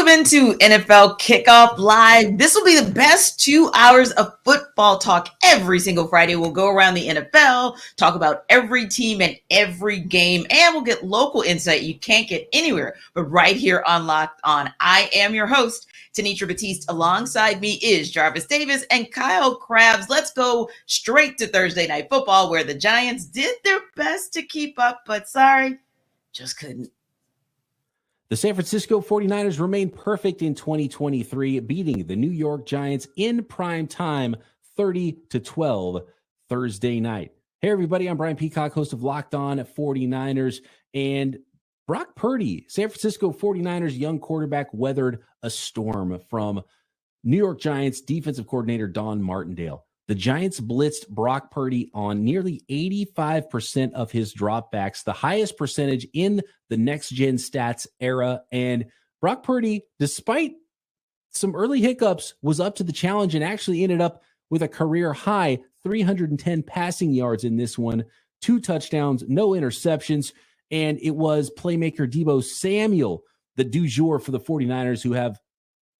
Welcome into NFL Kickoff Live. This will be the best 2 hours of football talk every single Friday. We'll go around the NFL, talk about every team and every game, and we'll get local insight you can't get anywhere but right here on Locked On. I am your host, Tanitra Batiste. Alongside me is Jarvis Davis and Kyle Krabs. Let's go straight to Thursday Night Football, where the Giants did their best to keep up, but sorry, just couldn't. The San Francisco 49ers remain perfect in 2023, beating the New York Giants in prime time 30-12 Thursday night. Hey, everybody, I'm Brian Peacock, host of Locked On 49ers. And Brock Purdy, San Francisco 49ers young quarterback, weathered a storm from New York Giants defensive coordinator Don Martindale. The Giants blitzed Brock Purdy on nearly 85% of his dropbacks, the highest percentage in the next-gen stats era. And Brock Purdy, despite some early hiccups, was up to the challenge and actually ended up with a career-high 310 passing yards in this one, 2 touchdowns, no interceptions, and it was playmaker Deebo Samuel, the du jour for the 49ers, who have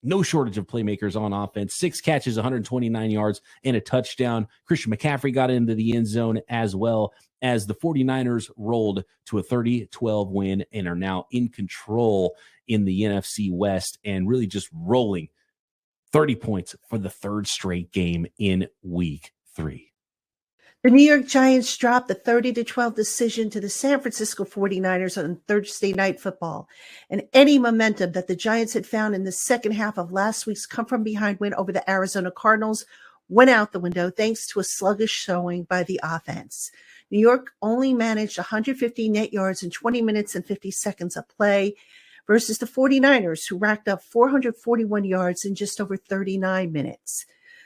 no shortage of playmakers on offense. 6 catches, 129 yards, and a touchdown. Christian McCaffrey got into the end zone as well, as the 49ers rolled to a 30-12 win and are now in control in the NFC West and really just rolling 30 points for the third straight game in Week 3. The New York Giants dropped the 30-12 decision to the San Francisco 49ers on Thursday Night Football, and any momentum that the Giants had found in the second half of last week's come-from-behind win over the Arizona Cardinals went out the window thanks to a sluggish showing by the offense. New York only managed 150 net yards in 20 minutes and 50 seconds of play versus the 49ers, who racked up 441 yards in just over 39 minutes.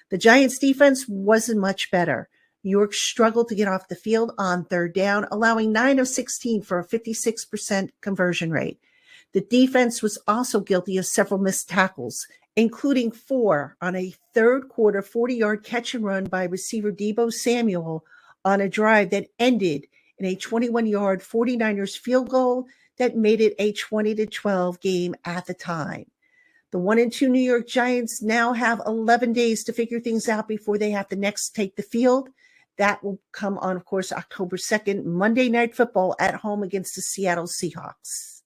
The Giants' defense wasn't much better. New York struggled to get off the field on third down, allowing 9 of 16 for a 56% conversion rate. The defense was also guilty of several missed tackles, including 4 on a third quarter 40-yard catch and run by receiver Deebo Samuel on a drive that ended in a 21-yard 49ers field goal that made it a 20-12 game at the time. The 1-2 New York Giants now have 11 days to figure things out before they have to next take the field. That will come on, of course, October 2nd, Monday Night Football at home against the Seattle Seahawks.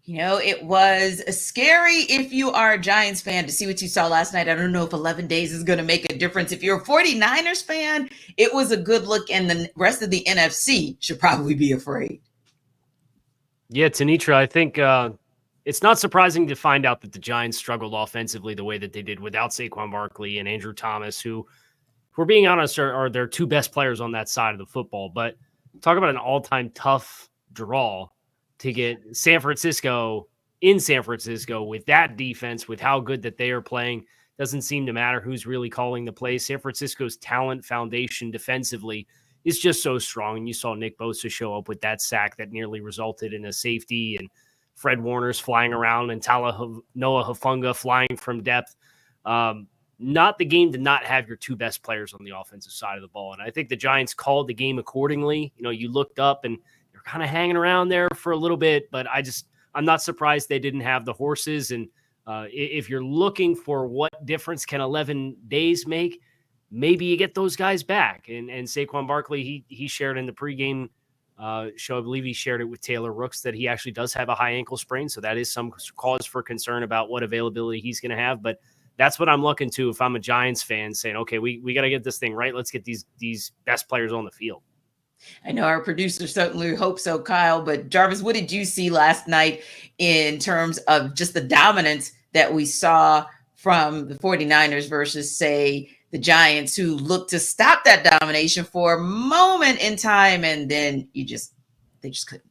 You know, it was scary if you are a Giants fan to see what you saw last night. I don't know if 11 days is going to make a difference. If you're a 49ers fan, it was a good look, and the rest of the NFC should probably be afraid. Yeah, Tanitra, I think it's not surprising to find out that the Giants struggled offensively the way that they did without Saquon Barkley and Andrew Thomas, who, if we're being honest, are their 2 best players on that side of the football. But talk about an all-time tough draw to get San Francisco in San Francisco with that defense, with how good that they are playing. Doesn't seem to matter who's really calling the plays. San Francisco's talent foundation defensively is just so strong. And you saw Nick Bosa show up with that sack that nearly resulted in a safety, and Fred Warner's flying around, and Noah Hufanga flying from depth. Not the game to not have your 2 best players on the offensive side of the ball. And I think the Giants called the game accordingly. You know, you looked up and you're kind of hanging around there for a little bit, but I'm not surprised they didn't have the horses. And if you're looking for what difference can 11 days make, maybe you get those guys back. And Saquon Barkley, he shared in the pregame show, I believe he shared it with Taylor Rooks, that he actually does have a high ankle sprain. So that is some cause for concern about what availability he's going to have. But that's what I'm looking to if I'm a Giants fan, saying, okay, we got to get this thing right. Let's get these best players on the field. I know our producer certainly hopes so, Kyle, but Jarvis, what did you see last night in terms of just the dominance that we saw from the 49ers versus, say, the Giants, who looked to stop that domination for a moment in time, and then they just couldn't?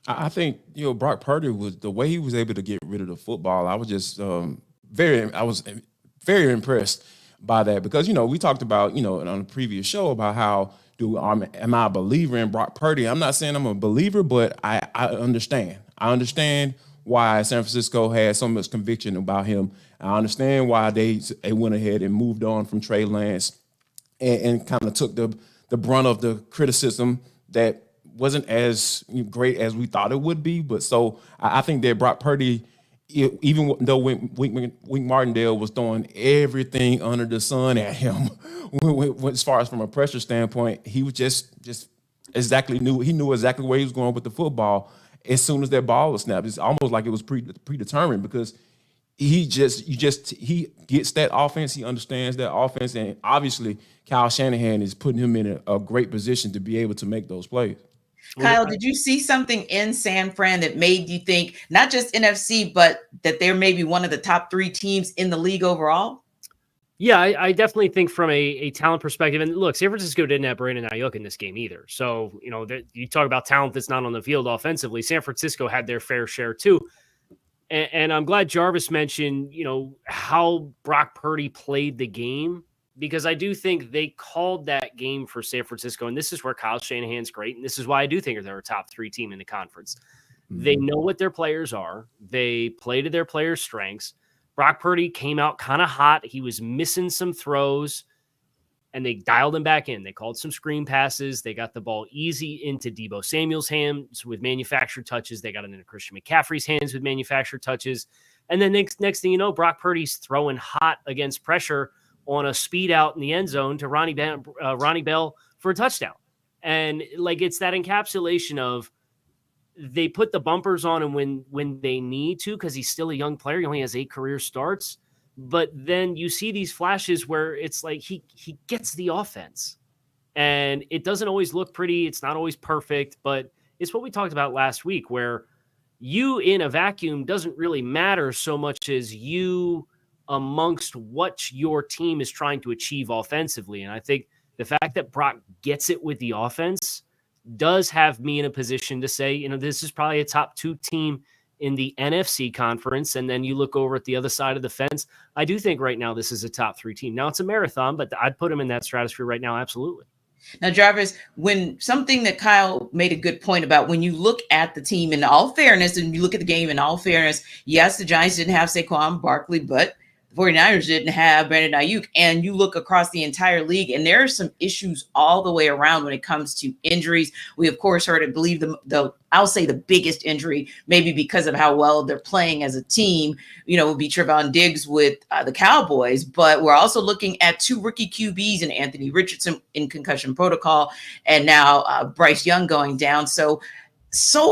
I think, Brock Purdy, was the way he was able to get rid of the football. I was just very impressed by that, because, we talked about, on a previous show about how am I a believer in Brock Purdy? I'm not saying I'm a believer, but I understand. I understand why San Francisco had so much conviction about him. I understand why they went ahead and moved on from Trey Lance and kind of took the brunt of the criticism that wasn't as great as we thought it would be. But so I think that Brock Purdy even though Wink Martindale was throwing everything under the sun at him, as far as from a pressure standpoint, he was just exactly knew exactly where he was going with the football. As soon as that ball was snapped, it's almost like it was predetermined because he gets that offense, he understands that offense, and obviously Kyle Shanahan is putting him in a great position to be able to make those plays. Kyle, did you see something in San Fran that made you think not just NFC, but that they're maybe one of the top 3 teams in the league overall? Yeah, I definitely think from a talent perspective, and look, San Francisco didn't have Brandon Ayuk in this game either. So, you talk about talent that's not on the field offensively. San Francisco had their fair share too. And I'm glad Jarvis mentioned, how Brock Purdy played the game, because I do think they called that game for San Francisco. And this is where Kyle Shanahan's great. And this is why I do think they're a top 3 team in the conference. Mm-hmm. They know what their players are. They play to their players' strengths. Brock Purdy came out kind of hot. He was missing some throws, and they dialed him back in. They called some screen passes. They got the ball easy into Deebo Samuel's hands with manufactured touches. They got it into Christian McCaffrey's hands with manufactured touches. And then next thing you know, Brock Purdy's throwing hot against pressure on a speed out in the end zone to Ronnie Bell for a touchdown. And it's that encapsulation of they put the bumpers on him when they need to, because he's still a young player. He only has 8 career starts. But then you see these flashes where it's like he gets the offense. And it doesn't always look pretty. It's not always perfect. But it's what we talked about last week, where you in a vacuum doesn't really matter so much as you amongst what your team is trying to achieve offensively. And I think the fact that Brock gets it with the offense does have me in a position to say, this is probably a top 2 team in the NFC conference. And then you look over at the other side of the fence. I do think right now this is a top 3 team. Now it's a marathon, but I'd put them in that stratosphere right now. Absolutely. Now, Jarvis, when something that Kyle made a good point about, when you look at the team in all fairness, and you look at the game in all fairness, yes, the Giants didn't have Saquon Barkley, but 49ers didn't have Brandon Ayuk, and you look across the entire league, and there are some issues all the way around when it comes to injuries. We, of course, heard, I believe, I'll say the biggest injury, maybe because of how well they're playing as a team, would be Trevon Diggs with the Cowboys. But we're also looking at 2 rookie QBs and Anthony Richardson in concussion protocol, and now Bryce Young going down. So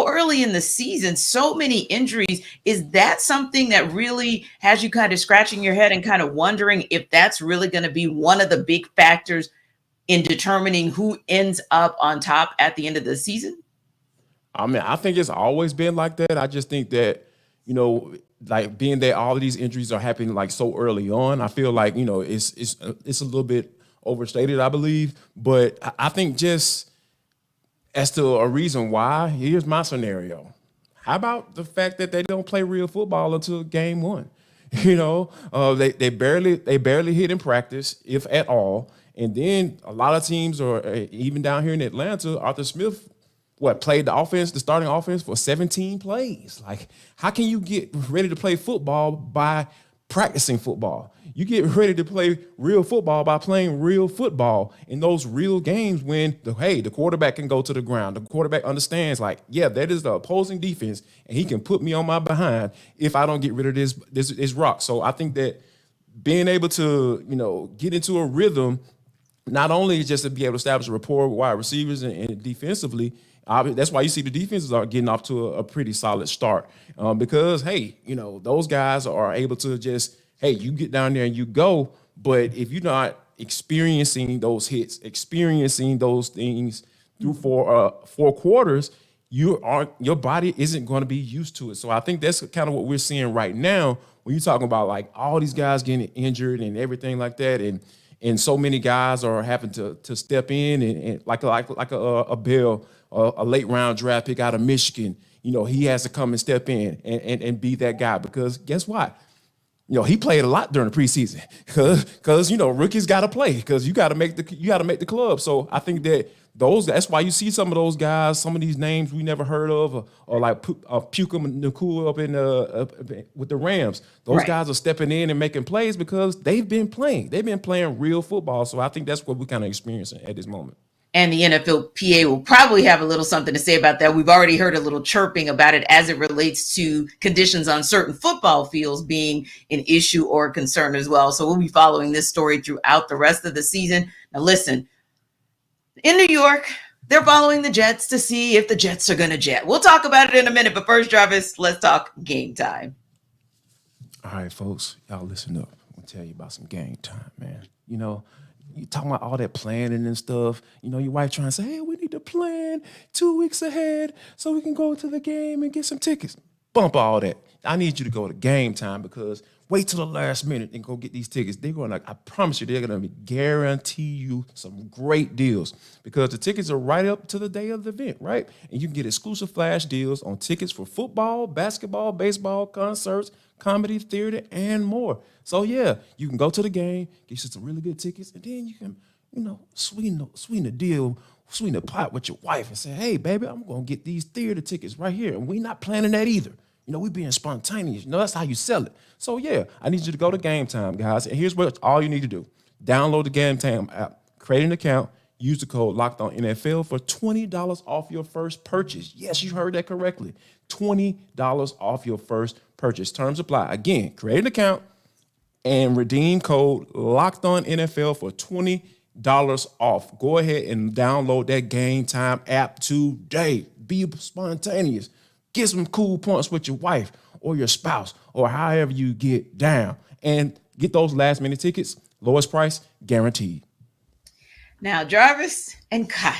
early in the season, so many injuries. Is that something that really has you kind of scratching your head and kind of wondering if that's really going to be one of the big factors in determining who ends up on top at the end of the season? I mean, I think it's always been like that. I just think that, being that all of these injuries are happening so early on, I feel like, it's a little bit overstated, I believe. But I think just as to a reason why, here's my scenario. How about the fact that they don't play real football until game 1? They barely hit in practice, if at all. And then a lot of teams, or even down here in Atlanta, Arthur Smith, played the starting offense for 17 plays. How can you get ready to play football by practicing football? You get ready to play real football by playing real football in those real games when the quarterback can go to the ground. The quarterback understands that is the opposing defense, and he can put me on my behind if I don't get rid of this rock. So I think that being able to, get into a rhythm, not only just to be able to establish a rapport with wide receivers and defensively, that's why you see the defenses are getting off to a pretty solid start because, those guys are able to just, you get down there and you go. But if you're not experiencing those hits, experiencing those things through 4 quarters, your body isn't going to be used to it. So I think that's kind of what we're seeing right now when you're talking about all these guys getting injured and everything like that. And so many guys are having to step in and like a Bell, a late round draft pick out of Michigan. He has to come and step in and be that guy because guess what? He played a lot during the preseason because rookies got to play because you got to make the club. So I think that's why you see some of those guys, some of these names we never heard of, or like Puka Nacua up with the Rams. Those guys are stepping in and making plays because they've been playing. They've been playing real football. So I think that's what we're kind of experiencing at this moment. And the NFLPA will probably have a little something to say about that. We've already heard a little chirping about it as it relates to conditions on certain football fields being an issue or a concern as well. So we'll be following this story throughout the rest of the season. Now, listen, in New York, they're following the Jets to see if the Jets are going to jet. We'll talk about it in a minute. But first, Jarvis, let's talk game time. All right, folks, y'all listen up. I'm going to tell you about some game time, man. You know, you talking about all that planning and stuff. You know, your wife trying to say, hey, we need to plan 2 weeks ahead so we can go to the game and get some tickets. Bump all that. I need you to go to game time because wait till the last minute and go get these tickets. They're going to, I promise you, they're going to guarantee you some great deals because the tickets are right up to the day of the event, right? And you can get exclusive flash deals on tickets for football, basketball, baseball, concerts, comedy, theater, and more. So, yeah, you can go to the game, get you some really good tickets, and then you can, you know, sweeten the deal, sweeten the pot with your wife and say, hey, baby, I'm going to get these theater tickets right here. And we're not planning that either. You know, we being spontaneous. You know, that's how you sell it. So, yeah, I need you to go to Game Time, guys. And here's what all you need to do. Download the Game Time app, create an account, use the code LOCKEDONNFL for $20 off your first purchase. Yes, you heard that correctly. $20 off your first purchase. Terms apply. Again, create an account and redeem code LOCKEDONNFL for $20 off. Go ahead and download that Game Time app today. Be spontaneous. Get some cool points with your wife or your spouse or however you get down. And get those last-minute tickets. Lowest price, guaranteed. Now, Jarvis and Kyle,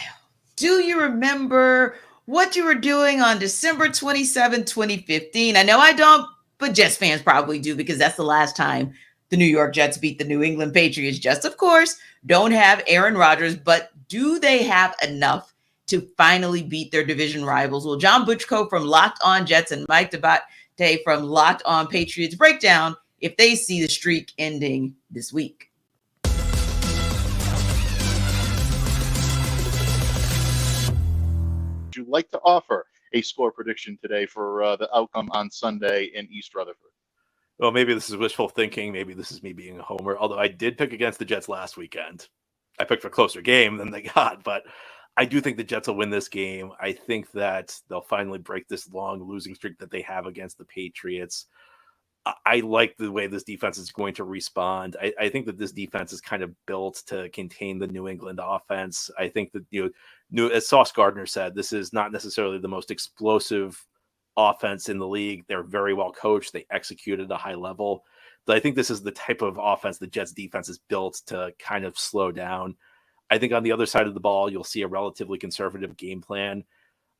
do you remember what you were doing on December 27, 2015? I know I don't, but Jets fans probably do because that's the last time the New York Jets beat the New England Patriots. Jets, of course, don't have Aaron Rodgers, but do they have enough to finally beat their division rivals? Well, John Butchko from Locked On Jets and Mike Dabate from Locked On Patriots break down if they see the streak ending this week. Would you like to offer a score prediction today for the outcome on Sunday in East Rutherford? Well, maybe this is wishful thinking. Maybe this is me being a homer, although I did pick against the Jets last weekend. I picked for a closer game than they got, but I do think the Jets will win this game. I think that they'll finally break this long losing streak that they have against the Patriots. I like the way this defense is going to respond. I think that this defense is kind of built to contain the New England offense. I think that, as Sauce Gardner said, this is not necessarily the most explosive offense in the league. They're very well coached. They execute at a high level. But I think this is the type of offense the Jets defense is built to kind of slow down. I think on the other side of the ball, you'll see a relatively conservative game plan.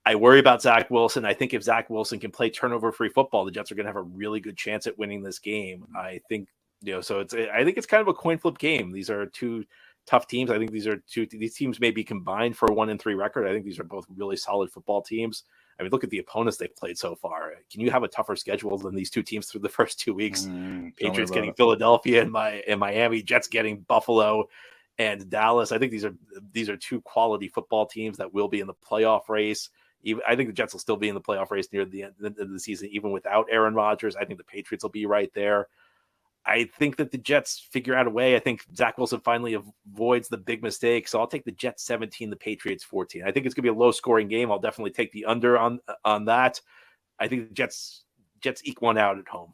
I worry about Zach Wilson. I think if Zach Wilson can play turnover-free football, the Jets are going to have a really good chance at winning this game. I think, so I think it's kind of a coin flip game. These are two tough teams. I think these teams may be combined for a 1-3 record. I think these are both really solid football teams. I mean, look at the opponents they've played so far. Can you have a tougher schedule than these two teams through the first 2 weeks? Patriots getting Philadelphia and Miami, Jets getting Buffalo and Dallas. I think these are two quality football teams that will be in the playoff race. I think the Jets will still be in the playoff race near the end of the season, even without Aaron Rodgers. I think the Patriots will be right there. I think that the Jets figure out a way. I think Zach Wilson finally avoids the big mistake. So I'll take the Jets 17, the Patriots 14. I think it's going to be a low-scoring game. I'll definitely take the under on that. I think the Jets eke one out at home.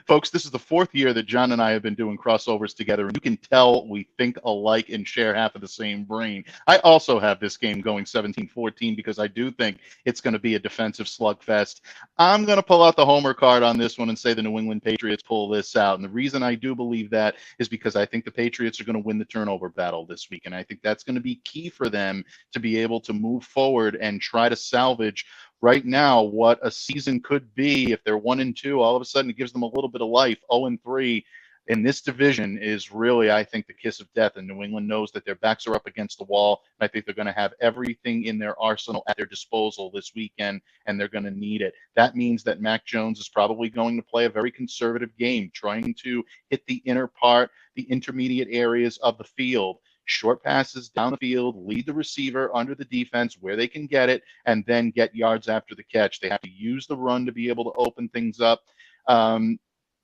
Folks, this is the fourth year that John and I have been doing crossovers together, and you can tell we think alike and share half of the same brain. I also have this game going 17-14 because I do think it's going to be a defensive slugfest. I'm going to pull out the homer card on this one and say the New England Patriots pull this out. And the reason I do believe that is because I think the Patriots are going to win the turnover battle this week, and I think that's going to be key for them to be able to move forward and try to salvage right now what a season could be. If they're 1-2, all of a sudden it gives them a little bit of life. 0-3 in this division is really, I think, the kiss of death. And New England knows that their backs are up against the wall. And I think they're going to have everything in their arsenal at their disposal this weekend, and they're going to need it. That means that Mac Jones is probably going to play a very conservative game, trying to hit the inner part, the intermediate areas of the field. Short passes down the field, lead the receiver under the defense where they can get it, and then get yards after the catch. They have to use the run to be able to open things up.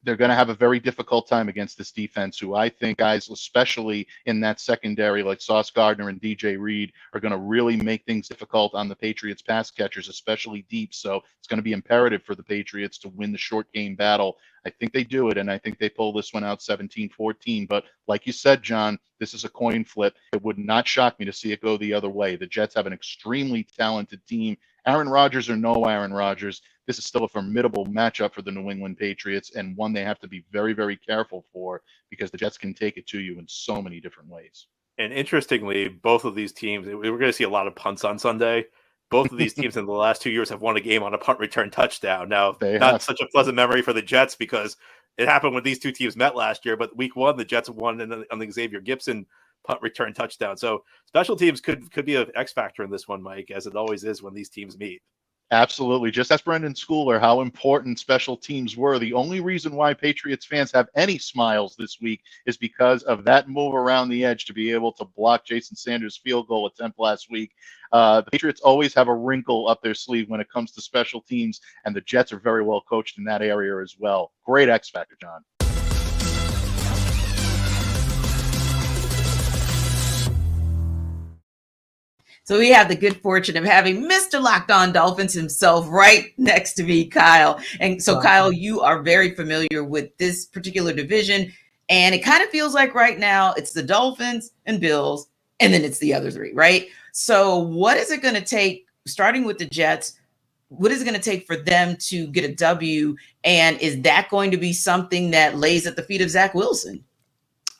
they're going to have a very difficult time against this defense, who I think guys, especially in that secondary, like Sauce Gardner and DJ Reed, are going to really make things difficult on the Patriots pass catchers, especially deep. So it's going to be imperative for the Patriots to win the short game battle. I think they do it, and I think they pull this one out 17-14. But like you said, John, this is a coin flip. It would not shock me to see it go the other way. The Jets have an extremely talented team. Aaron Rodgers or no Aaron Rodgers, this is still a formidable matchup for the New England Patriots, and one they have to be very, very careful for, because the Jets can take it to you in so many different ways. And interestingly, both of these teams, we're going to see a lot of punts on Sunday. Both of these teams in the last 2 years have won a game on a punt return touchdown. Now, not such a pleasant memory for the Jets, because it happened when these two teams met last year, but week one, the Jets won on the Xavier Gibson punt return touchdown. So special teams could be an X factor in this one, Mike, as it always is when these teams meet. Absolutely. Just ask Brendan Schooler how important special teams were. The only reason why Patriots fans have any smiles this week is because of that move around the edge to be able to block Jason Sanders' field goal attempt last week. The Patriots always have a wrinkle up their sleeve when it comes to special teams, and the Jets are very well coached in that area as well. Great X factor, John. So we have the good fortune of having Mr. Locked On Dolphins himself right next to me, Kyle. And so, Kyle, you are very familiar with this particular division, and it kind of feels like right now it's the Dolphins and Bills, and then it's the other three, right? So what is it going to take, starting with the Jets, what is it going to take for them to get a W, and is that going to be something that lays at the feet of Zach Wilson?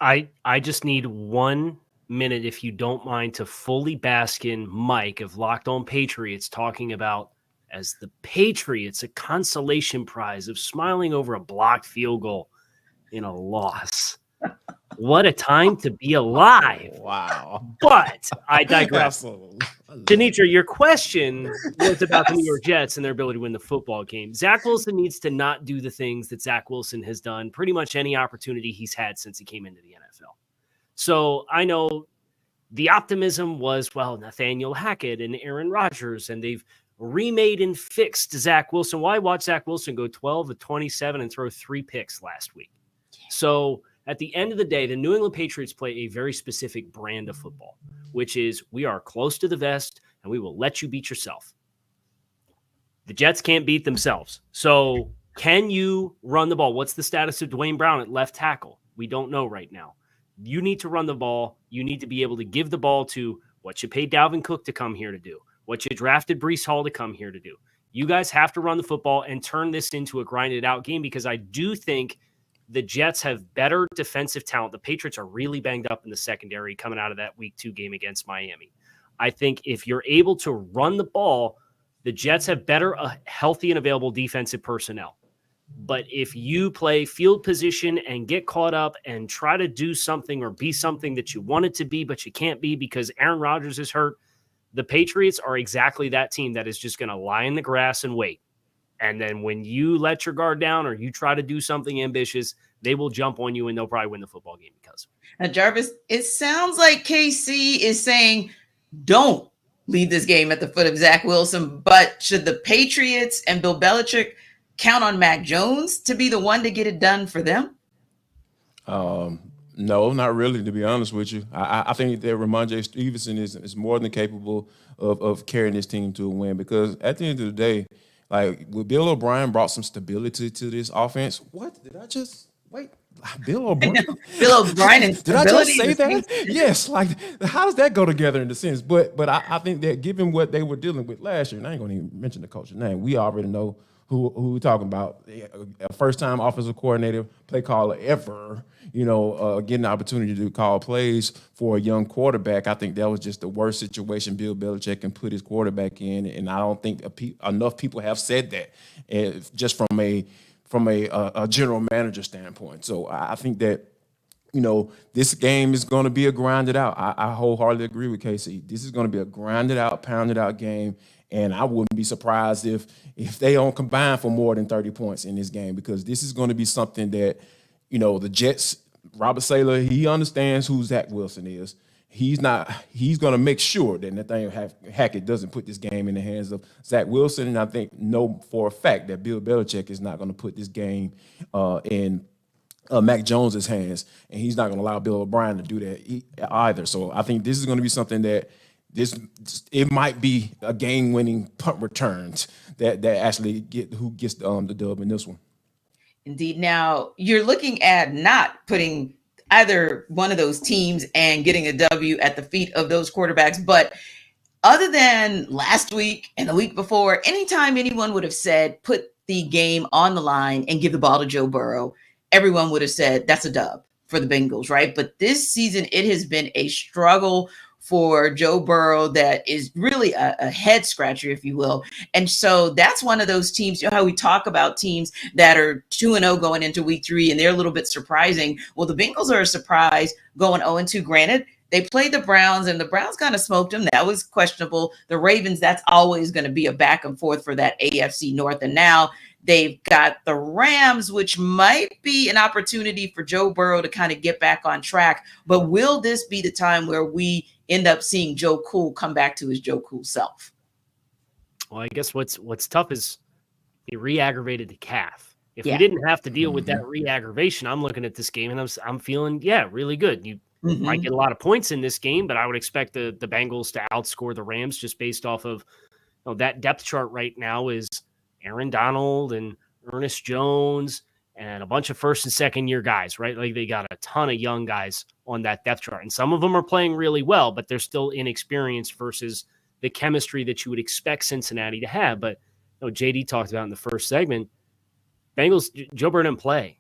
I just need 1 minute, if you don't mind, to fully bask in Mike of Locked On Patriots talking about, as the Patriots, a consolation prize of smiling over a blocked field goal in a loss. What a time to be alive. Wow. But I digress. Absolutely. Denitra, your question was about the New York Jets and their ability to win the football game. Zach Wilson needs to not do the things that Zach Wilson has done pretty much any opportunity he's had since he came into the NFL. So I know the optimism was, well, Nathaniel Hackett and Aaron Rodgers, and they've remade and fixed Zach Wilson. Why watch Zach Wilson go 12 of 27 and throw 3 picks last week? So at the end of the day, the New England Patriots play a very specific brand of football, which is we are close to the vest and we will let you beat yourself. The Jets can't beat themselves. So can you run the ball? What's the status of Dwayne Brown at left tackle? We don't know right now. You need to run the ball. You need to be able to give the ball to what you paid Dalvin Cook to come here to do, what you drafted Breece Hall to come here to do. You guys have to run the football and turn this into a grinded out game, because I do think the Jets have better defensive talent. The Patriots are really banged up in the secondary coming out of that week 2 game against Miami. I think if you're able to run the ball, the Jets have better healthy and available defensive personnel. But if you play field position and get caught up and try to do something or be something that you want it to be, but you can't be because Aaron Rodgers is hurt, the Patriots are exactly that team that is just going to lie in the grass and wait. And then when you let your guard down or you try to do something ambitious, they will jump on you and they'll probably win the football game because. Now, Jarvis, it sounds like KC is saying, don't leave this game at the foot of Zach Wilson, but should the Patriots and Bill Belichick count on Mac Jones to be the one to get it done for them? No, not really, to be honest with you. I think that Ramondre Stevenson is more than capable of carrying this team to a win, because at the end of the day, like, Bill O'Brien brought some stability to this offense. What? Did I just – wait, Bill O'Brien? Bill O'Brien and did I just say that? Yes. Like, how does that go together in the sense? But I think that given what they were dealing with last year, and I ain't going to even mention the coach's name, we already know who we're talking about. A first-time offensive coordinator, play caller ever, getting the opportunity to call plays for a young quarterback. I think that was just the worst situation Bill Belichick can put his quarterback in, and I don't think enough people have said that, just from a general manager standpoint. So I think that, this game is going to be a grinded out. I wholeheartedly agree with Casey. This is going to be a grinded out, pounded out game. And I wouldn't be surprised if they don't combine for more than 30 points in this game, because this is going to be something that, the Jets, Robert Saleh, he understands who Zach Wilson is. he's going to make sure that Nathaniel Hackett doesn't put this game in the hands of Zach Wilson. And I think know for a fact that Bill Belichick is not going to put this game in Mac Jones's hands, and he's not going to allow Bill O'Brien to do that either. So I think this is going to be something that it might be a game-winning punt returns that actually who gets the dub in this one. Indeed. Now you're looking at not putting either one of those teams and getting a W at the feet of those quarterbacks. But other than last week and the week before, anytime anyone would have said, put the game on the line and give the ball to Joe Burrow, everyone would have said that's a dub for the Bengals, right? But this season, it has been a struggle for Joe Burrow that is really a head scratcher, if you will. And so that's one of those teams, you know how we talk about teams that are 2-0 going into week 3, and they're a little bit surprising. Well, the Bengals are a surprise going 0-2. Granted, they played the Browns, and the Browns kind of smoked them. That was questionable. The Ravens, that's always going to be a back and forth for that AFC North. And now they've got the Rams, which might be an opportunity for Joe Burrow to kind of get back on track. But will this be the time where we end up seeing Joe Cool come back to his Joe Cool self? Well, I guess what's tough is he re-aggravated the calf. If we didn't have to deal with that re-aggravation, I'm looking at this game and I'm feeling, really good. You might get a lot of points in this game, but I would expect the Bengals to outscore the Rams just based off of that depth chart right now is Aaron Donald and Ernest Jones and a bunch of first and second year guys, right? Like they got a ton of young guys on that depth chart. And some of them are playing really well, but they're still inexperienced versus the chemistry that you would expect Cincinnati to have. But JD talked about in the first segment, Bengals, Joe Burrow didn't play.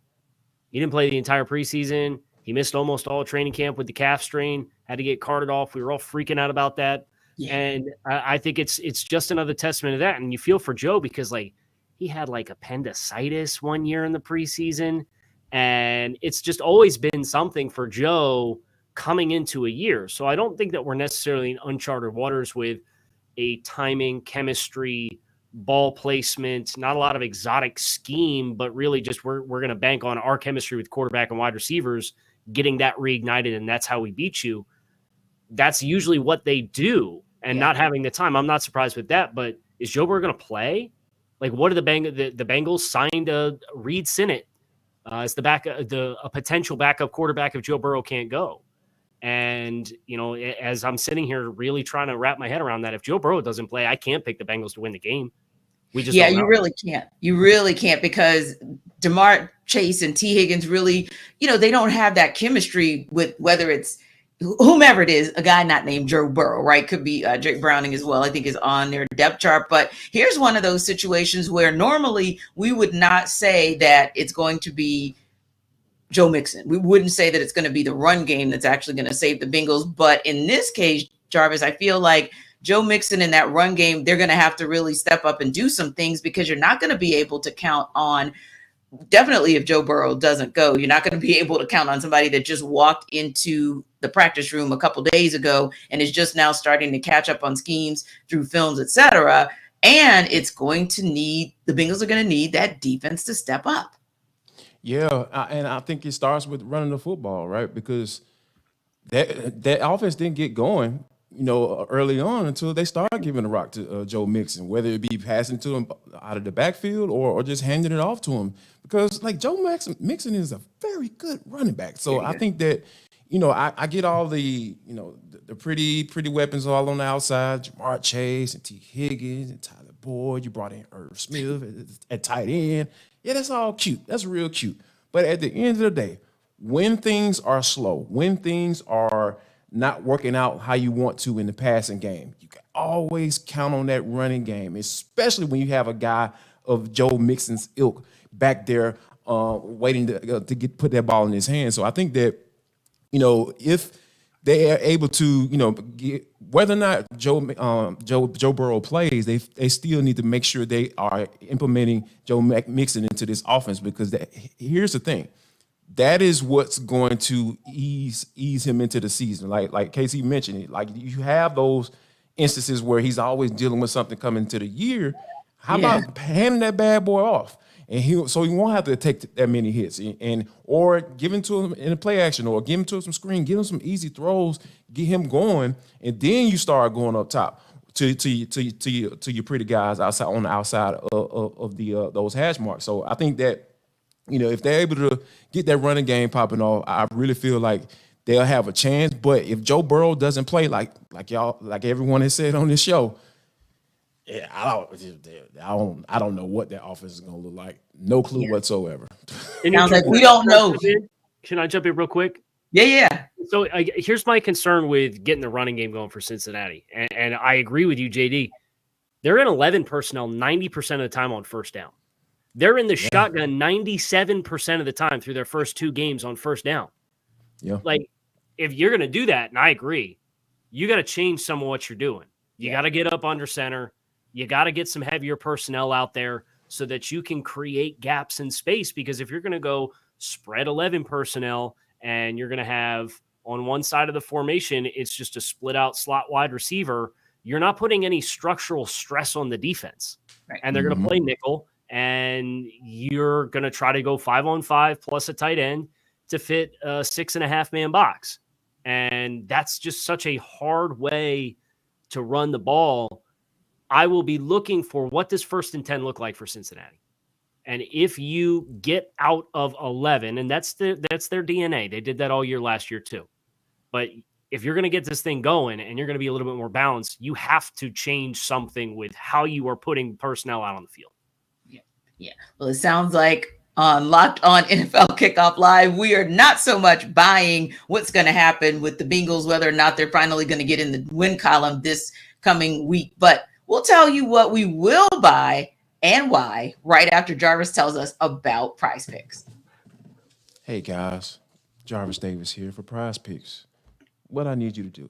He didn't play the entire preseason. He missed almost all training camp with the calf strain, had to get carted off. We were all freaking out about that. Yeah. And I think it's just another testament to that. And you feel for Joe because he had appendicitis one year in the preseason. And it's just always been something for Joe coming into a year. So I don't think that we're necessarily in uncharted waters with a timing, chemistry, ball placement, not a lot of exotic scheme, but really just we're going to bank on our chemistry with quarterback and wide receivers, getting that reignited, and that's how we beat you. That's usually what they do, and not having the time. I'm not surprised with that, but is Joe Burrow going to play? What are the Bengals signed Reed Sinnett as a potential backup quarterback if Joe Burrow can't go. And, as I'm sitting here really trying to wrap my head around that, if Joe Burrow doesn't play, I can't pick the Bengals to win the game. We just don't know. You really can't. You really can't because DeMar Chase and T. Higgins really, they don't have that chemistry with whether it's whomever it is, a guy not named Joe Burrow, right? Could be Jake Browning as well, I think is on their depth chart. But here's one of those situations where normally we would not say that it's going to be Joe Mixon. We wouldn't say that it's going to be the run game that's actually going to save the Bengals. But in this case, Jarvis, I feel like Joe Mixon in that run game, they're going to have to really step up and do some things because you're not going to be able to count on, definitely if Joe Burrow doesn't go, you're not going to be able to count on somebody that just walked into the practice room a couple days ago and is just now starting to catch up on schemes through films, etc. And it's going to need, the Bengals are going to need that defense to step up. Yeah, and I think it starts with running the football, right? Because that offense didn't get going, early on until they started giving the rock to Joe Mixon, whether it be passing to him out of the backfield or just handing it off to him. Because Joe Mixon is a very good running back. So I think that, I get all the, the pretty weapons all on the outside, Jamar Chase and T. Higgins and Tyler Boyd. You brought in Irv Smith at tight end. Yeah, that's all cute. That's real cute. But at the end of the day, when things are slow, when things are not working out how you want to in the passing game, you can always count on that running game, especially when you have a guy of Joe Mixon's ilk back there waiting to put that ball in his hand. So I think that, if they are able to, get, whether or not Joe Burrow plays, they still need to make sure they are implementing Joe Mixon into this offense because here's the thing. That is what's going to ease him into the season. Like Casey mentioned, you have those instances where he's always dealing with something coming into the year. How about handing that bad boy off? and he won't have to take that many hits, and or give him to him in a play action, or give him to some screen, give him some easy throws, get him going, and then you start going up top to your pretty guys outside on the outside of the those hash marks. So I think that, you know, if they're able to get that running game popping off, I really feel like they'll have a chance. But if Joe Burrow doesn't play like everyone has said on this show, yeah, I don't know what that offense is going to look like. No clue whatsoever. Sounds like we don't know. Can I jump in real quick? Yeah. So here's my concern with getting the running game going for Cincinnati. And I agree with you, JD. They're in 11 personnel 90% of the time on first down. They're in the shotgun 97% of the time through their first 2 games on first down. Yeah. Like, if you're going to do that, and I agree, you got to change some of what you're doing. You got to get up under center. You got to get some heavier personnel out there so that you can create gaps in space. Because if you're going to go spread 11 personnel and you're going to have on one side of the formation, it's just a split out slot wide receiver, you're not putting any structural stress on the defense. Right. And they're going to play nickel, and you're going to try to go 5-on-5 plus a tight end to fit a 6.5 man box. And that's just such a hard way to run the ball. I will be looking for what does 1st and 10 look like for Cincinnati. And if you get out of 11, and that's their DNA. They did that all year last year too. But if you're going to get this thing going and you're going to be a little bit more balanced, you have to change something with how you are putting personnel out on the field. Yeah. Well, it sounds like on Locked On NFL Kickoff Live, we are not so much buying what's going to happen with the Bengals, whether or not they're finally going to get in the win column this coming week. But we'll tell you what we will buy and why right after Jarvis tells us about Prize Picks. Hey guys, Jarvis Davis here for Prize Picks. What I need you to do,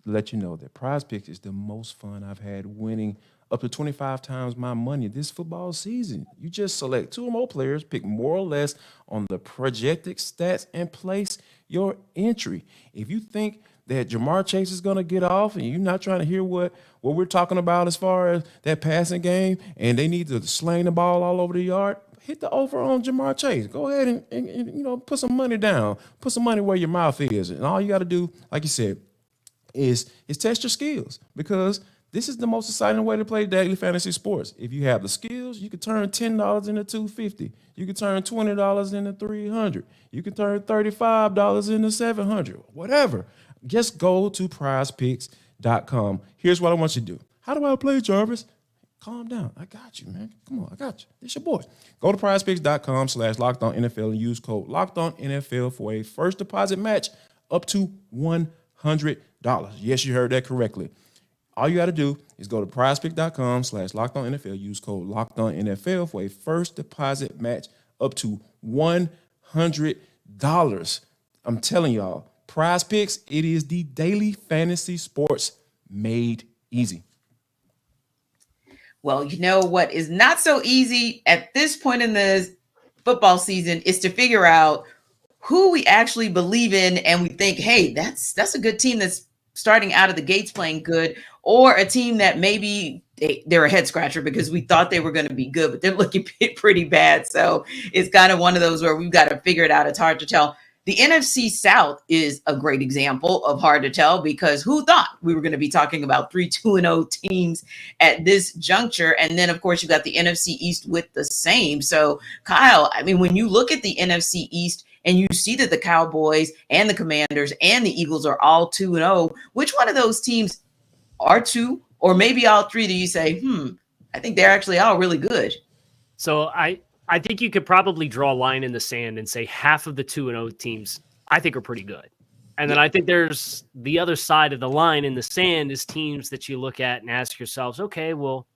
let you know that Prize Picks is the most fun I've had winning up to 25 times my money this football season. You just select 2 or more players, pick more or less on the projected stats, and place your entry. If you think that Jamar Chase is going to get off and you're not trying to hear what we're talking about as far as that passing game and they need to sling the ball all over the yard, hit the over on Jamar Chase. Go ahead and you know, put some money down. Put some money where your mouth is. And all you got to do, like you said, is test your skills, because this is the most exciting way to play daily fantasy sports. If you have the skills, you can turn $10 into $250. You can turn $20 into $300. You can turn $35 into $700. Whatever. Just go to prizepicks.com. Here's what I want you to do. How do I play, Jarvis? Calm down. I got you, man. Come on, I got you. It's your boy. Go to prizepicks.com/LockedOnNFL and use code LockedOnNFL for a first deposit match up to $100. Yes, you heard that correctly. All you got to do is go to prizepicks.com/LockedOnNFL. Use code LockedOnNFL for a first deposit match up to $100. I'm telling y'all, Prize Picks, it is the daily fantasy sports made easy. Well, you know what is not so easy at this point in the football season is to figure out who we actually believe in and we think, hey, that's a good team that's starting out of the gates playing good, or a team that maybe they're a head scratcher because we thought they were going to be good, but they're looking pretty bad. So it's kind of one of those where we've got to figure it out. It's hard to tell. The NFC South is a great example of hard to tell, because who thought we were going to be talking about 3 2-0 teams at this juncture? And then, of course, you got the NFC East with the same. So, Kyle, I mean, when you look at the NFC East and you see that the Cowboys and the Commanders and the Eagles are all 2-0, which one of those teams are 2, or maybe all 3 that you say, I think they're actually all really good? So I think you could probably draw a line in the sand and say half of the 2-0 teams I think are pretty good. And then I think there's the other side of the line in the sand is teams that you look at and ask yourselves, okay, well,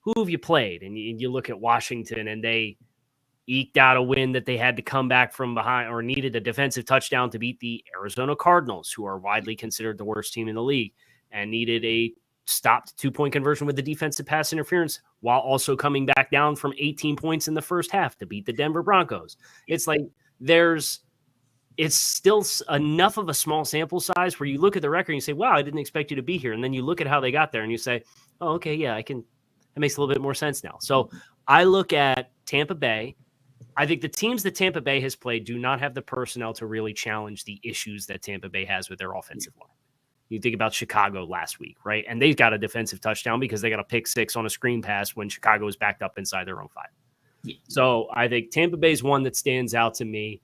who have you played? And you look at Washington, and they eked out a win that they had to come back from behind, or needed a defensive touchdown to beat the Arizona Cardinals, who are widely considered the worst team in the league, and needed a stopped 2-point conversion with the defensive pass interference while also coming back down from 18 points in the first half to beat the Denver Broncos. It's like it's still enough of a small sample size where you look at the record and you say, wow, I didn't expect you to be here. And then you look at how they got there and you say, oh, okay, yeah, it makes a little bit more sense now. So I look at Tampa Bay. I think the teams that Tampa Bay has played do not have the personnel to really challenge the issues that Tampa Bay has with their offensive line. You think about Chicago last week, right? And they got a defensive touchdown because they got a pick six on a screen pass when Chicago was backed up inside their own 5. Yeah. So I think Tampa Bay is one that stands out to me.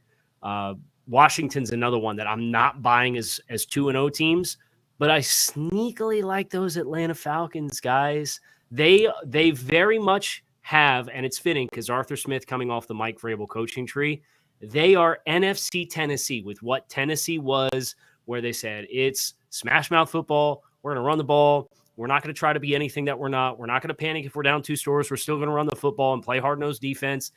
Washington's another one that I'm not buying as 2-0 teams, but I sneakily like those Atlanta Falcons, guys. They very much have, and it's fitting because Arthur Smith coming off the Mike Vrabel coaching tree, they are NFC Tennessee with what Tennessee was, where they said it's smash mouth football. We're going to run the ball. We're not going to try to be anything that we're not. We're not going to panic if we're down 2 scores. We're still going to run the football and play hard-nosed defense.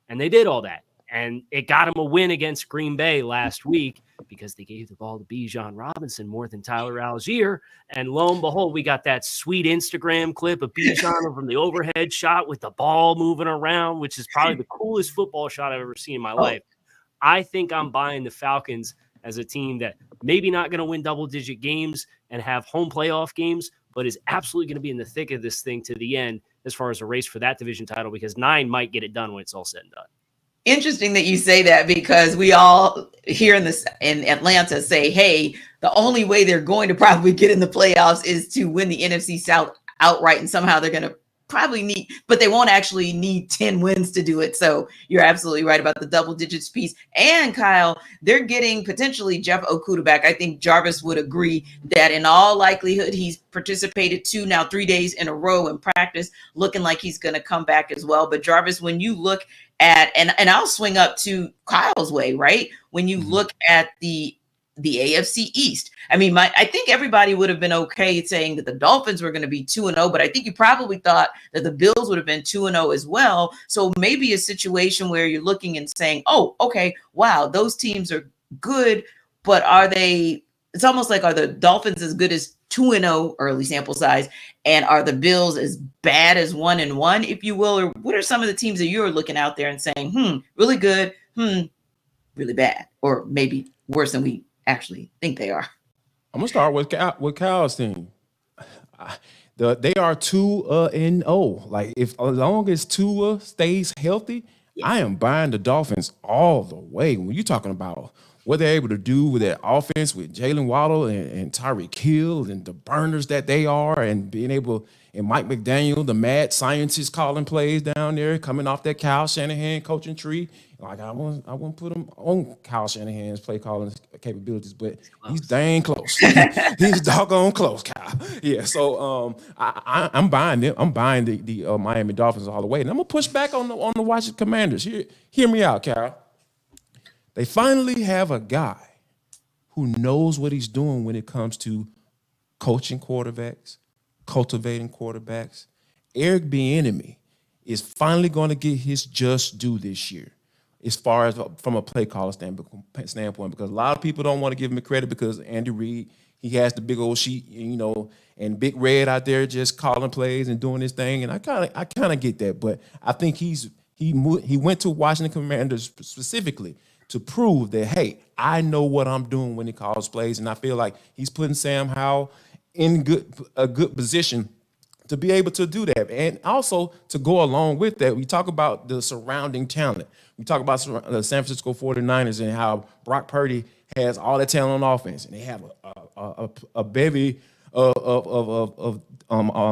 And they did all that. And it got them a win against Green Bay last week because they gave the ball to Bijan Robinson more than Tyler Algier. And lo and behold, we got that sweet Instagram clip of Bijan from the overhead shot with the ball moving around, which is probably the coolest football shot I've ever seen in my life. I think I'm buying the Falcons as a team that maybe not going to win double-digit games and have home playoff games, but is absolutely going to be in the thick of this thing to the end as far as a race for that division title, because 9 might get it done when it's all said and done. Interesting that you say that, because we all here in Atlanta say, hey, the only way they're going to probably get in the playoffs is to win the NFC South outright, and somehow they're going to probably need, but they won't actually need 10 wins to do it. So you're absolutely right about the double digits piece. And Kyle, they're getting potentially Jeff Okudah back. I think Jarvis would agree that in all likelihood, he's participated 3 days in a row in practice, looking like he's going to come back as well. But Jarvis, when you look at, and I'll swing up to Kyle's way, right? When you look at the AFC East, I mean, I think everybody would have been okay saying that the Dolphins were going to be 2-0, but I think you probably thought that the Bills would have been 2-0 as well. So maybe a situation where you're looking and saying, oh, okay, wow, those teams are good, but are they, it's almost like, are the Dolphins as good as 2-0 early sample size, and are the Bills as bad as 1-1, if you will? Or what are some of the teams that you're looking out there and saying, really good, really bad, or maybe worse than we actually think they are? I'm gonna start with Kyle's team. They are 2-0. Like, as long as Tua stays healthy, I am buying the Dolphins all the way. When you're talking about what they're able to do with that offense with Jalen Waddle and Tyreek Hill and the burners that they are, and being able, and Mike McDaniel, the mad scientist calling plays down there, coming off that Kyle Shanahan coaching tree. Like, I won't put him on Kyle Shanahan's play calling capabilities, but he's dang close. He's doggone close, Kyle. Yeah, so I'm buying them. I'm buying the Miami Dolphins all the way, and I'm gonna push back on the Washington Commanders. Hear me out, Kyle. They finally have a guy who knows what he's doing when it comes to coaching quarterbacks, cultivating quarterbacks. Eric Bieniemy is finally going to get his just due this year, as far as from a play caller standpoint, because a lot of people don't want to give him credit because Andy Reid, he has the big old sheet, and Big Red out there just calling plays and doing his thing, and I kind of get that, but I think he went to Washington Commanders specifically to prove that, hey, I know what I'm doing when he calls plays, and I feel like he's putting Sam Howell in a good position to be able to do that. And also, to go along with that, we talk about the surrounding talent. We talk about the San Francisco 49ers and how Brock Purdy has all that talent on offense, and they have a bevy of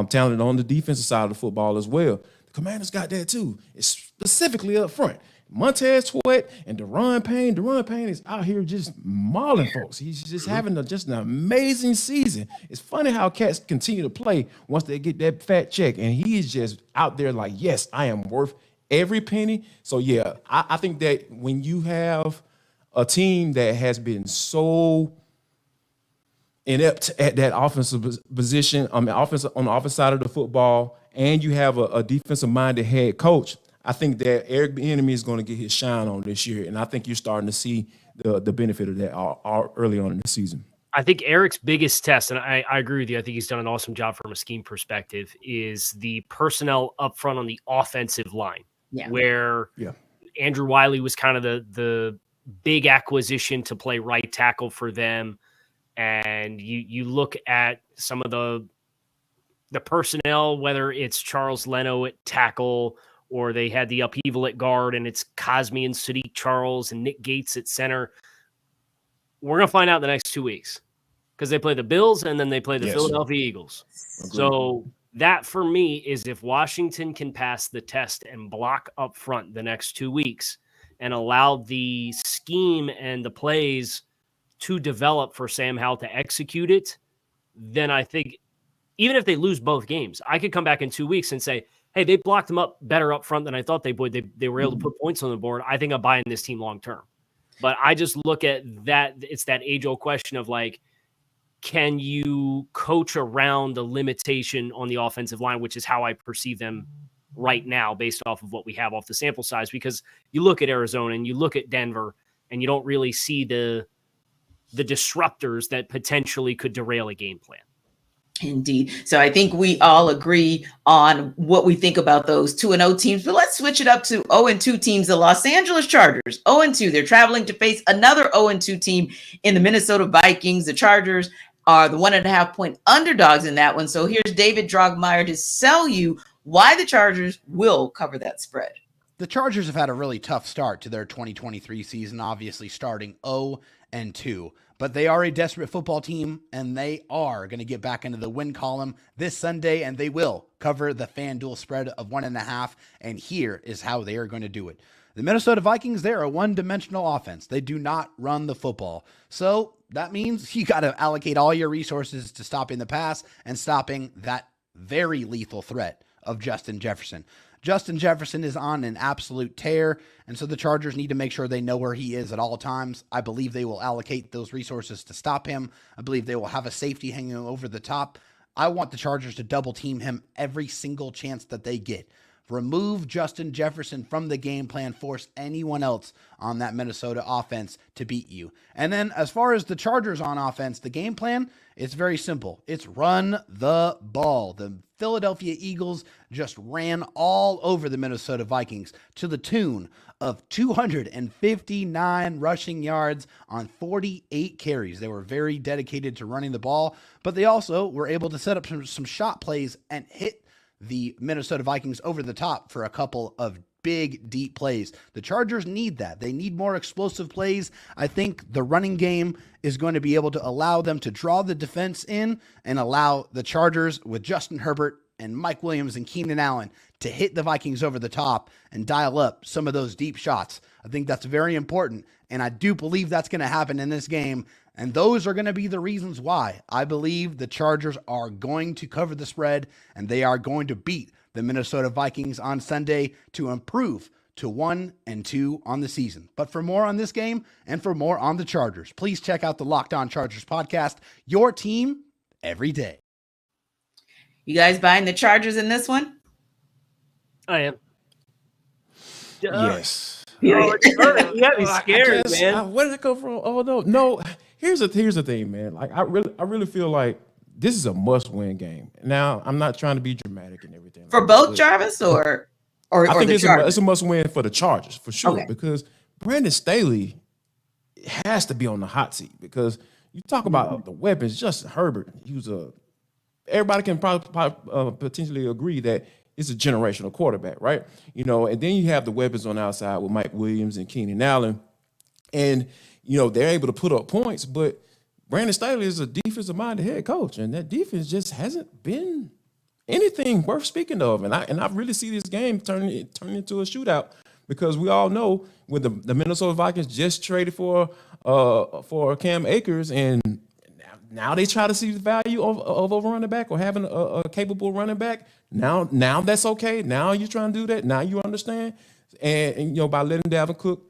talent on the defensive side of the football as well. The Commanders got that too. It's specifically up front. Montez Sweat and Deron Payne. Deron Payne is out here just mauling folks. He's just having an amazing season. It's funny how cats continue to play once they get that fat check, and he is just out there like, yes, I am worth every penny. So, yeah, I think that when you have a team that has been so inept at that offensive position, on the offensive side of the football, and you have a defensive-minded head coach, I think that Eric Bieniemy is going to get his shine on this year, and I think you're starting to see the benefit of that early on in the season. I think Eric's biggest test, and I agree with you, I think he's done an awesome job from a scheme perspective, is the personnel up front on the offensive line, where Andrew Wiley was kind of the big acquisition to play right tackle for them, and you look at some of the personnel, whether it's Charles Leno at tackle or they had the upheaval at guard and it's Cosme and Sadiq Charles and Nick Gates at center. We're going to find out in the next 2 weeks because they play the Bills and then they play the Philadelphia Eagles. Agreed. So that for me is if Washington can pass the test and block up front the next 2 weeks and allow the scheme and the plays to develop for Sam Howell to execute it, then I think even if they lose both games, I could come back in 2 weeks and say, hey, they blocked them up better up front than I thought they would. They were able to put points on the board. I think I'm buying this team long term. But I just look at that. It's that age-old question of like, can you coach around the limitation on the offensive line, which is how I perceive them right now based off of what we have off the sample size. Because you look at Arizona and you look at Denver and you don't really see the disruptors that potentially could derail a game plan. Indeed. So I think we all agree on what we think about those 2-0 teams, but let's switch it up to 0-2 teams. The Los Angeles Chargers, 0-2. They're traveling to face another 0-2 team in the Minnesota Vikings. The Chargers are the 1.5 point underdogs in that one. So here's David Drogmeyer to sell you why the Chargers will cover that spread. The Chargers have had a really tough start to their 2023 season, obviously starting 0-2. But they are a desperate football team, and they are going to get back into the win column this Sunday, and they will cover the FanDuel spread of 1.5, and here is how they are going to do it. The Minnesota Vikings, they're a one-dimensional offense. They do not run the football. So that means you got to allocate all your resources to stopping the pass and stopping that very lethal threat of Justin Jefferson. Justin Jefferson is on an absolute tear, and so the Chargers need to make sure they know where he is at all times. I believe they will allocate those resources to stop him. I believe they will have a safety hanging over the top. I want the Chargers to double team him every single chance that they get. Remove Justin Jefferson from the game plan, force anyone else on that Minnesota offense to beat you. And then as far as the Chargers on offense, the game plan, it's very simple. It's run the ball. The Philadelphia Eagles just ran all over the Minnesota Vikings to the tune of 259 rushing yards on 48 carries. They were very dedicated to running the ball, but they also were able to set up some shot plays and hit the Minnesota Vikings over the top for a couple of big, deep plays. The Chargers need that. They need more explosive plays. I think the running game is going to be able to allow them to draw the defense in and allow the Chargers with Justin Herbert and Mike Williams and Keenan Allen to hit the Vikings over the top and dial up some of those deep shots. I think that's very important, and I do believe that's going to happen in this game. And those are going to be the reasons why I believe the Chargers are going to cover the spread and they are going to beat the Minnesota Vikings on Sunday to improve to 1-2 on the season. But for more on this game and for more on the Chargers, please check out the Locked On Chargers podcast, your team every day. You guys buying the Chargers in this one? I am. Yes. You got me scared, man. Where did it go from? Oh no. Here's the thing, man. Like I really feel like this is a must-win game. Now, I'm not trying to be dramatic and everything. For both Jarvis or I think it's a must-win for the Chargers for sure. Okay. Because Brandon Staley has to be on the hot seat because you talk about the weapons. Justin Herbert, everybody can probably potentially agree that it's a generational quarterback, right? You know, and then you have the weapons on the outside with Mike Williams and Keenan Allen, and they're able to put up points, but Brandon Staley is a defensive-minded head coach, and that defense just hasn't been anything worth speaking of. And I really see this game turning into a shootout because we all know when the Minnesota Vikings just traded for Cam Akers, and now they try to see the value of a running back or having a capable running back. Now that's okay. Now you're trying to do that. Now you understand, and by letting Dalvin Cook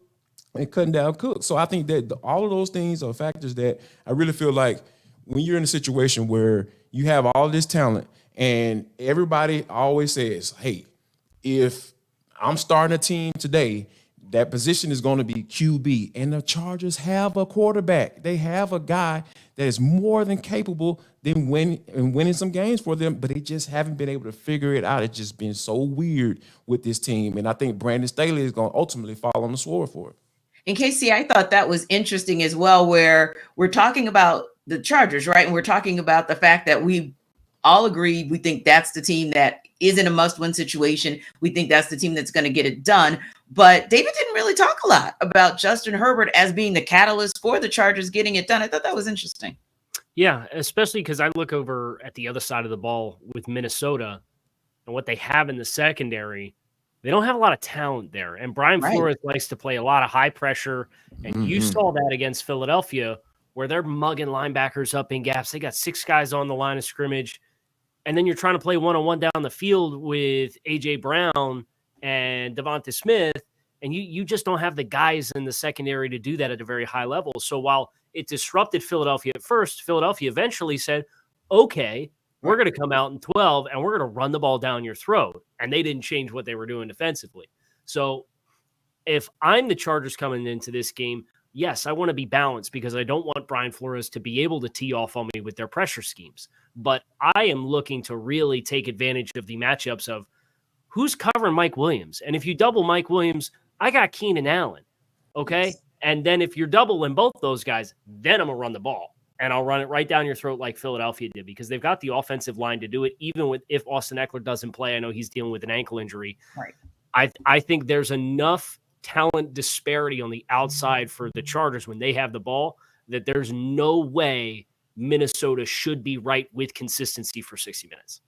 and cutting down Cook. So I think that all of those things are factors that I really feel like when you're in a situation where you have all this talent and everybody always says, hey, if I'm starting a team today, that position is going to be QB. And the Chargers have a quarterback. They have a guy that is more than capable than winning some games for them, but they just haven't been able to figure it out. It's just been so weird with this team. And I think Brandon Staley is going to ultimately fall on the sword for it. And Casey, I thought that was interesting as well, where we're talking about the Chargers, right? And we're talking about the fact that we all agreed. We think that's the team that is in a must-win situation. We think that's the team that's going to get it done. But David didn't really talk a lot about Justin Herbert as being the catalyst for the Chargers getting it done. I thought that was interesting. Yeah, especially because I look over at the other side of the ball with Minnesota and what they have in the secondary. They don't have a lot of talent there. And Brian Flores likes to play a lot of high pressure. And you saw that against Philadelphia, where they're mugging linebackers up in gaps. They got 6 guys on the line of scrimmage. And then you're trying to play one-on-one down the field with A.J. Brown and Devonta Smith, and you just don't have the guys in the secondary to do that at a very high level. So while it disrupted Philadelphia at first, Philadelphia eventually said, okay, we're going to come out in 12, and we're going to run the ball down your throat. And they didn't change what they were doing defensively. So if I'm the Chargers coming into this game, yes, I want to be balanced because I don't want Brian Flores to be able to tee off on me with their pressure schemes. But I am looking to really take advantage of the matchups of who's covering Mike Williams. And if you double Mike Williams, I got Keenan Allen, okay? Yes. And then if you're doubling both those guys, then I'm going to run the ball. And I'll run it right down your throat like Philadelphia did because they've got the offensive line to do it, even if Austin Eckler doesn't play. I know he's dealing with an ankle injury. Right. I think there's enough talent disparity on the outside for the Chargers when they have the ball that there's no way Minnesota should be right with consistency for 60 minutes.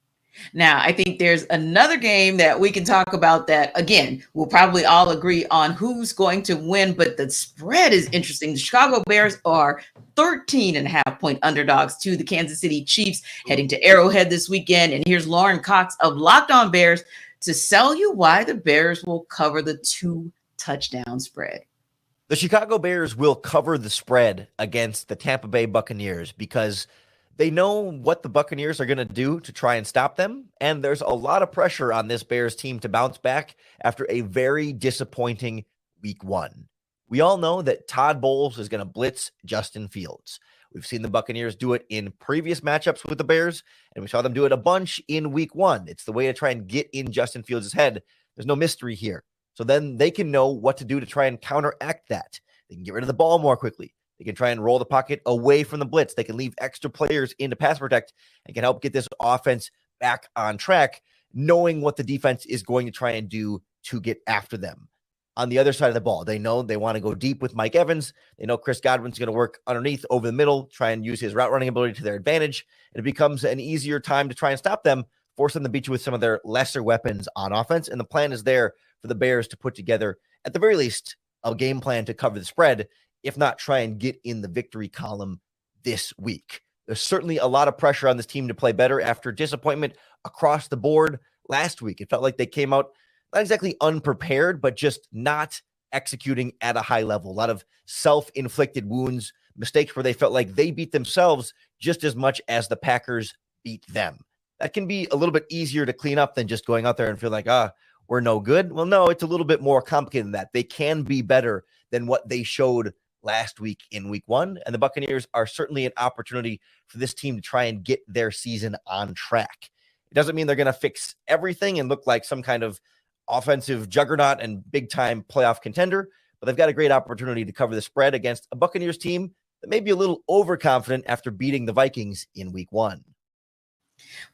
Now, I think there's another game that we can talk about that, again, we'll probably all agree on who's going to win, but the spread is interesting. The Chicago Bears are 13.5-point underdogs to the Kansas City Chiefs heading to Arrowhead this weekend. And here's Lauren Cox of Locked On Bears to sell you why the Bears will cover the 2-touchdown spread. The Chicago Bears will cover the spread against the Tampa Bay Buccaneers because they know what the Buccaneers are going to do to try and stop them, and there's a lot of pressure on this Bears team to bounce back after a very disappointing week 1. We all know that Todd Bowles is going to blitz Justin Fields. We've seen the Buccaneers do it in previous matchups with the Bears, and we saw them do it a bunch in week 1. It's the way to try and get in Justin Fields' head. There's no mystery here. So then they can know what to do to try and counteract that. They can get rid of the ball more quickly. They can try and roll the pocket away from the blitz. They can leave extra players in to pass protect and can help get this offense back on track, knowing what the defense is going to try and do to get after them. On the other side of the ball, they know they want to go deep with Mike Evans. They know Chris Godwin's going to work underneath over the middle, try and use his route running ability to their advantage. And it becomes an easier time to try and stop them, force them to beat you with some of their lesser weapons on offense. And the plan is there for the Bears to put together, at the very least, a game plan to cover the spread, if not try and get in the victory column this week. There's certainly a lot of pressure on this team to play better after disappointment across the board last week. It felt like they came out not exactly unprepared, but just not executing at a high level. A lot of self-inflicted wounds, mistakes where they felt like they beat themselves just as much as the Packers beat them. That can be a little bit easier to clean up than just going out there and feel like, we're no good. Well, no, it's a little bit more complicated than that. They can be better than what they showed last week in week 1. And the Buccaneers are certainly an opportunity for this team to try and get their season on track. It doesn't mean they're going to fix everything and look like some kind of offensive juggernaut and big time playoff contender, but they've got a great opportunity to cover the spread against a Buccaneers team that may be a little overconfident after beating the Vikings in week 1.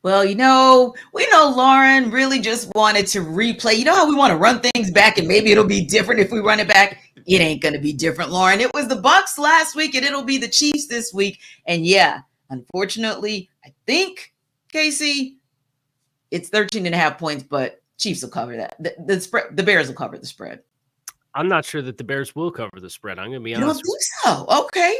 Well, we know Lauren really just wanted to replay. You know how we want to run things back and maybe it'll be different if we run it back? It ain't going to be different, Lauren. It was the Bucs last week and it'll be the Chiefs this week. And yeah, unfortunately, I think, Casey, it's 13.5 points, but Chiefs will cover that. The spread, the Bears will cover the spread. I'm not sure that the Bears will cover the spread. I'm going to be honest. You don't think so? Okay.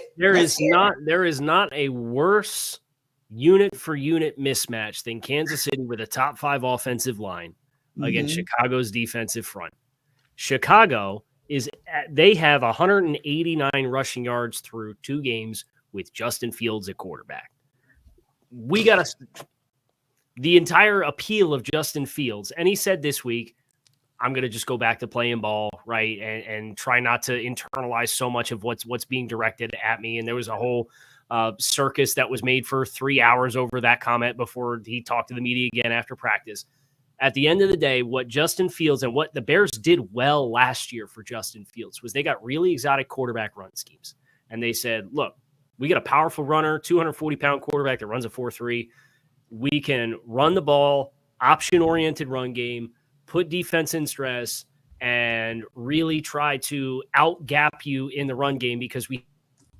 There is not a worse unit for unit mismatch than Kansas City with a top 5 offensive line against Chicago's defensive front. Chicago they have 189 rushing yards through 2 games with Justin Fields at quarterback. The entire appeal of Justin Fields, and he said this week, I'm going to just go back to playing ball, right, and try not to internalize so much of what's being directed at me. And there was a whole circus that was made for 3 hours over that comment before he talked to the media again after practice. At the end of the day, what Justin Fields and what the Bears did well last year for Justin Fields was they got really exotic quarterback run schemes. And they said, look, we got a powerful runner, 240-pound quarterback that runs a 4.3. we can run the ball, option-oriented run game, put defense in stress, and really try to out-gap you in the run game because we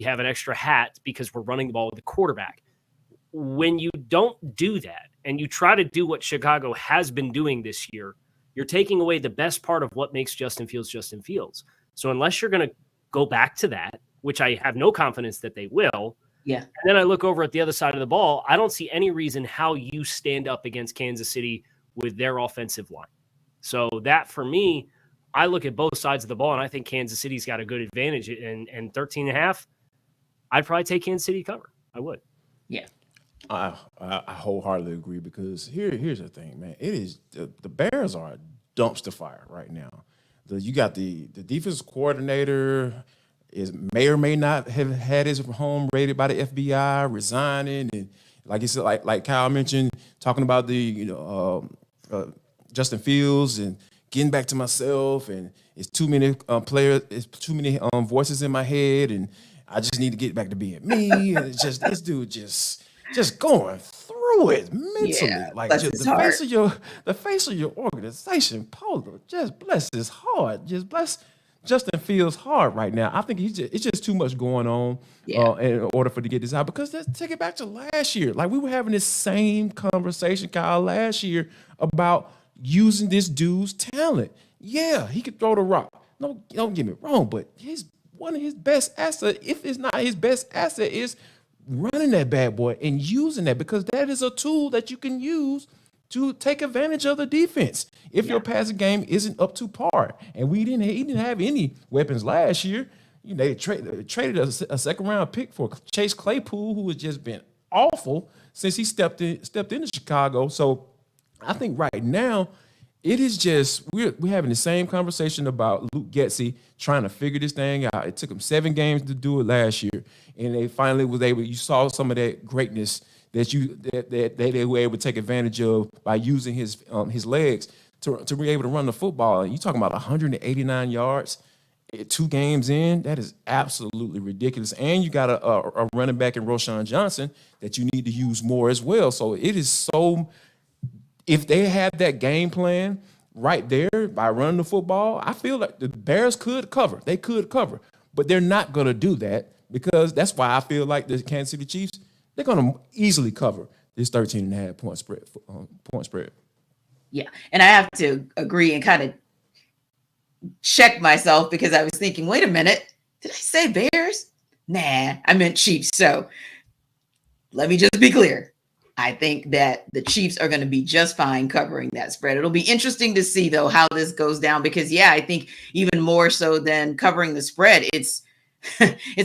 have an extra hat because we're running the ball with the quarterback. When you don't do that and you try to do what Chicago has been doing this year, you're taking away the best part of what makes Justin Fields Justin Fields. So unless you're going to go back to that, which I have no confidence that they will, Yeah. and then I look over at the other side of the ball, I don't see any reason how you stand up against Kansas City with their offensive line. So that, for me, I look at both sides of the ball, and I think Kansas City's got a good advantage. And 13.5, I'd probably take Kansas City cover. I would. Yeah. I wholeheartedly agree because here's the thing, man. It is the Bears are a dumpster fire right now. You got the defensive coordinator may or may not have had his home raided by the FBI, resigning, and like you said, like Kyle mentioned, talking about the Justin Fields and getting back to myself, and it's too many players, it's too many voices in my head, and I just need to get back to being me. And it's just this dude just going through it mentally, Yeah, like bless just his the face of your organization, Polo. Just bless his heart. Just bless Justin Fields' heart right now. I think it's just too much going on in order for to get this out. Because let's take it back to last year. Like we were having this same conversation, Kyle, last year about using this dude's talent. Yeah, he could throw the rock. No, don't get me wrong, but one of his best assets, if it's not his best asset, is running that bad boy and using that, because that is a tool that you can use to take advantage of the defense if your passing game isn't up to par. And he didn't have any weapons last year. You know, they traded a second round pick for Chase Claypool, who has just been awful since he stepped into Chicago. So I think right now it is just we're having the same conversation about Luke Getsy trying to figure this thing out. It took him 7 games to do it last year, and they finally was able. You saw some of that greatness that they were able to take advantage of by using his legs to be able to run the football. And you talking about 189 yards 2 games in? That is absolutely ridiculous. And you got a running back in Roshan Johnson that you need to use more as well. So it is so. If they had that game plan right there by running the football, I feel like the Bears could cover. They could cover, but they're not going to do that, because that's why I feel like the Kansas City Chiefs, they're going to easily cover this 13.5 point spread. Yeah. And I have to agree and kind of check myself, because I was thinking, wait a minute, did I say Bears? Nah, I meant Chiefs. So let me just be clear. I think that the Chiefs are going to be just fine covering that spread. It'll be interesting to see, though, how this goes down, because, I think even more so than covering the spread, it's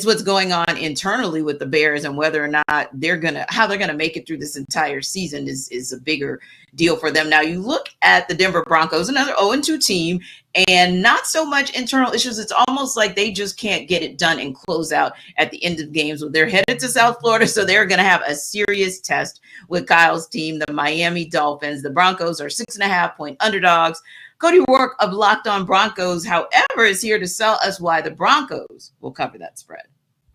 what's going on internally with the Bears, and whether or not how they're going to make it through this entire season is a bigger deal for them. Now, you look at the Denver Broncos, another 0-2 team, and not so much internal issues. It's almost like they just can't get it done and close out at the end of games. They're headed to South Florida, so they're going to have a serious test with Kyle's team, the Miami Dolphins. The Broncos are 6.5-point underdogs. Cody Rourke of Locked On Broncos, however, is here to tell us why the Broncos will cover that spread.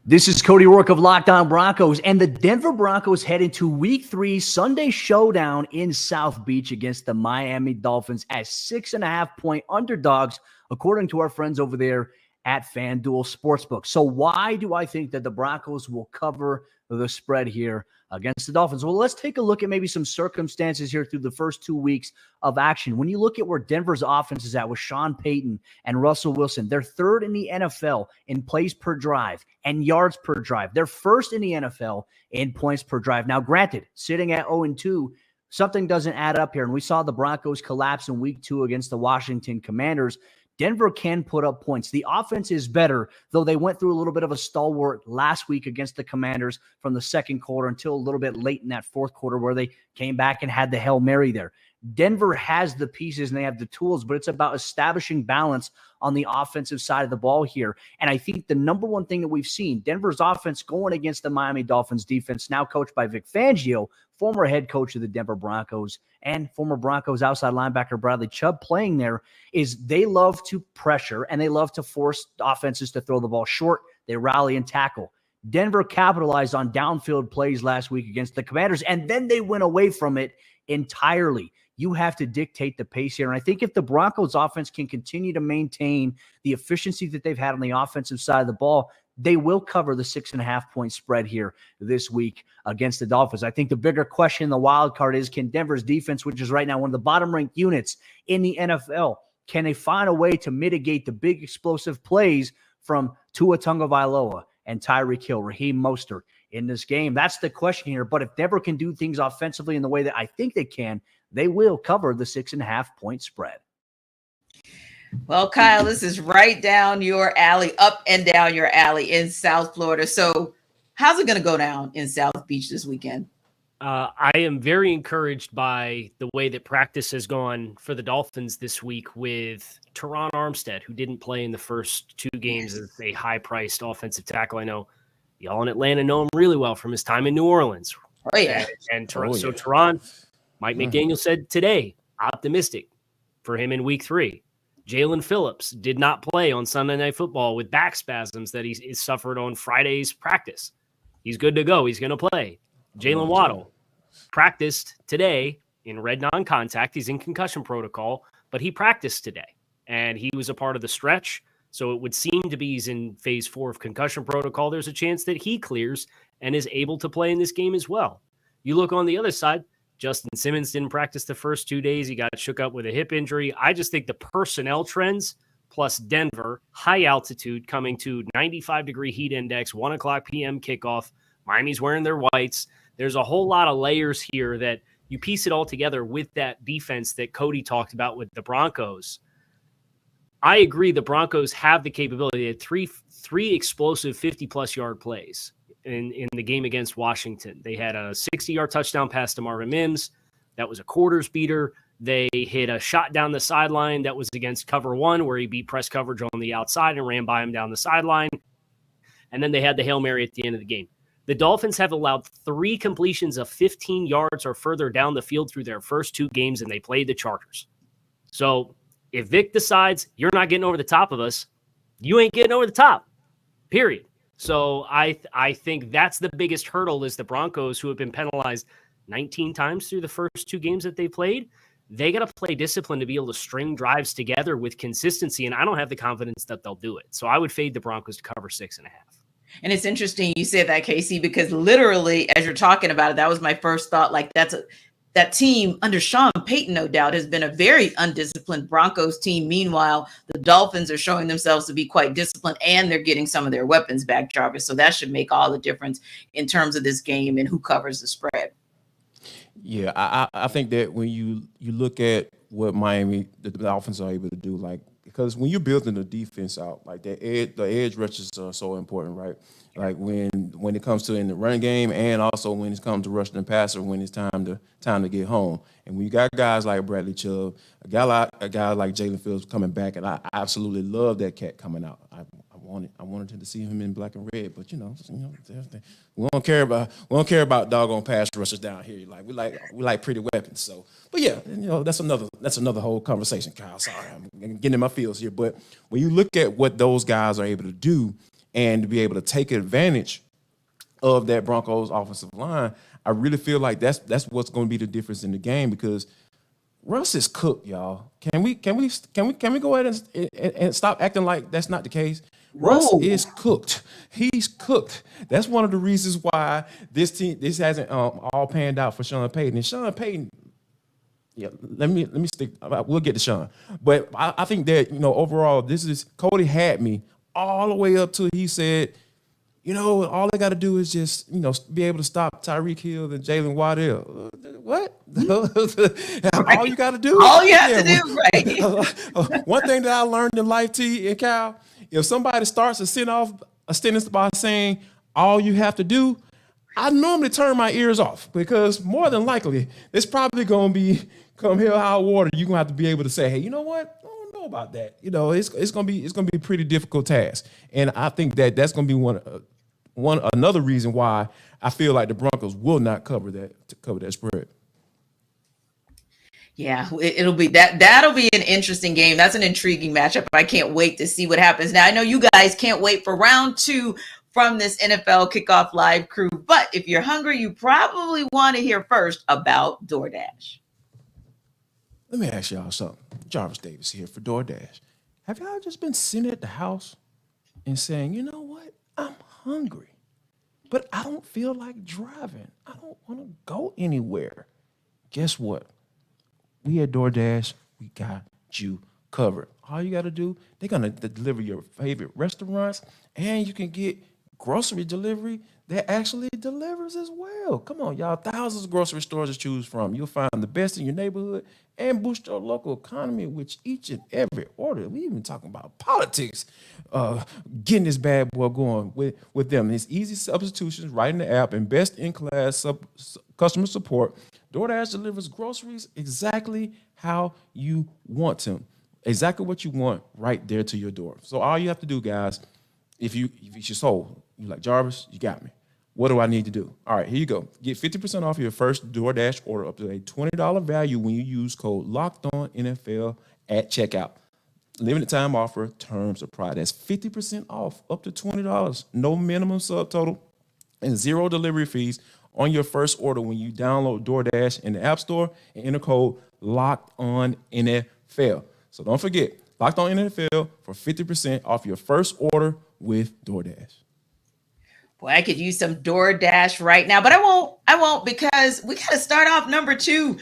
This is Cody Rourke of Locked On Broncos, and the Denver Broncos head into Week 3 Sunday showdown in South Beach against the Miami Dolphins as 6.5-point underdogs, according to our friends over there at FanDuel Sportsbook. So why do I think that the Broncos will cover the spread here against the Dolphins? Well, let's take a look at maybe some circumstances here through the first 2 weeks of action. When you look at where Denver's offense is at with Sean Payton and Russell Wilson, they're 3rd in the NFL in plays per drive and yards per drive. They're 1st in the NFL in points per drive. Now, granted, sitting at 0-2, something doesn't add up here. And we saw the Broncos collapse in Week 2 against the Washington Commanders. Denver can put up points. The offense is better, though they went through a little bit of a stalwart last week against the Commanders from the second quarter until a little bit late in that fourth quarter, where they came back and had the Hail Mary there. Denver has the pieces and they have the tools, but it's about establishing balance on the offensive side of the ball here. And I think the number one thing that we've seen, Denver's offense going against the Miami Dolphins defense, now coached by Vic Fangio, former head coach of the Denver Broncos, and former Broncos outside linebacker Bradley Chubb playing there, is they love to pressure and they love to force offenses to throw the ball short. They rally and tackle. Denver capitalized on downfield plays last week against the Commanders, and then they went away from it entirely. You have to dictate the pace here. And I think if the Broncos offense can continue to maintain the efficiency that they've had on the offensive side of the ball, they will cover the 6.5-point spread here this week against the Dolphins. I think the bigger question in the wild card is, can Denver's defense, which is right now one of the bottom-ranked units in the NFL, can they find a way to mitigate the big explosive plays from Tua Tagovailoa and Tyreek Hill, Raheem Mostert in this game? That's the question here. But if Denver can do things offensively in the way that I think they can, they will cover the 6.5-point spread. Well, Kyle, this is right down your alley, up and down your alley in South Florida. So how's it going to go down in South Beach this weekend? I am very encouraged by the way that practice has gone for the Dolphins this week with Teron Armstead, who didn't play in the first 2 games as a high-priced offensive tackle. I know y'all in Atlanta know him really well from his time in New Orleans. Oh, yeah. So Teron, Mike McDaniel said today, optimistic for him in week 3. Jalen Phillips did not play on Sunday Night Football with back spasms that he suffered on Friday's practice. He's good to go. He's going to play. Jalen Waddle practiced today in red non-contact. He's in concussion protocol, but he practiced today, and he was a part of the stretch. So it would seem to be he's in phase 4 of concussion protocol. There's a chance that he clears and is able to play in this game as well. You look on the other side, Justin Simmons didn't practice the first 2 days. He got shook up with a hip injury. I just think the personnel trends plus Denver, high altitude coming to 95-degree heat index, 1 o'clock p.m. kickoff. Miami's wearing their whites. There's a whole lot of layers here that you piece it all together with that defense that Cody talked about with the Broncos. I agree the Broncos have the capability. They had three explosive 50-plus yard plays in the game against Washington. They had a 60-yard touchdown pass to Marvin Mims. That was a quarters beater. They hit a shot down the sideline that was against cover 1 where he beat press coverage on the outside and ran by him down the sideline. And then they had the Hail Mary at the end of the game. The Dolphins have allowed 3 completions of 15 yards or further down the field through their first 2 games, and they played the Chargers. So if Vic decides you're not getting over the top of us, you ain't getting over the top, period. So I think that's the biggest hurdle is the Broncos, who have been penalized 19 times through the first 2 games that they played. They got to play discipline to be able to string drives together with consistency, and I don't have the confidence that they'll do it. So I would fade the Broncos to cover 6.5. And it's interesting you said that, Casey, because literally as you're talking about it, that was my first thought. Like that team under Sean Payton, no doubt, has been a very undisciplined Broncos team. Meanwhile, the Dolphins are showing themselves to be quite disciplined, and they're getting some of their weapons back, Jarvis. So that should make all the difference in terms of this game and who covers the spread. Yeah, I think that when you look at what Miami, the Dolphins are able to do, like, because when you're building the defense out, like the edge rushes are so important, right? Like when it comes to in the running game, and also when it comes to rushing the passer, when it's time to get home. And when you got guys like Bradley Chubb, a guy like Jalen Phillips coming back, and I absolutely love that cat coming out. I wanted to see him in black and red, but we don't care about doggone pass rushers down here. We like pretty weapons. So, but yeah, that's another whole conversation, Kyle. Sorry, I'm getting in my feels here. But when you look at what those guys are able to do and to be able to take advantage of that Broncos offensive line, I really feel like that's what's going to be the difference in the game, because Russ is cooked, y'all. Can we go ahead and stop acting like that's not the case? Russ is cooked. He's cooked. That's one of the reasons why this hasn't all panned out for Sean Payton. And Sean Payton, yeah, let me stick. We'll get to Sean, but I think that overall, Cody had me all the way up to he said, all they got to do is just be able to stop Tyreek Hill and Jalen Waddell. What? All you got to do? All you have to do, right? One thing that I learned in life, T and Cal, if somebody starts to send off a sentence by saying all you have to do, I normally turn my ears off, because more than likely it's probably going to be come hell high water. You're going to have to be able to say, hey, you know what? I don't know about that. It's going to be a pretty difficult task, and I think that's going to be another reason why I feel like the Broncos will not cover that spread. Yeah, it'll be that'll be an interesting game. That's an intriguing matchup. I can't wait to see what happens. Now, I know you guys can't wait for round 2 from this NFL Kickoff Live crew. But if you're hungry, you probably want to hear first about DoorDash. Let me ask y'all something. Jarvis Davis here for DoorDash. Have y'all just been sitting at the house and saying, you know what? I'm hungry, but I don't feel like driving. I don't want to go anywhere. Guess what? We at DoorDash, we got you covered. All you got to do, they're going to deliver your favorite restaurants, and you can get grocery delivery that actually delivers as well. Come on, y'all. Thousands of grocery stores to choose from. You'll find the best in your neighborhood and boost your local economy with each and every order. We even talking about politics, getting this bad boy going with them. It's easy substitutions right in the app and best-in-class customer support. DoorDash delivers groceries exactly how you want them. Exactly what you want right there to your door. So all you have to do, guys, if it's your soul, you're like, Jarvis, you got me. What do I need to do? All right, here you go. Get 50% off your first DoorDash order up to a $20 value when you use code LOCKEDONNFL at checkout. Limited time offer, terms apply. That's 50% off, up to $20. No minimum subtotal and zero delivery fees on your first order when you download DoorDash in the App Store and enter code LOCKEDONNFL. So don't forget, Locked On NFL for 50% off your first order with DoorDash. Boy, I could use some DoorDash right now, but I won't because we got to start off our number two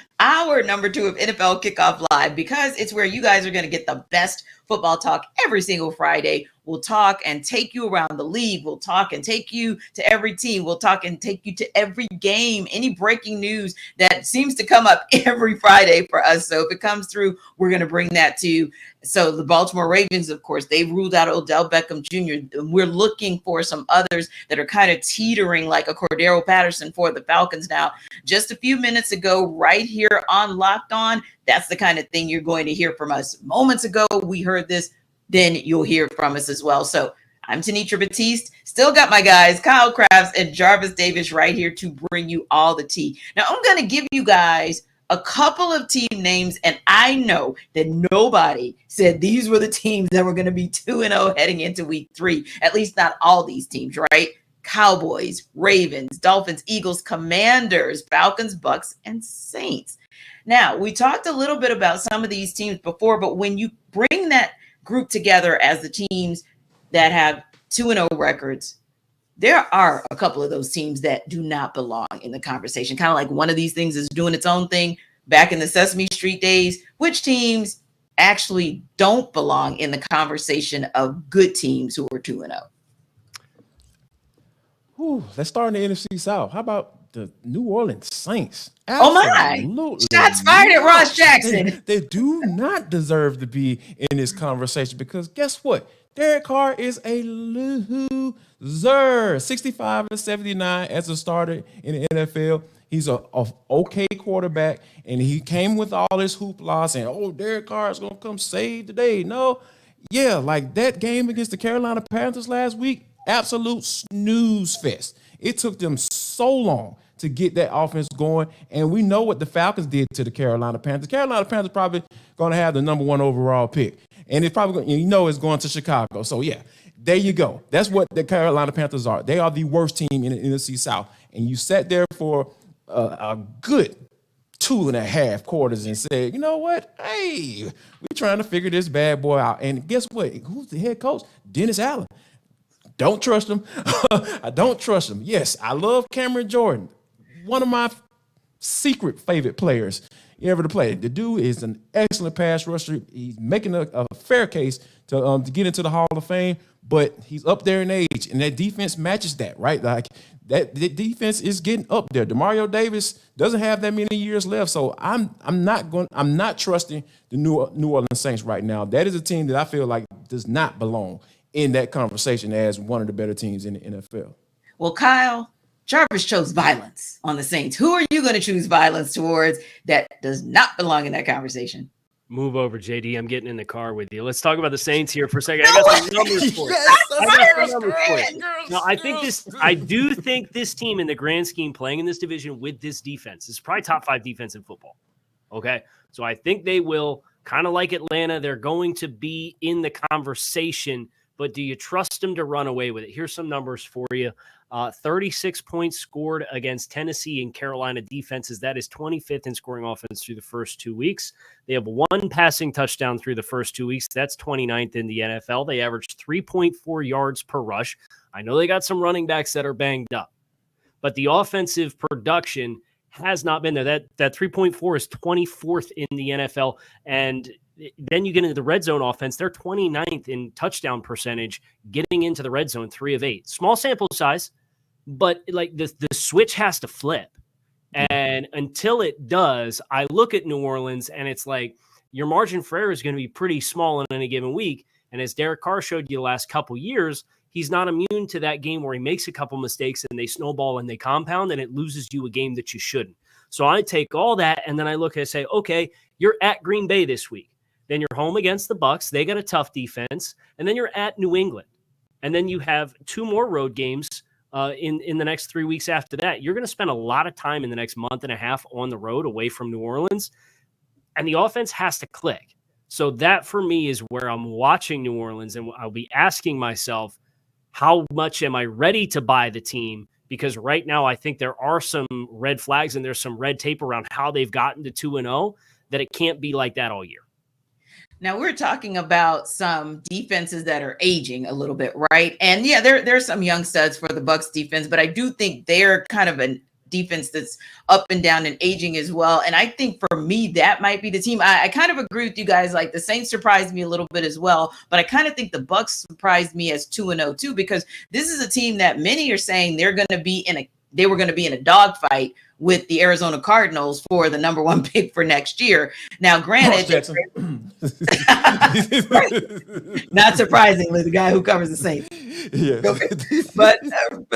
of NFL Kickoff Live, because it's where you guys are going to get the best football talk every single Friday. We'll talk and take you around the league. We'll talk and take you to every team. We'll talk and take you to every game, any breaking news that seems to come up every Friday for us. So if it comes through, we're going to bring that to you. So the Baltimore Ravens, of course, they've ruled out Odell Beckham Jr. We're looking for some others that are kind of teetering like a Cordero Patterson for the Falcons now. Just a few minutes ago, right here on Locked On, that's the kind of thing you're going to hear from us. Moments ago, we heard this. Then you'll hear from us as well. So I'm Tanitra Batiste. Still got my guys, Kyle Krabs and Jarvis Davis, right here to bring you all the tea. Now, I'm going to give you guys a couple of team names, and I know that nobody said these were the teams that were going to be 2-0 heading into week 3. At least not all these teams, right? Cowboys, Ravens, Dolphins, Eagles, Commanders, Falcons, Bucs, and Saints. Now, we talked a little bit about some of these teams before, but when you bring that group together as the teams that have 2-0 records, there are a couple of those teams that do not belong in the conversation. Kind of like one of these things is doing its own thing back in the Sesame Street days. Which teams actually don't belong in the conversation of good teams who are 2-0? Let's start in the NFC South. How about the New Orleans Saints? Absolutely. Oh my! Shots fired at Ross Jackson. They do not deserve to be in this conversation because guess what? Derek Carr is a loser. 65-79 as a starter in the NFL. He's a okay quarterback, and he came with all this hoopla saying, "Oh, Derek Carr is gonna come save the day." No, yeah, like that game against the Carolina Panthers last week, absolute snooze fest. It took them so long to get that offense going, and we know what the Falcons did to the Carolina Panthers. Carolina Panthers probably going to have the number 1 overall pick, and it's probably it's going to Chicago. So yeah, there you go. That's what the Carolina Panthers are. They are the worst team in the NFC South, and you sat there for a good 2.5 quarters and said, you know what? Hey, we're trying to figure this bad boy out. And guess what? Who's the head coach? Dennis Allen. Don't trust him. I don't trust him. Yes, I love Cameron Jordan. One of my secret favorite players ever to play. The dude is an excellent pass rusher. He's making a fair case to get into the Hall of Fame, but he's up there in age, and that defense matches that, right? Like that the defense is getting up there. DeMario Davis doesn't have that many years left, so I'm not trusting the New Orleans Saints right now. That is a team that I feel like does not belong in that conversation as one of the better teams in the NFL. Well, Kyle, Jarvis chose violence on the Saints. Who are you going to choose violence towards that does not belong in that conversation? Move over, JD. I'm getting in the car with you. Let's talk about the Saints here for a second. I got some numbers for you. No, I do think this team in the grand scheme playing in this division with this defense is probably top 5 defense in football. Okay. So I think they will, kind of like Atlanta, they're going to be in the conversation but do you trust them to run away with it? Here's some numbers for you. 36 points scored against Tennessee and Carolina defenses. That is 25th in scoring offense through the first 2 weeks. They have 1 passing touchdown through the first 2 weeks. That's 29th in the NFL. They averaged 3.4 yards per rush. I know they got some running backs that are banged up, but the offensive production has not been there. That 3.4 is 24th in the NFL. And then you get into the red zone offense. They're 29th in touchdown percentage, getting into the red zone, 3 of 8. Small sample size, but like the switch has to flip. And until it does, I look at New Orleans and it's like your margin for error is going to be pretty small in any given week. And as Derek Carr showed you the last couple years, he's not immune to that game where he makes a couple mistakes and they snowball and they compound and it loses you a game that you shouldn't. So I take all that and then I look and say, okay, you're at Green Bay this week. Then you're home against the Bucs. They got a tough defense. And then you're at New England. And then you have 2 more road games in the next 3 weeks after that. You're going to spend a lot of time in the next month and a half on the road away from New Orleans. And the offense has to click. So that for me is where I'm watching New Orleans and I'll be asking myself, how much am I ready to buy the team? Because right now I think there are some red flags and there's some red tape around how they've gotten to 2-0 that it can't be like that all year. Now we're talking about some defenses that are aging a little bit, right? And yeah, there's some young studs for the Bucs defense, but I do think they're kind of a defense that's up and down and aging as well. And I think for me, that might be the team. I kind of agree with you guys. Like the Saints surprised me a little bit as well, but I kind of think the Bucs surprised me as 2-0 too, because this is a team that many are saying they were going to be in a dogfight with the Arizona Cardinals for the number 1 pick for next year. Now, granted, not surprisingly, the guy who covers the Saints. Yeah. But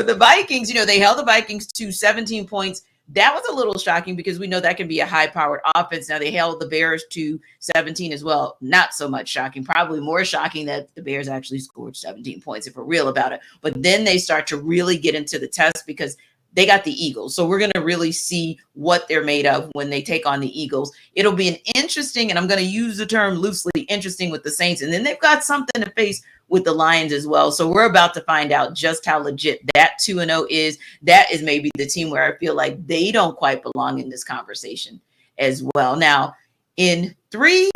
the Vikings, they held the Vikings to 17 points. That was a little shocking because we know that can be a high-powered offense. Now, they held the Bears to 17 as well. Not so much shocking. Probably more shocking that the Bears actually scored 17 points, if we're real about it. But then they start to really get into the test because they got the Eagles. So we're going to really see what they're made of when they take on the Eagles. It'll be an interesting, and I'm going to use the term loosely, interesting with the Saints. And then they've got something to face with the Lions as well. So we're about to find out just how legit that 2-0 is. That is maybe the team where I feel like they don't quite belong in this conversation as well. Now, in 3,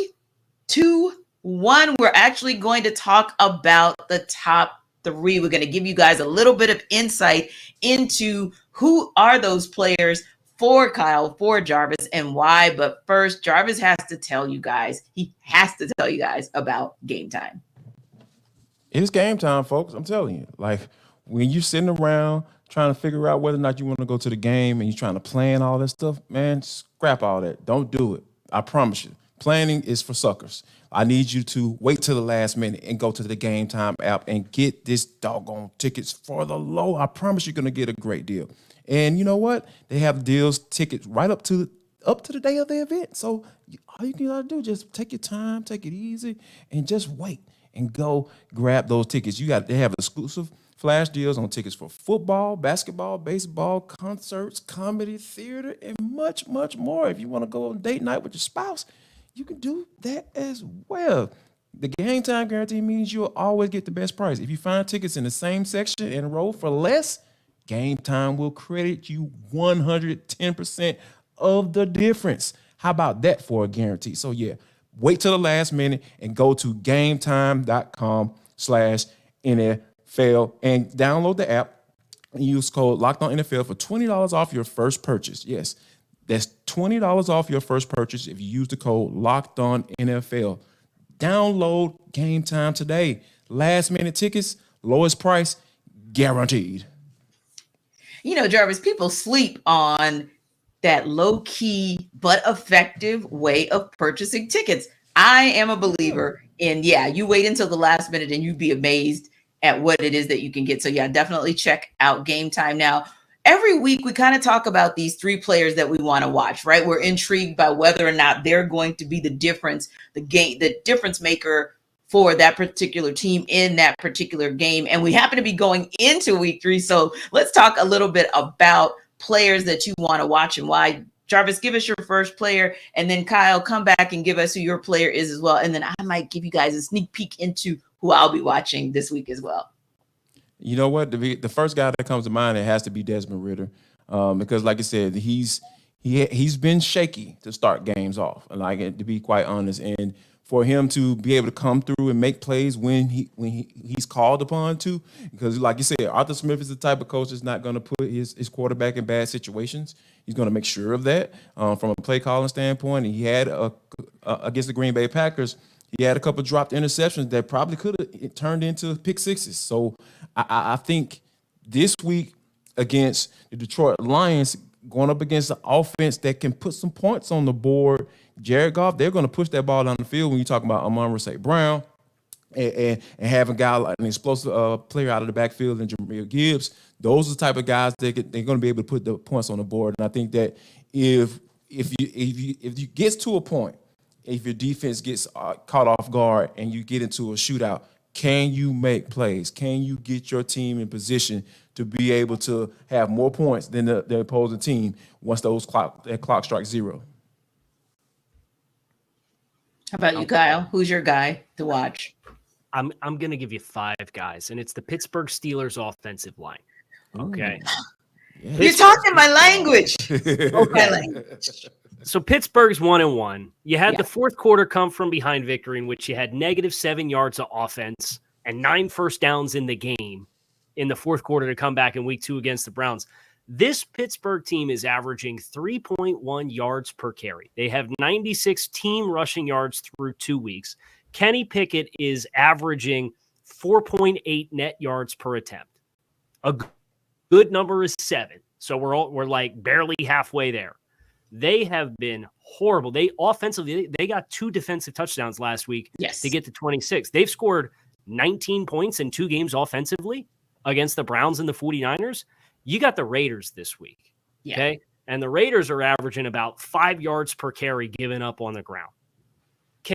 2, 1, we're actually going to talk about the top 3. We're going to give you guys a little bit of insight into who are those players for Kyle, for Jarvis, and why. But first, Jarvis has to tell you guys, about Game Time. It's game time, folks. I'm telling you. Like, when you're sitting around trying to figure out whether or not you want to go to the game and you're trying to plan all that stuff, man, scrap all that. Don't do it. I promise you. Planning is for suckers. I need you to wait till the last minute and go to the Game Time app and get this doggone tickets for the low. I promise you're going to get a great deal. And you know what? They have deals, tickets right up to the day of the event. So all you got to do is just take your time, take it easy, and just wait and go grab those tickets. They have exclusive flash deals on tickets for football, basketball, baseball, concerts, comedy, theater, and much, much more. If you want to go on date night with your spouse, you can do that as well. The Game Time guarantee means you'll always get the best price. If you find tickets in the same section and row for less, Game Time will credit you 110% of the difference. How about that for a guarantee? So yeah, wait till the last minute and go to gametime.com/NFL and download the app and use code LOCKEDONNFL for $20 off your first purchase. Yes, that's $20 off your first purchase if you use the code LOCKEDONNFL. Download Game Time today. Last minute tickets, lowest price, guaranteed. Jarvis, people sleep on that low-key but effective way of purchasing tickets. I am a believer in, you wait until the last minute and you'd be amazed at what it is that you can get. So definitely check out Game Time. Now, every week we kind of talk about these 3 players that we want to watch, right? We're intrigued by whether or not they're going to be the difference maker for that particular team in that particular game. And we happen to be going into week 3. So let's talk a little bit about players that you want to watch and why. Jarvis, give us your first player, and then Kyle, come back and give us who your player is as well. And then I might give you guys a sneak peek into who I'll be watching this week as well. You know what? The first guy that comes to mind, it has to be Desmond Ridder, because, like I said, he's been shaky to start games off. Like, to be quite honest, and for him to be able to come through and make plays when he's called upon to, because, like you said, Arthur Smith is the type of coach that's not going to put his quarterback in bad situations. He's going to make sure of that from a play calling standpoint. And he had against the Green Bay Packers, he had a couple dropped interceptions that probably could have turned into pick sixes. So I think this week against the Detroit Lions, going up against the offense that can put some points on the board, Jared Goff, they're going to push that ball down the field when you talk about Amon-Ra St. Brown and having a guy like an explosive player out of the backfield and Jahmyr Gibbs. Those are the type of guys they're going to be able to put the points on the board. And I think that if you get to a point, if your defense gets caught off guard and you get into a shootout, can you make plays? Can you get your team in position to be able to have more points than the opposing team once that clock strikes zero? How about you, Kyle? Who's your guy to watch? I'm going to give you 5 guys, and it's the Pittsburgh Steelers offensive line. Okay. You're talking my language. Okay. Language. So Pittsburgh's 1-1. You had the fourth quarter come from behind victory in which you had -7 yards of offense and 9 first downs in the game in the fourth quarter to come back in week 2 against the Browns. This Pittsburgh team is averaging 3.1 yards per carry. They have 96 team rushing yards through 2 weeks. Kenny Pickett is averaging 4.8 net yards per attempt. A good number is 7. So we're like barely halfway there. They have been horrible. They offensively, they got 2 defensive touchdowns last week to get to 26. They've scored 19 points in 2 games offensively against the Browns and the 49ers. You got the Raiders this week. Okay. And the Raiders are averaging about 5 yards per carry given up on the ground.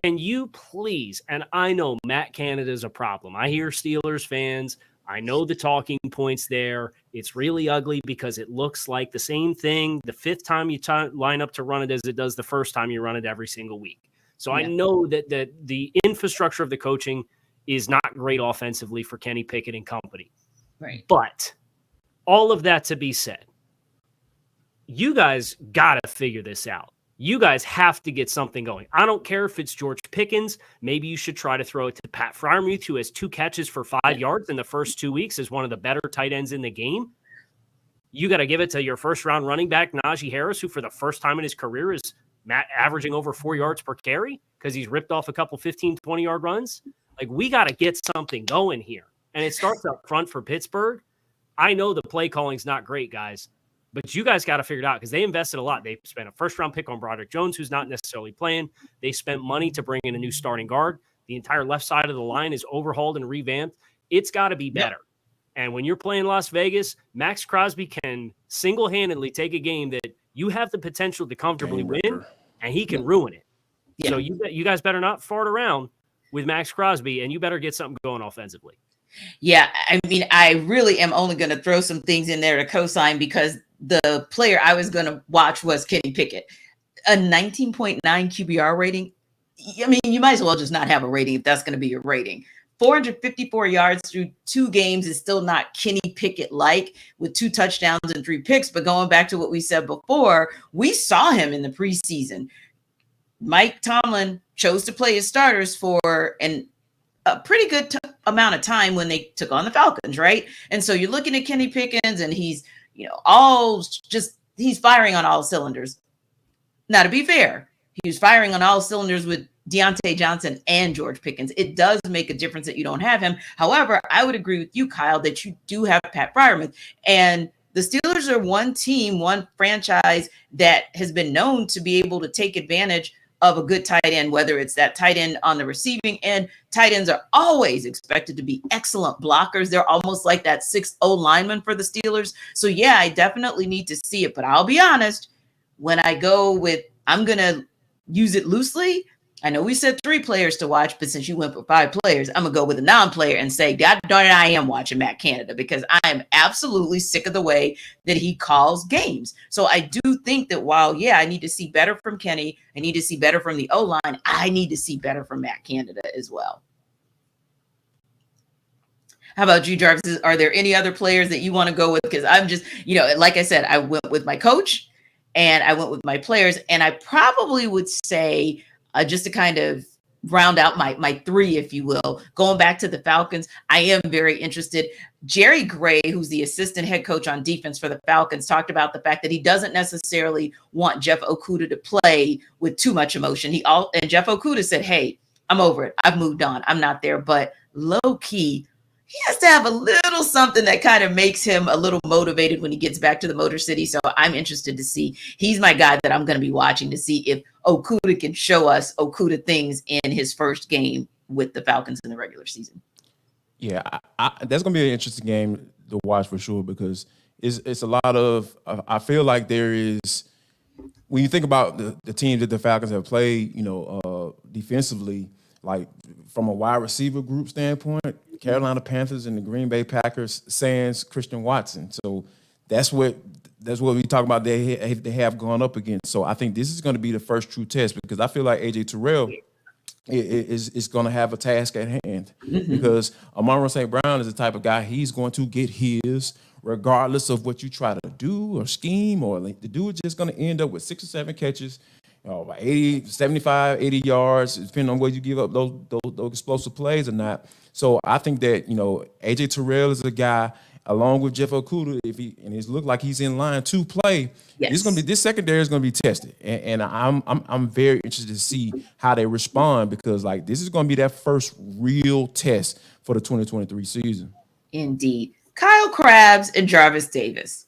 Can you please, and I know Matt Canada is a problem. I hear Steelers fans. I know the talking points there. It's really ugly because it looks like the same thing the 5th time you line up to run it as it does the first time you run it every single week. So I know that the infrastructure of the coaching is not great offensively for Kenny Pickett and company. Right. But all of that to be said, you guys got to figure this out. You guys have to get something going. I don't care if it's George Pickens. Maybe you should try to throw it to Pat Freiermuth, who has 2 catches for 5 yards in the first 2 weeks, is one of the better tight ends in the game. You got to give it to your first-round running back, Najee Harris, who for the first time in his career is averaging over 4 yards per carry because he's ripped off a couple 15, 20-yard runs. Like, we got to get something going here. And it starts up front for Pittsburgh. I know the play calling's not great, guys. But you guys got to figure it out because they invested a lot. They spent a first-round pick on Broderick Jones, who's not necessarily playing. They spent money to bring in a new starting guard. The entire left side of the line is overhauled and revamped. It's got to be better. And when you're playing Las Vegas, Max Crosby can single-handedly take a game that you have the potential to comfortably win, and he can ruin it. So you guys better not fart around with Max Crosby, and you better get something going offensively. Yeah, I mean, I really am only going to throw some things in there to co-sign because the player I was going to watch was Kenny Pickett. A 19.9 QBR rating. I mean, you might as well just not have a rating if that's going to be your rating. 454 yards through 2 games is still not Kenny Pickett-like with 2 touchdowns and 3 picks. But going back to what we said before, we saw him in the preseason. Mike Tomlin chose to play his starters for a pretty good amount of time when they took on the Falcons, right? And so you're looking at Kenny Pickens and he's, he's firing on all cylinders. Now, to be fair, he was firing on all cylinders with Deontay Johnson and George Pickens. It does make a difference that you don't have him. However, I would agree with you, Kyle, that you do have Pat Freiermuth. And the Steelers are one team, one franchise that has been known to be able to take advantage of a good tight end, whether it's that tight end on the receiving end. Tight ends are always expected to be excellent blockers. They're almost like that 6'0 lineman for the Steelers. So, yeah, I definitely need to see it. But I'll be honest, when I go with I'm going to use it loosely, I know we said 3 players to watch, but since you went for 5 players, I'm going to go with a non-player and say, God darn it, I am watching Matt Canada because I am absolutely sick of the way that he calls games. So I do think that while, I need to see better from Kenny, I need to see better from the O-line, I need to see better from Matt Canada as well. How about you, Jarvis? Are there any other players that you want to go with? Because I'm just, like I said, I went with my coach and I went with my players. And I probably would say, just to kind of round out my three, if you will, going back to the Falcons, I am very interested. Jerry Gray, who's the assistant head coach on defense for the Falcons, talked about the fact that he doesn't necessarily want Jeff Okudah to play with too much emotion. And Jeff Okudah said, hey, I'm over it. I've moved on. I'm not there. But low key, he has to have a little something that kind of makes him a little motivated when he gets back to the Motor City. So I'm interested to see. He's my guy that I'm going to be watching to see if Okudah can show us Okudah things in his first game with the Falcons in the regular season. Yeah, that's going to be an interesting game to watch for sure, because it's a lot of – I feel like there is – when you think about the teams that the Falcons have played, defensively, like from a wide receiver group standpoint, Carolina Panthers and the Green Bay Packers sans Christian Watson. So that's what we talk about they have gone up against. So I think this is going to be the first true test, because I feel like A.J. Terrell is going to have a task at hand, because Amon-Ra St. Brown is the type of guy, he's going to get his regardless of what you try to do or scheme, or the dude is just going to end up with 6 or 7 catches, 75, 80 yards, depending on whether you give up those explosive plays or not. So I think that, A.J. Terrell is a guy, along with Jeff Okudah, and it looks like he's in line to play. Yes. This secondary is going to be tested, and I'm very interested to see how they respond, because this is going to be that first real test for the 2023 season. Indeed. Kyle Krabs and Jarvis Davis.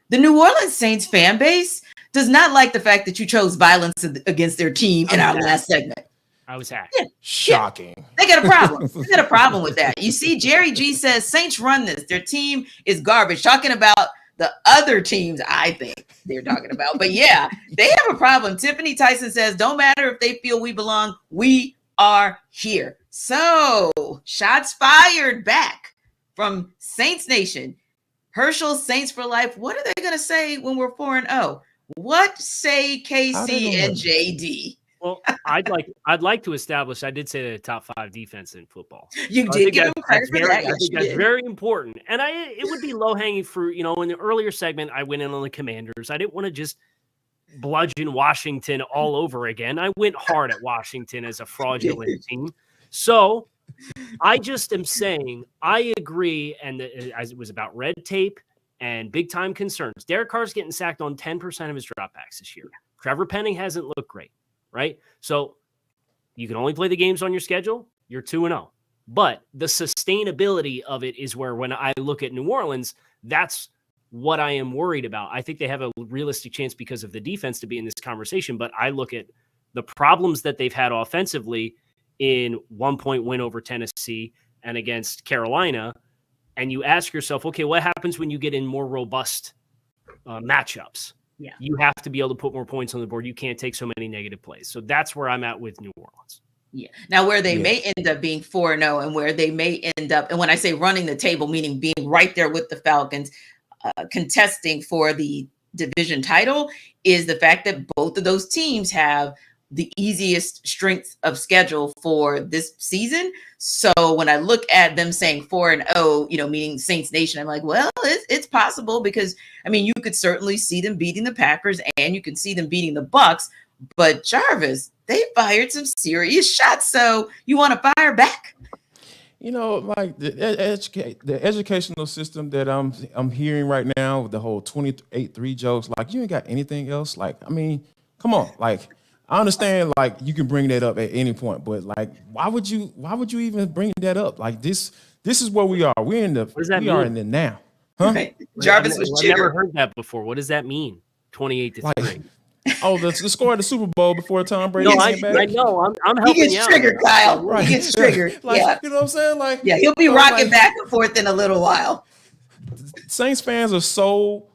The New Orleans Saints fan base does not like the fact that you chose violence against their team in our last segment. I was hacked. Yeah. Shocking. Yeah. They got a problem. They got a problem with that. You see, Jerry G says Saints run this. Their team is garbage. Talking about the other teams, I think they're talking about. But yeah, they have a problem. Tiffany Tyson says, don't matter if they feel we belong. We are here. So shots fired back from Saints Nation. Herschel, Saints for life. What are they going to say when we're 4-0? What say KC and JD? Well, I'd like to establish. I did say they're the top 5 defense in football. You did give them credit for that. I think that's very important, and it would be low hanging fruit. In the earlier segment, I went in on the Commanders. I didn't want to just bludgeon Washington all over again. I went hard at Washington as a fraudulent team. So I just am saying I agree, and as it was about red tape and big time concerns. Derek Carr's getting sacked on 10% of his dropbacks this year. Trevor Penning hasn't looked great. Right? So you can only play the games on your schedule. You're 2-0. But the sustainability of it is where, when I look at New Orleans, that's what I am worried about. I think they have a realistic chance because of the defense to be in this conversation. But I look at the problems that they've had offensively in 1-point win over Tennessee and against Carolina. And you ask yourself, okay, what happens when you get in more robust matchups? Yeah. You have to be able to put more points on the board. You can't take so many negative plays. So that's where I'm at with New Orleans. Yeah. Now, where they may end up being 4-0 and where they may end up, and when I say running the table, meaning being right there with the Falcons, contesting for the division title, is the fact that both of those teams have the easiest strength of schedule for this season. So when I look at them saying 4-0, meaning Saints Nation, I'm like, well, it's possible, because you could certainly see them beating the Packers and you can see them beating the Bucs, but Jarvis, they fired some serious shots. So you want to fire back? The educational system that I'm hearing right now with the whole 28-3 jokes, you ain't got anything else. Come on, I understand, you can bring that up at any point, but why would you even bring that up? This is where we are. We're in the now. Huh? Right. Jarvis was I've never heard that before. What does that mean? 28-3. The score of the Super Bowl before Tom Brady came back. I know. I'm helping you out. He gets triggered, Kyle. Right. He gets triggered. Yeah. You know what I'm saying? He'll be rocking back and forth in a little while. Saints fans are so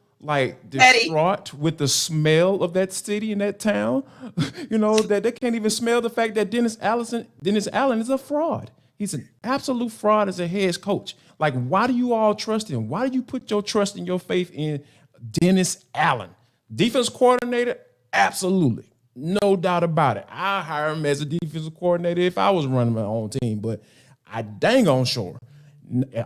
distraught with the smell of that city and that town, that they can't even smell the fact that Dennis Allen is a fraud. He's an absolute fraud as a head coach. Why do you all trust him? Why do you put your trust and your faith in Dennis Allen? Defense coordinator? Absolutely. No doubt about it. I hire him as a defensive coordinator if I was running my own team, but I dang on sure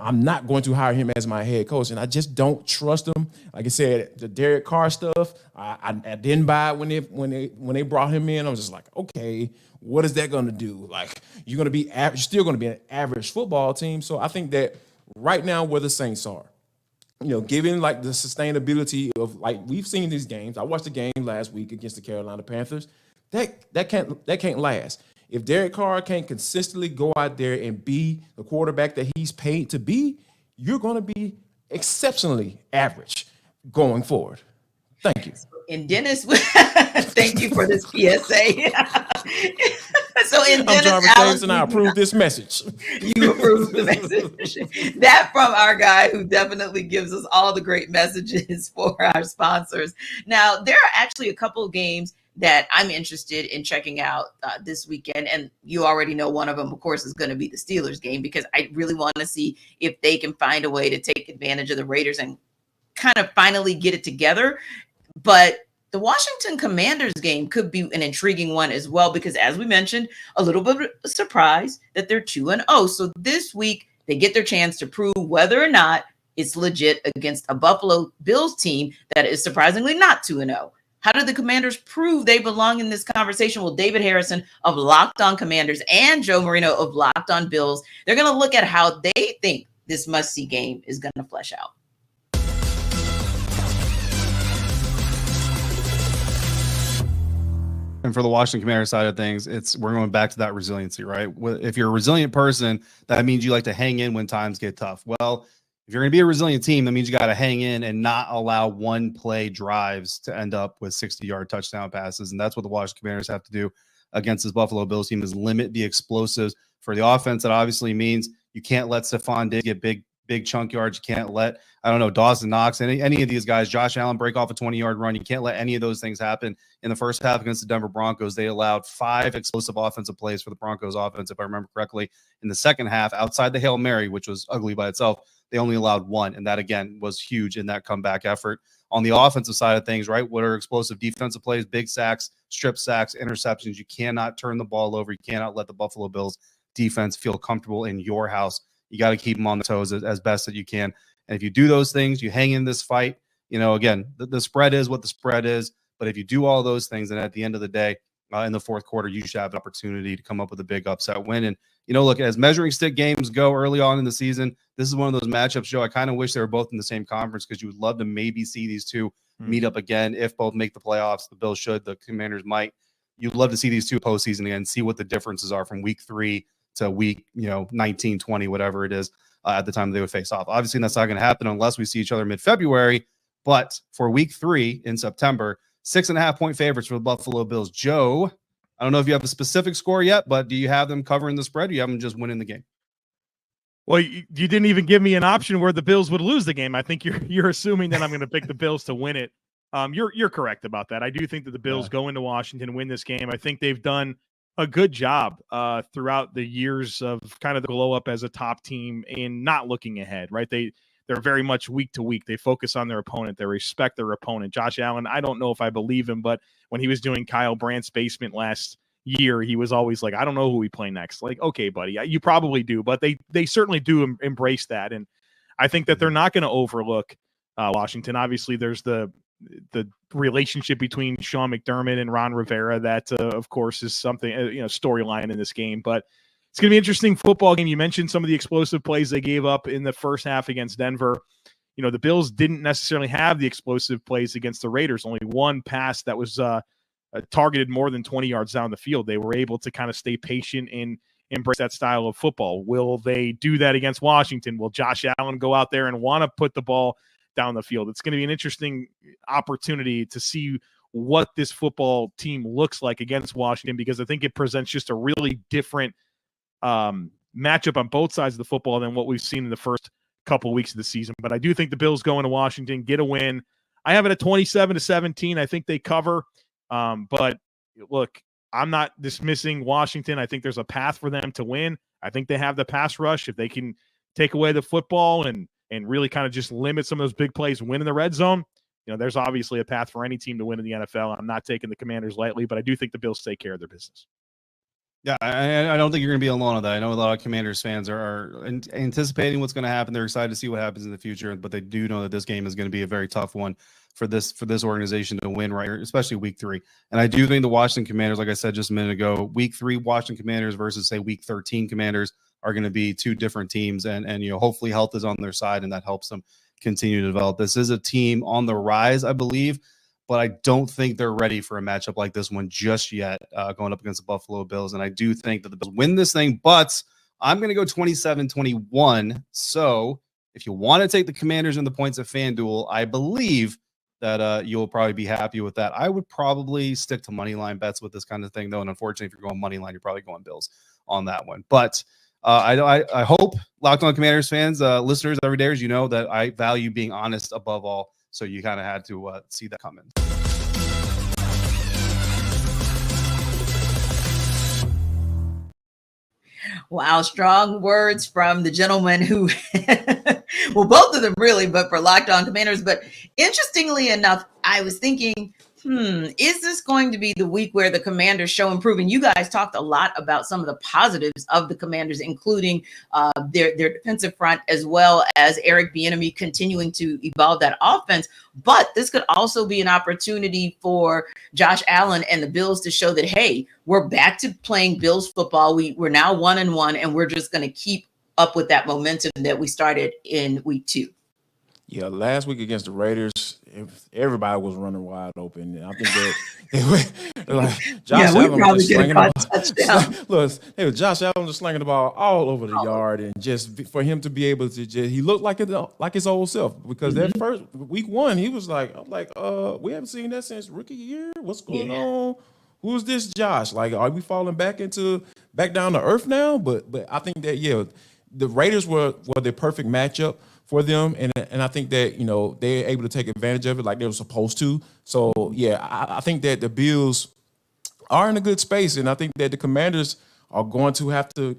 I'm not going to hire him as my head coach, and I just don't trust him. Like I said, the Derek Carr stuff, I didn't buy it when they brought him in. I was just like, okay, what is that going to do? Like, you're still going to be an average football team. So I think that right now where the Saints are, given like the sustainability of, like, we've seen these games. I watched the game last week against the Carolina Panthers. That can't last. If Derek Carr can't consistently go out there and be the quarterback that he's paid to be, you're going to be exceptionally average going forward. Thank you. And Dennis, thank you for this PSA. So in Dennis, I'm Jarvis Davis, and I approve this message. You approve the message. That from our guy who definitely gives us all the great messages for our sponsors. Now, there are actually a couple of games that I'm interested in checking out this weekend. And you already know one of them, of course, is going to be the Steelers game, because I really want to see if they can find a way to take advantage of the Raiders and kind of finally get it together. But the Washington Commanders game could be an intriguing one as well, because as we mentioned, a little bit of a surprise that they're 2-0. So this week they get their chance to prove whether or not it's legit against a Buffalo Bills team that is surprisingly not 2-0. How did the Commanders prove they belong in this conversation? Well, David Harrison of Locked On Commanders and Joe Marino of Locked On Bills, they're going to look at how they think this must-see game is going to flesh out. And for the Washington Commanders side of things, we're going back to that resiliency, right? If you're a resilient person, that means you like to hang in when times get tough. Well, if you're going to be a resilient team, that means you got to hang in and not allow one-play drives to end up with 60-yard touchdown passes. And that's what the Washington Commanders have to do against this Buffalo Bills team, is limit the explosives. For the offense, that obviously means you can't let Stephon Diggs get big chunk yards. You can't let, Dawson Knox, any of these guys, Josh Allen, break off a 20-yard run. You can't let any of those things happen. In the first half against the Denver Broncos, they allowed 5 explosive offensive plays for the Broncos offense, if I remember correctly. In the second half, outside the Hail Mary, which was ugly by itself, they only allowed 1, and that, again, was huge in that comeback effort. On the offensive side of things, right, what are explosive defensive plays? Big sacks, strip sacks, interceptions. You cannot turn the ball over. You cannot let the Buffalo Bills defense feel comfortable in your house. You got to keep them on the toes as best that you can. And if you do those things, you hang in this fight, again, the spread is what the spread is. But if you do all those things, then at the end of the day, in the fourth quarter, you should have an opportunity to come up with a big upset win. And, look, as measuring stick games go early on in the season, this is one of those matchups, Joe. I kind of wish they were both in the same conference, because you would love to maybe see these two meet up again. If both make the playoffs, the Bills should, the Commanders might. You'd love to see these two postseason again, see what the differences are from week 3 to week, 19, 20, whatever it is, at the time they would face off. Obviously, that's not going to happen unless we see each other mid-February. But for week 3 in September, 6.5-point favorites for the Buffalo Bills. Joe, I don't know if you have a specific score yet, but do you have them covering the spread? Or you have them just winning the game? Well, you didn't even give me an option where the Bills would lose the game. I think you're assuming that I'm going to pick the Bills to win it. You're correct about that. I do think that the Bills go into Washington and win this game. I think they've done a good job throughout the years of kind of the glow up as a top team in not looking ahead, right? They're very much week to week. They focus on their opponent. They respect their opponent. Josh Allen, I don't know if I believe him, but when he was doing Kyle Brandt's basement last year, he was always like, I don't know who we play next. Like, okay, buddy, you probably do, but they certainly do embrace that. And I think that they're not going to overlook Washington. Obviously, there's the relationship between Sean McDermott and Ron Rivera that, of course, is something, storyline in this game. But it's going to be an interesting football game. You mentioned some of the explosive plays they gave up in the first half against Denver. The Bills didn't necessarily have the explosive plays against the Raiders. Only one pass that was targeted more than 20 yards down the field. They were able to kind of stay patient and embrace that style of football. Will they do that against Washington? Will Josh Allen go out there and want to put the ball down the field? It's going to be an interesting opportunity to see what this football team looks like against Washington, because I think it presents just a really different matchup on both sides of the football than what we've seen in the first couple weeks of the season. But I do think the Bills go into Washington, get a win. I have it at 27-17. I think they cover. But look, I'm not dismissing Washington. I think there's a path for them to win. I think they have the pass rush. If they can take away the football and really kind of just limit some of those big plays and win in the red zone, there's obviously a path for any team to win in the NFL. I'm not taking the Commanders lightly, but I do think the Bills take care of their business. Yeah, I don't think you're going to be alone on that. I know a lot of Commanders fans are anticipating what's going to happen. They're excited to see what happens in the future, but they do know that this game is going to be a very tough one for this organization to win, right? Especially week 3. And I do think the Washington Commanders, like I said just a minute ago, week 3 Washington Commanders versus say week 13 Commanders are going to be two different teams, and hopefully health is on their side, and that helps them continue to develop. This is a team on the rise, I believe, but I don't think they're ready for a matchup like this one just yet, going up against the Buffalo Bills. And I do think that the Bills win this thing, but I'm going to go 27-21. So if you want to take the Commanders and the points at FanDuel, I believe that you'll probably be happy with that. I would probably stick to money line bets with this kind of thing, though. And unfortunately, if you're going money line, you're probably going Bills on that one. But I hope Locked On Commanders fans, listeners, every day, as you know, that I value being honest above all. So you kind of had to see that coming. Wow, strong words from the gentleman who, well, both of them really, but for Locked On Commanders. But interestingly enough, I was thinking, is this going to be the week where the Commanders show improving? You guys talked a lot about some of the positives of the Commanders, including their defensive front, as well as Eric Bieniemy continuing to evolve that offense. But this could also be an opportunity for Josh Allen and the Bills to show that, hey, we're back to playing Bills football. We're now 1-1, and we're just going to keep up with that momentum that we started in week 2. Yeah, last week against the Raiders, everybody was running wide open. And I think that like Josh Allen was just slinging the ball. Look, Josh Allen was slinging the ball all over the yard, and just for him to be able to he looked like his old self, because that first week 1 he was like, we haven't seen that since rookie year. What's going on? Who's this Josh? Like, are we falling back down to earth now? But I think that the Raiders were the perfect matchup for them, and I think that they're able to take advantage of it like they were supposed to. So I think that the Bills are in a good space, and I think that the Commanders are going to have to,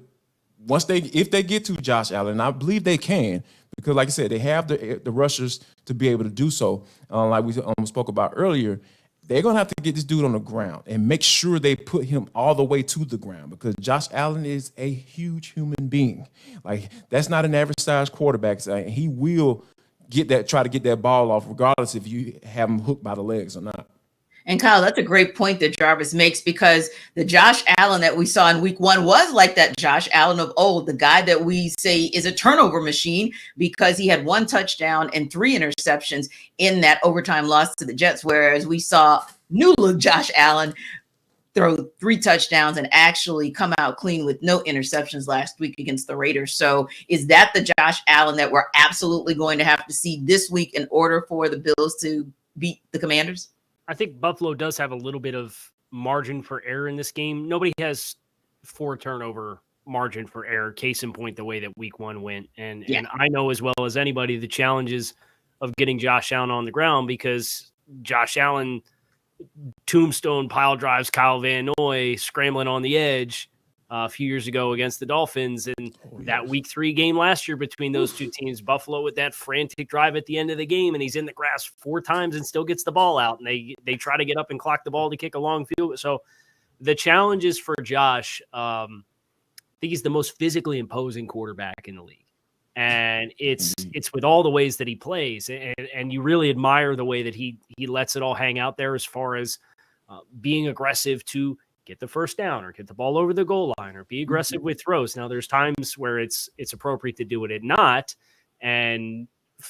if they get to Josh Allen, and I believe they can, because like I said, they have the rushers to be able to do so. Like we spoke about earlier, they're going to have to get this dude on the ground and make sure they put him all the way to the ground, because Josh Allen is a huge human being. Like, that's not an average size quarterback. So he will try to get that ball off, regardless if you have him hooked by the legs or not. And Kyle, that's a great point that Jarvis makes, because the Josh Allen that we saw in week 1 was like that Josh Allen of old, the guy that we say is a turnover machine, because he had 1 touchdown and 3 interceptions in that overtime loss to the Jets. Whereas we saw new look Josh Allen throw 3 touchdowns and actually come out clean with no interceptions last week against the Raiders. So is that the Josh Allen that we're absolutely going to have to see this week in order for the Bills to beat the Commanders? I think Buffalo does have a little bit of margin for error in this game. Nobody has 4 turnover margin for error. Case in point, the way that week 1 went. And I know as well as anybody the challenges of getting Josh Allen on the ground, because Josh Allen tombstone pile drives Kyle Van Noy scrambling on the edge a few years ago against the Dolphins. And that week 3 game last year between those two teams, Buffalo with that frantic drive at the end of the game, and he's in the grass 4 times and still gets the ball out. And they try to get up and clock the ball to kick a long field. So the challenge is for Josh. I think he's the most physically imposing quarterback in the league. And it's with all the ways that he plays. And you really admire the way that he lets it all hang out there, as far as being aggressive to get the first down or get the ball over the goal line or be aggressive with throws. Now, there's times where it's appropriate to do it and not. And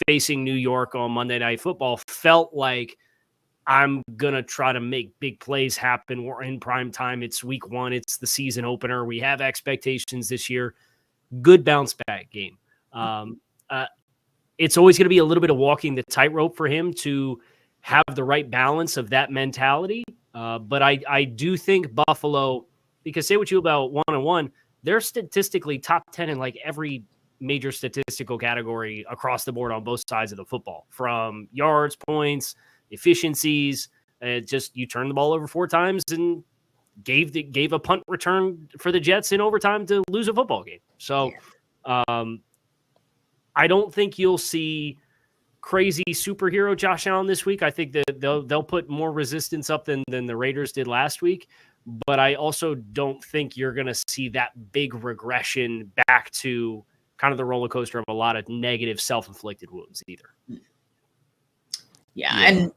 facing New York on Monday Night Football felt like, I'm going to try to make big plays happen. We're in prime time. It's week 1. It's the season opener. We have expectations this year. Good bounce back game. It's always going to be a little bit of walking the tightrope for him to have the right balance of that mentality. But I do think Buffalo, because say what you about 1-1, they're statistically top 10 in like every major statistical category across the board on both sides of the football, from yards, points, efficiencies. Just you turn the ball over 4 times and gave a punt return for the Jets in overtime to lose a football game. So I don't think you'll see crazy superhero Josh Allen this week. I think that they'll put more resistance up than the Raiders did last week. but I also don't think you're going to see that big regression back to kind of the roller coaster of a lot of negative self-inflicted wounds either. Yeah. And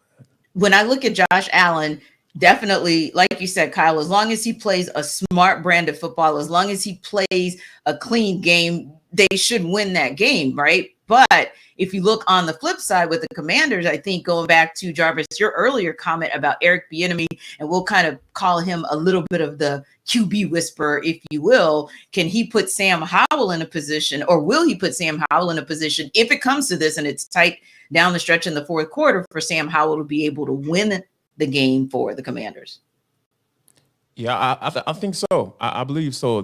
when I look at Josh Allen, definitely, like you said, Kyle, as long as he plays a smart brand of football, as long as he plays a clean game, they should win that game, right? But if you look on the flip side with the Commanders, I think going back to Jarvis, your earlier comment about Eric Bieniemy, and we'll kind of call him a little bit of the QB whisperer, if you will. Can he put Sam Howell in a position, or will he put Sam Howell in a position if it comes to this and it's tight down the stretch in the fourth quarter for Sam Howell to be able to win the game for the Commanders? Yeah, I think so. I believe so. I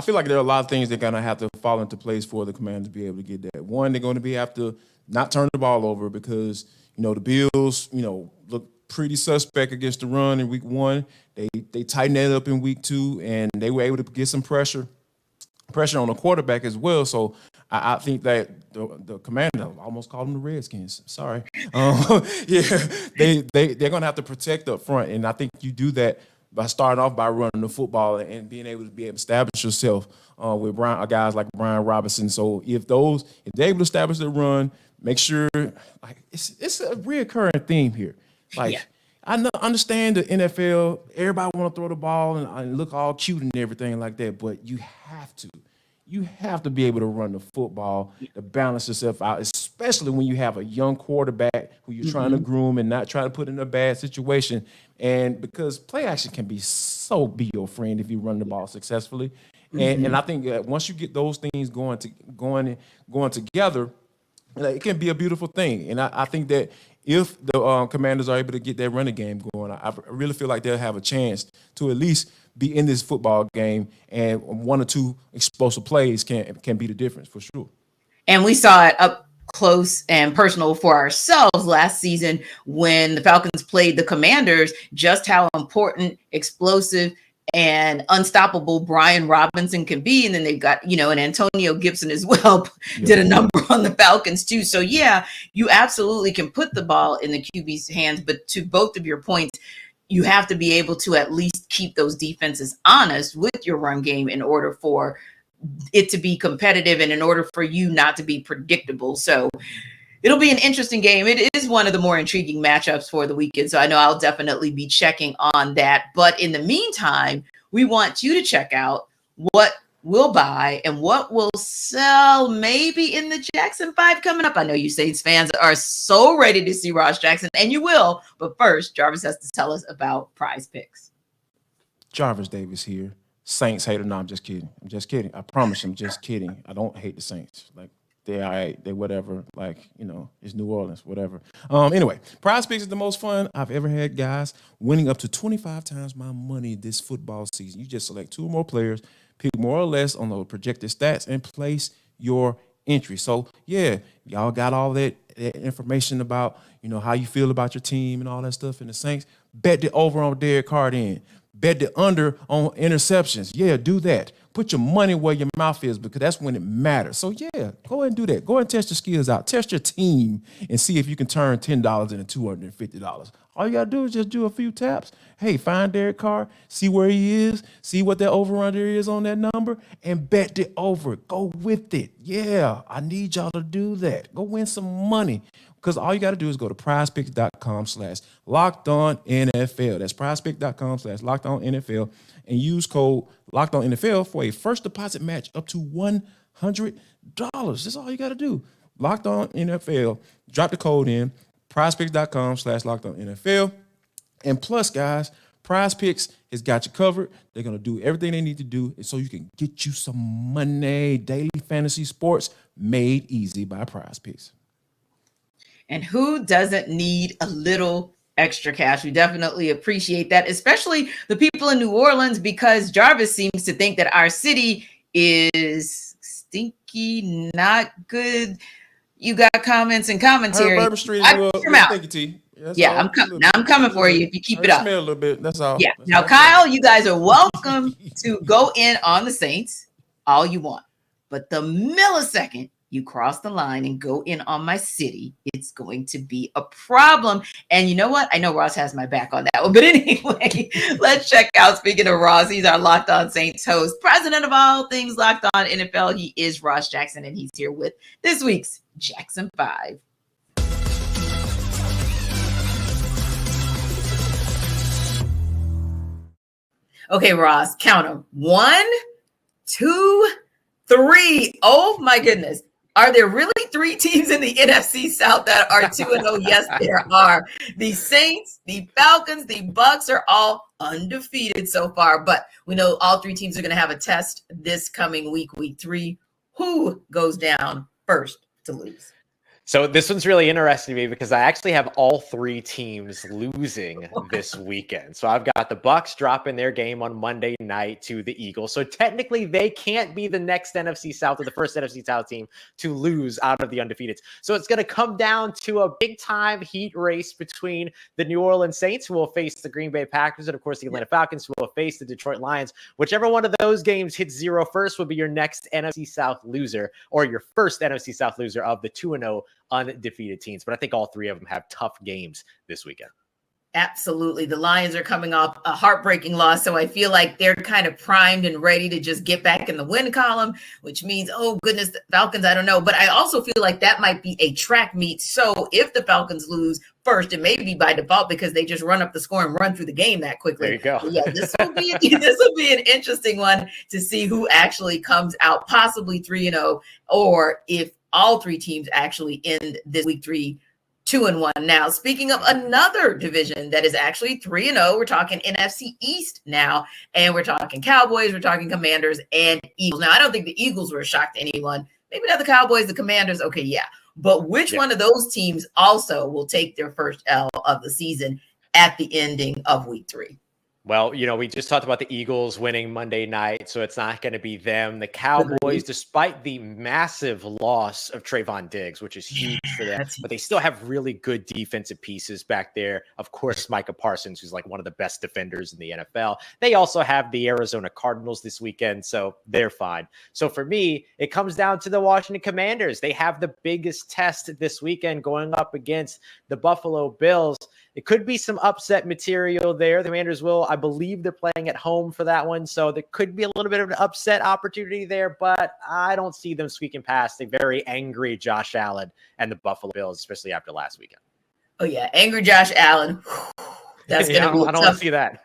feel like there are a lot of things that are going to have to fall into place for the Commanders to be able to get that. One, they're going to have to not turn the ball over because, the Bills, look pretty suspect against the run in week 1. They tightened that up in week 2, and they were able to get some pressure on the quarterback as well. So I think that the Commanders, I almost called them the Redskins. Sorry. They're going to have to protect up front, and I think you do that by starting off by running the football and being able to establish yourself with guys like Brian Robinson. So if they're able to establish the run, make sure it's a reoccurring theme here. I understand the NFL, everybody want to throw the ball and look all cute and everything like that, but you have to be able to run the football to balance yourself out, especially when you have a young quarterback who you're trying to groom and not try to put in a bad situation. And because play action can be your friend if you run the ball successfully. And I think that once you get those things going together, it can be a beautiful thing. And I think that if the Commanders are able to get that running game going, I really feel like they'll have a chance to at least be in this football game, and 1 or 2 explosive plays can be the difference for sure. And we saw it up close and personal for ourselves last season when the Falcons played the Commanders, just how important, explosive, and unstoppable Brian Robinson can be. And then they've got, and Antonio Gibson as well did a number on the Falcons too. So yeah, you absolutely can put the ball in the QB's hands, but to both of your points, you have to be able to at least keep those defenses honest with your run game in order for it to be competitive and in order for you not to be predictable. So it'll be an interesting game. It is one of the more intriguing matchups for the weekend. So I know I'll definitely be checking on that. But in the meantime, we want you to check out what we'll buy and what will sell maybe in the Jackson 5 coming up. I know you Saints fans are so ready to see Ross Jackson, and you will. But first, Jarvis has to tell us about Prize Picks. Jarvis Davis here. Saints hater. No, I'm just kidding. I promise I'm just kidding. I don't hate the Saints. They're all right. They whatever. It's New Orleans, whatever. Anyway, Prize Picks is the most fun I've ever had, guys. Winning up to 25 times my money this football season. You just select 2 or more players, pick more or less on the projected stats, and place your entry. So, yeah, y'all got all that information about, how you feel about your team and all that stuff in the Saints. Bet the over on Derek Carr in. Bet the under on interceptions. Yeah, do that. Put your money where your mouth is because that's when it matters. So, yeah, go ahead and do that. Go ahead and test your skills out. Test your team and see if you can turn $10 into $250. All you got to do is just do a few taps. Hey, find Derek Carr, see where he is, see what that over-under is on that number, and bet the over. Go with it. Yeah, I need y'all to do that. Go win some money. Because all you got to do is go to prizepicks.com/LockedOnNFL. That's prizepicks.com/LockedOnNFL and use code LockedOnNFL for a first deposit match up to $100. That's all you got to do. LockedOnNFL. Drop the code in, prizepicks.com/LockedOnNFL. And plus, guys, Prize Picks has got you covered. They're going to do everything they need to do so you can get you some money. Daily fantasy sports made easy by Prize Picks. And who doesn't need a little extra cash? We definitely appreciate that, especially the people in New Orleans, because Jarvis seems to think that our city is stinky, not good. You got comments and commentary. Bourbon Street is a little stinky. Yeah, I'm coming for you if you keep it up. Smell a little bit. That's all. Yeah. That's now, all. Kyle, you guys are welcome to go in on the Saints all you want, but the millisecond you cross the line and go in on my city, it's going to be a problem. And you know what? I know Ross has my back on that one. But anyway, let's check out, speaking of Ross, he's our Locked On Saints host, president of all things Locked On NFL. He is Ross Jackson, and he's here with this week's Jackson 5. Okay, Ross, count them. 1, 2, 3. Oh my goodness. Are there really 3 teams in the NFC South that are 2-0? Yes, there are. The Saints, the Falcons, the Bucs are all undefeated so far, but we know all 3 teams are going to have a test this coming week 3. Who goes down first to lose? So this one's really interesting to me because I actually have all 3 teams losing this weekend. So I've got the Bucs dropping their game on Monday night to the Eagles. So technically they can't be the next NFC South or the first NFC South team to lose out of the undefeated. So it's going to come down to a big time heat race between the New Orleans Saints, who will face the Green Bay Packers, and of course the Atlanta Falcons, who will face the Detroit Lions. Whichever one of those games hits 0 first will be your next NFC South loser, or your first NFC South loser of the 2-0 undefeated teams. But I think all 3 of them have tough games this weekend. Absolutely. The Lions are coming off a heartbreaking loss, so I feel like they're kind of primed and ready to just get back in the win column, which means, oh goodness, the Falcons, I don't know. But I also feel like that might be a track meet. So if the Falcons lose first, it may be by default because they just run up the score and run through the game that quickly. There you go. But yeah, this will be an interesting one to see who actually comes out possibly 3-0, or if all 3 teams actually end this week 3 2-1. Now, speaking of another division that is actually 3-0, we're talking NFC East now, and we're talking Cowboys, we're talking Commanders, and Eagles. Now, I don't think the Eagles were a shock to anyone. Maybe not the Cowboys, the Commanders. Okay, yeah. But which one of those teams also will take their first L of the season at the ending of week 3? Well, we just talked about the Eagles winning Monday night, so it's not going to be them. The Cowboys, despite the massive loss of Trayvon Diggs, which is huge for them, but they still have really good defensive pieces back there. Of course, Micah Parsons, who's like one of the best defenders in the NFL. They also have the Arizona Cardinals this weekend, so they're fine. So for me, it comes down to the Washington Commanders. They have the biggest test this weekend going up against the Buffalo Bills. It could be some upset material there. The Commanders will, I believe they're playing at home for that one. So there could be a little bit of an upset opportunity there, but I don't see them squeaking past a very angry Josh Allen and the Buffalo Bills, especially after last weekend. Oh yeah. Angry Josh Allen. That's going to be I don't want to see that.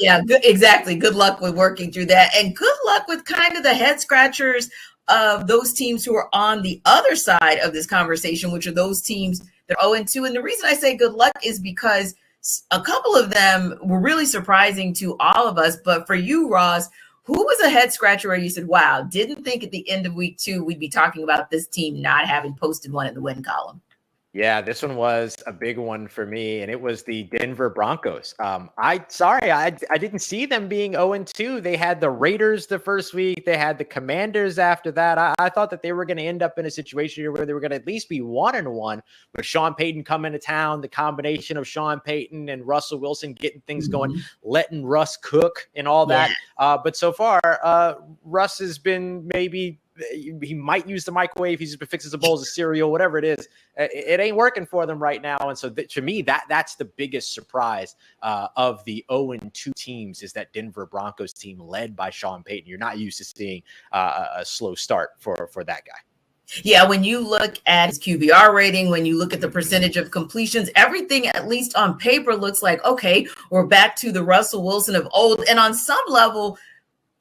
Yeah. Exactly. Good luck with working through that. And good luck with kind of the head scratchers of those teams who are on the other side of this conversation, which are those teams that are 0-2. And the reason I say good luck is because a couple of them were really surprising to all of us. But for you, Ross, who was a head scratcher where you said, wow, didn't think at the end of week 2 we'd be talking about this team not having posted one in the win column? Yeah, this one was a big one for me, and it was the Denver Broncos. I didn't see them being 0-2. They had the Raiders the first week. They had the Commanders after that. I thought that they were going to end up in a situation where they were going to at least be 1-1 with Sean Payton coming to town, the combination of Sean Payton and Russell Wilson getting things going, letting Russ cook and all that. But so far, Russ has been maybe – he might use the microwave. He's just fixes the bowls of cereal, whatever it is. It ain't working for them right now. And so to me, that's the biggest surprise of the 0-2 teams is that Denver Broncos team led by Sean Payton. You're not used to seeing a slow start for that guy. Yeah, when you look at his QBR rating, when you look at the percentage of completions, everything, at least on paper, looks like, okay, we're back to the Russell Wilson of old. And on some level,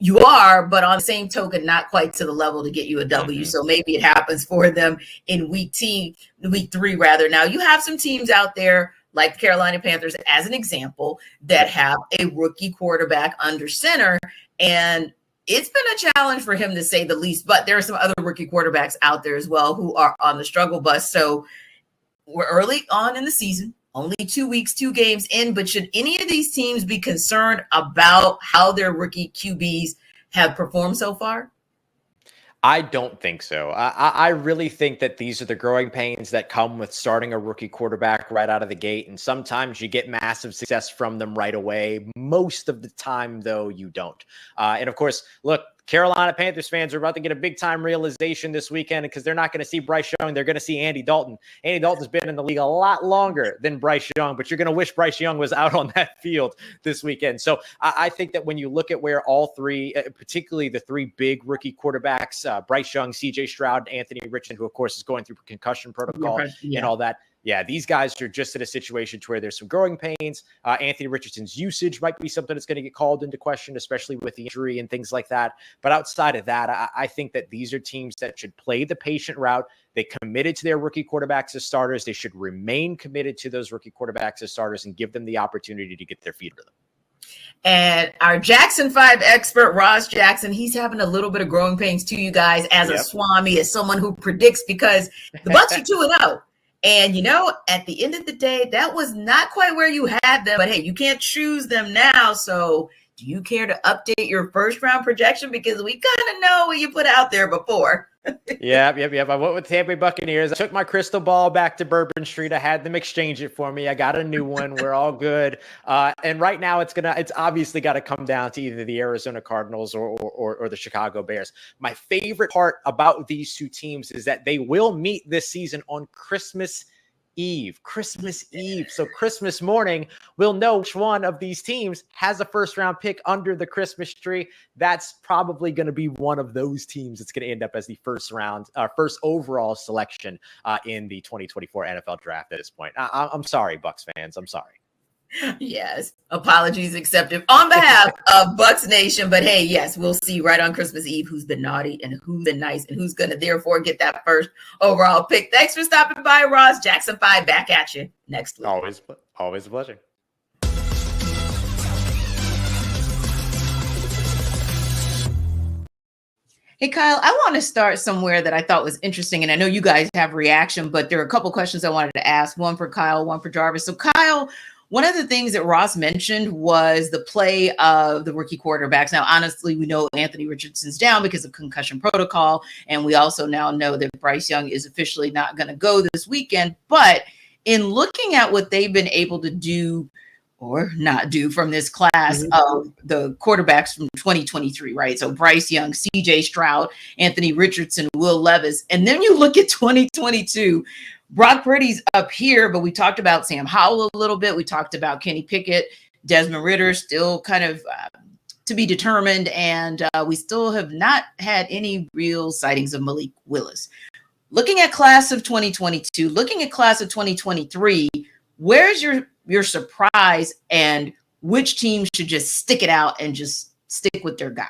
you are, but on the same token, not quite to the level to get you a W. So maybe it happens for them in week 3, rather. Now, you have some teams out there like the Carolina Panthers, as an example, that have a rookie quarterback under center. And it's been a challenge for him, to say the least. But there are some other rookie quarterbacks out there as well who are on the struggle bus. So we're early on in the season. Only 2 weeks, 2 games in, but should any of these teams be concerned about how their rookie QBs have performed so far? I don't think so. I really think that these are the growing pains that come with starting a rookie quarterback right out of the gate. And sometimes you get massive success from them right away. Most of the time, though, you don't. And of course, look, Carolina Panthers fans are about to get a big-time realization this weekend because they're not going to see Bryce Young. They're going to see Andy Dalton. Andy Dalton's been in the league a lot longer than Bryce Young, but you're going to wish Bryce Young was out on that field this weekend. So I think that when you look at where all three, particularly the three big rookie quarterbacks, Bryce Young, C.J. Stroud, and Anthony Richardson, who, of course, is going through concussion protocol and all that, yeah, these guys are just in a situation to where there's some growing pains. Anthony Richardson's usage might be something that's going to get called into question, especially with the injury and things like that. But outside of that, I think that these are teams that should play the patient route. They committed to their rookie quarterbacks as starters. They should remain committed to those rookie quarterbacks as starters and give them the opportunity to get their feet under them. And our Jackson 5 expert, Ross Jackson, he's having a little bit of growing pains too, you guys, as a Swami, as someone who predicts, because the Bucs are 2-0. And, you know, at the end of the day, that was not quite where you had them. But, hey, you can't choose them now. So do you care to update your first-round projection? Because we kind of know what you put out there before. Yep. I went with Tampa Bay Buccaneers. I took my crystal ball back to Bourbon Street. I had them exchange it for me. I got a new one. We're all good. And right now, it's obviously got to come down to either the Arizona Cardinals or the Chicago Bears. My favorite part about these two teams is that they will meet this season on Christmas Eve. So Christmas morning, we'll know which one of these teams has a first-round pick under the Christmas tree. That's probably going to be one of those teams that's going to end up as the first overall selection in the 2024 NFL draft at this point. I'm sorry, Bucs fans. I'm sorry. Yes, apologies accepted on behalf of Bucs Nation. But hey, yes, we'll see right on Christmas Eve who's been naughty and who's been nice and who's going to therefore get that first overall pick. Thanks for stopping by, Ross. Jackson 5 back at you next week. Always a pleasure. Hey, Kyle, I want to start somewhere that I thought was interesting. And I know you guys have reaction, but there are a couple questions I wanted to ask. One for Kyle, one for Jarvis. So Kyle, one of the things that Ross mentioned was the play of the rookie quarterbacks. Now, honestly, we know Anthony Richardson's down because of concussion protocol. And we also now know that Bryce Young is officially not going to go this weekend. But in looking at what they've been able to do or not do from this class of the quarterbacks from 2023, right? So Bryce Young, C.J. Stroud, Anthony Richardson, Will Levis. And then you look at 2022, Brock Purdy's up here, but we talked about Sam Howell a little bit. We talked about Kenny Pickett, Desmond Ridder, still kind of to be determined. And we still have not had any real sightings of Malik Willis. Looking at class of 2022, looking at class of 2023, where's your surprise and which team should just stick it out and just stick with their guy?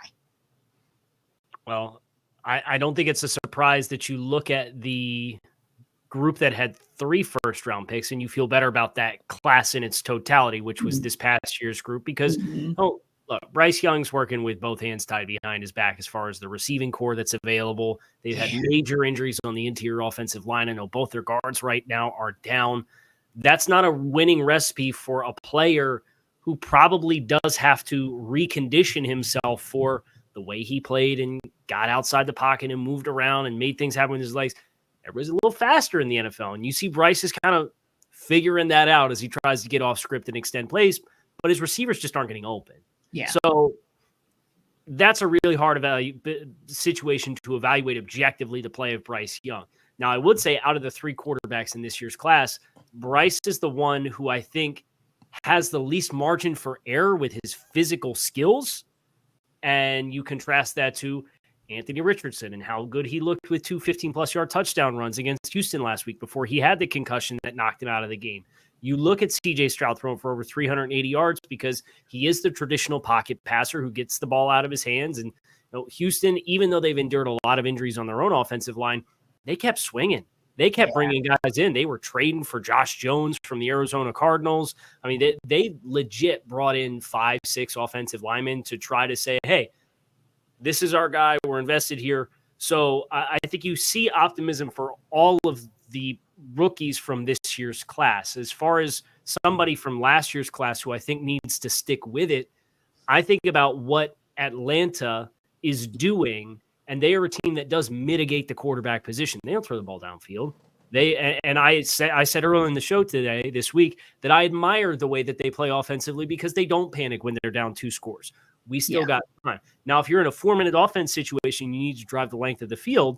Well, I don't think it's a surprise that you look at the group that had 3 first-round picks and you feel better about that class in its totality, which was this past year's group, because, look, Bryce Young's working with both hands tied behind his back as far as the receiving core that's available. They've had major injuries on the interior offensive line. I know both their guards right now are down. That's not a winning recipe for a player who probably does have to recondition himself for the way he played and got outside the pocket and moved around and made things happen with his legs. Everybody's a little faster in the NFL. And you see Bryce is kind of figuring that out as he tries to get off script and extend plays, but his receivers just aren't getting open. Yeah. So that's a really hard situation to evaluate objectively the play of Bryce Young. Now, I would say out of the 3 quarterbacks in this year's class, Bryce is the one who I think has the least margin for error with his physical skills. And you contrast that to Anthony Richardson and how good he looked with 2 15-plus yard touchdown runs against Houston last week before he had the concussion that knocked him out of the game. You look at C.J. Stroud throwing for over 380 yards because he is the traditional pocket passer who gets the ball out of his hands. And Houston, even though they've endured a lot of injuries on their own offensive line, they kept swinging. They kept bringing guys in. They were trading for Josh Jones from the Arizona Cardinals. I mean, they legit brought in 5, 6 offensive linemen to try to say, hey, this is our guy. We're invested here. So I think you see optimism for all of the rookies from this year's class. As far as somebody from last year's class who I think needs to stick with it, I think about what Atlanta is doing, and they are a team that does mitigate the quarterback position. They don't throw the ball downfield. I said earlier in the show this week, that I admire the way that they play offensively because they don't panic when they're down 2 scores. We still got time. Now, if you're in a 4-minute offense situation, you need to drive the length of the field.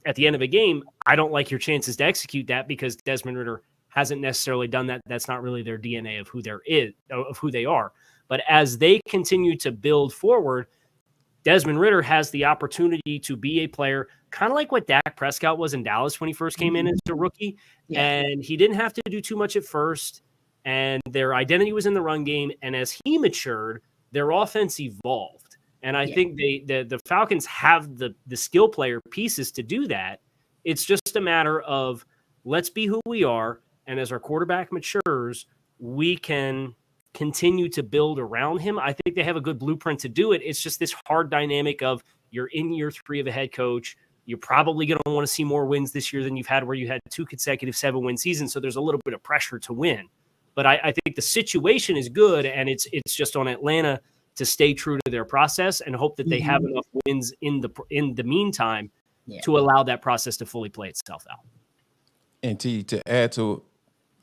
At the end of a game, I don't like your chances to execute that because Desmond Ridder hasn't necessarily done that. That's not really their DNA of who they are. But as they continue to build forward, Desmond Ridder has the opportunity to be a player, kind of like what Dak Prescott was in Dallas when he first came in as a rookie. Yeah. And he didn't have to do too much at first. And their identity was in the run game. And as he matured, their offense evolved. And I think the Falcons have the skill player pieces to do that. It's just a matter of let's be who we are. And as our quarterback matures, we can continue to build around him. I think they have a good blueprint to do it. It's just this hard dynamic of you're in year 3 of a head coach. You're probably going to want to see more wins this year than you've had where you had 2 consecutive 7-win seasons. So there's a little bit of pressure to win. But I think the situation is good, and it's just on Atlanta to stay true to their process and hope that they have enough wins in the meantime to allow that process to fully play itself out. And to add to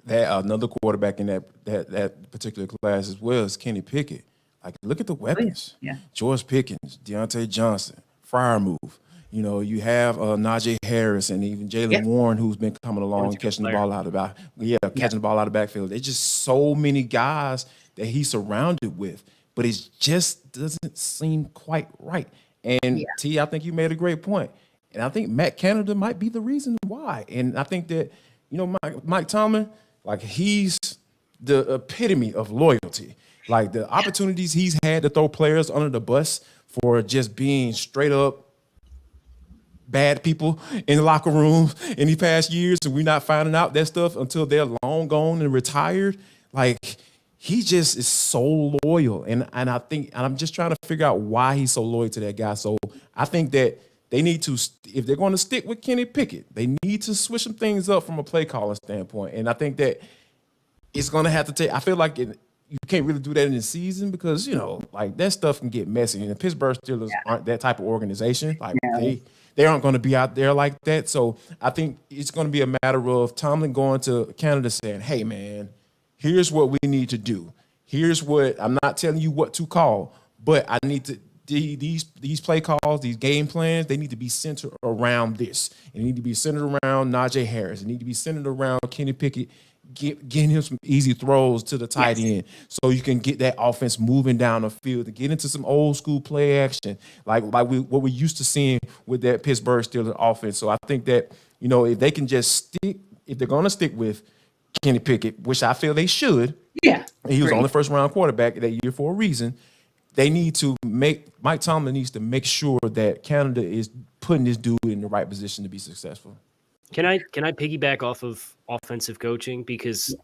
that, another quarterback in that particular class as well is Kenny Pickett. Like, look at the weapons. George Pickens, Deontay Johnson, Freiermuth. You know, you have Najee Harris and even Jalen Warren, who's been coming along, catching the ball out of catching the ball out of the backfield. There's just so many guys that he's surrounded with, but it just doesn't seem quite right. And T, I think you made a great point. And I think Matt Canada might be the reason why. And I think that, you know, Mike Tomlin, like, he's the epitome of loyalty. Like, the opportunities he's had to throw players under the bus for just being straight up bad people in the locker rooms in these past years, and we're not finding out that stuff until they're long gone and retired. Like, he just is so loyal. And I think, and I'm just trying to figure out why he's so loyal to that guy. So I think that they need to, if they're going to stick with Kenny Pickett, they need to switch some things up from a play calling standpoint. And I think that it's going to have to take, I feel like you can't really do that in the season because, you know, like, that stuff can get messy. And the Pittsburgh Steelers aren't that type of organization. Like, they aren't going to be out there like that. So I think it's going to be a matter of Tomlin going to Canada saying, hey, man, here's what we need to do. Here's what, I'm not telling you what to call, but I need to, these play calls, these game plans, they need to be centered around this. They need to be centered around Najee Harris. They need to be centered around Kenny Pickett, getting him some easy throws to the tight end so you can get that offense moving down the field and get into some old school play action like what we're used to seeing with that Pittsburgh Steelers offense. So I think that, you know, if they can just stick, if they're going to stick with Kenny Pickett, which I feel they should, and he was on the first round quarterback that year for a reason, they need to Mike Tomlin needs to make sure that Canada is putting this dude in the right position to be successful. Can I piggyback off of offensive coaching? Because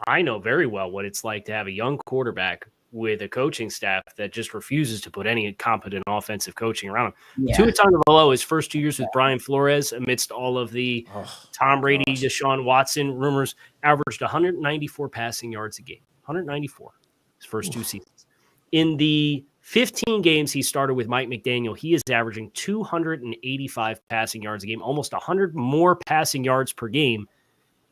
I know very well what it's like to have a young quarterback with a coaching staff that just refuses to put any competent offensive coaching around him. Tua Tagovailoa, his first 2 years with Brian Flores, amidst all of the Tom Brady, Deshaun Watson rumors, averaged 194 passing yards a game. 194 his first 2 seasons. In the 15 games he started with Mike McDaniel, he is averaging 285 passing yards a game, almost 100 more passing yards per game.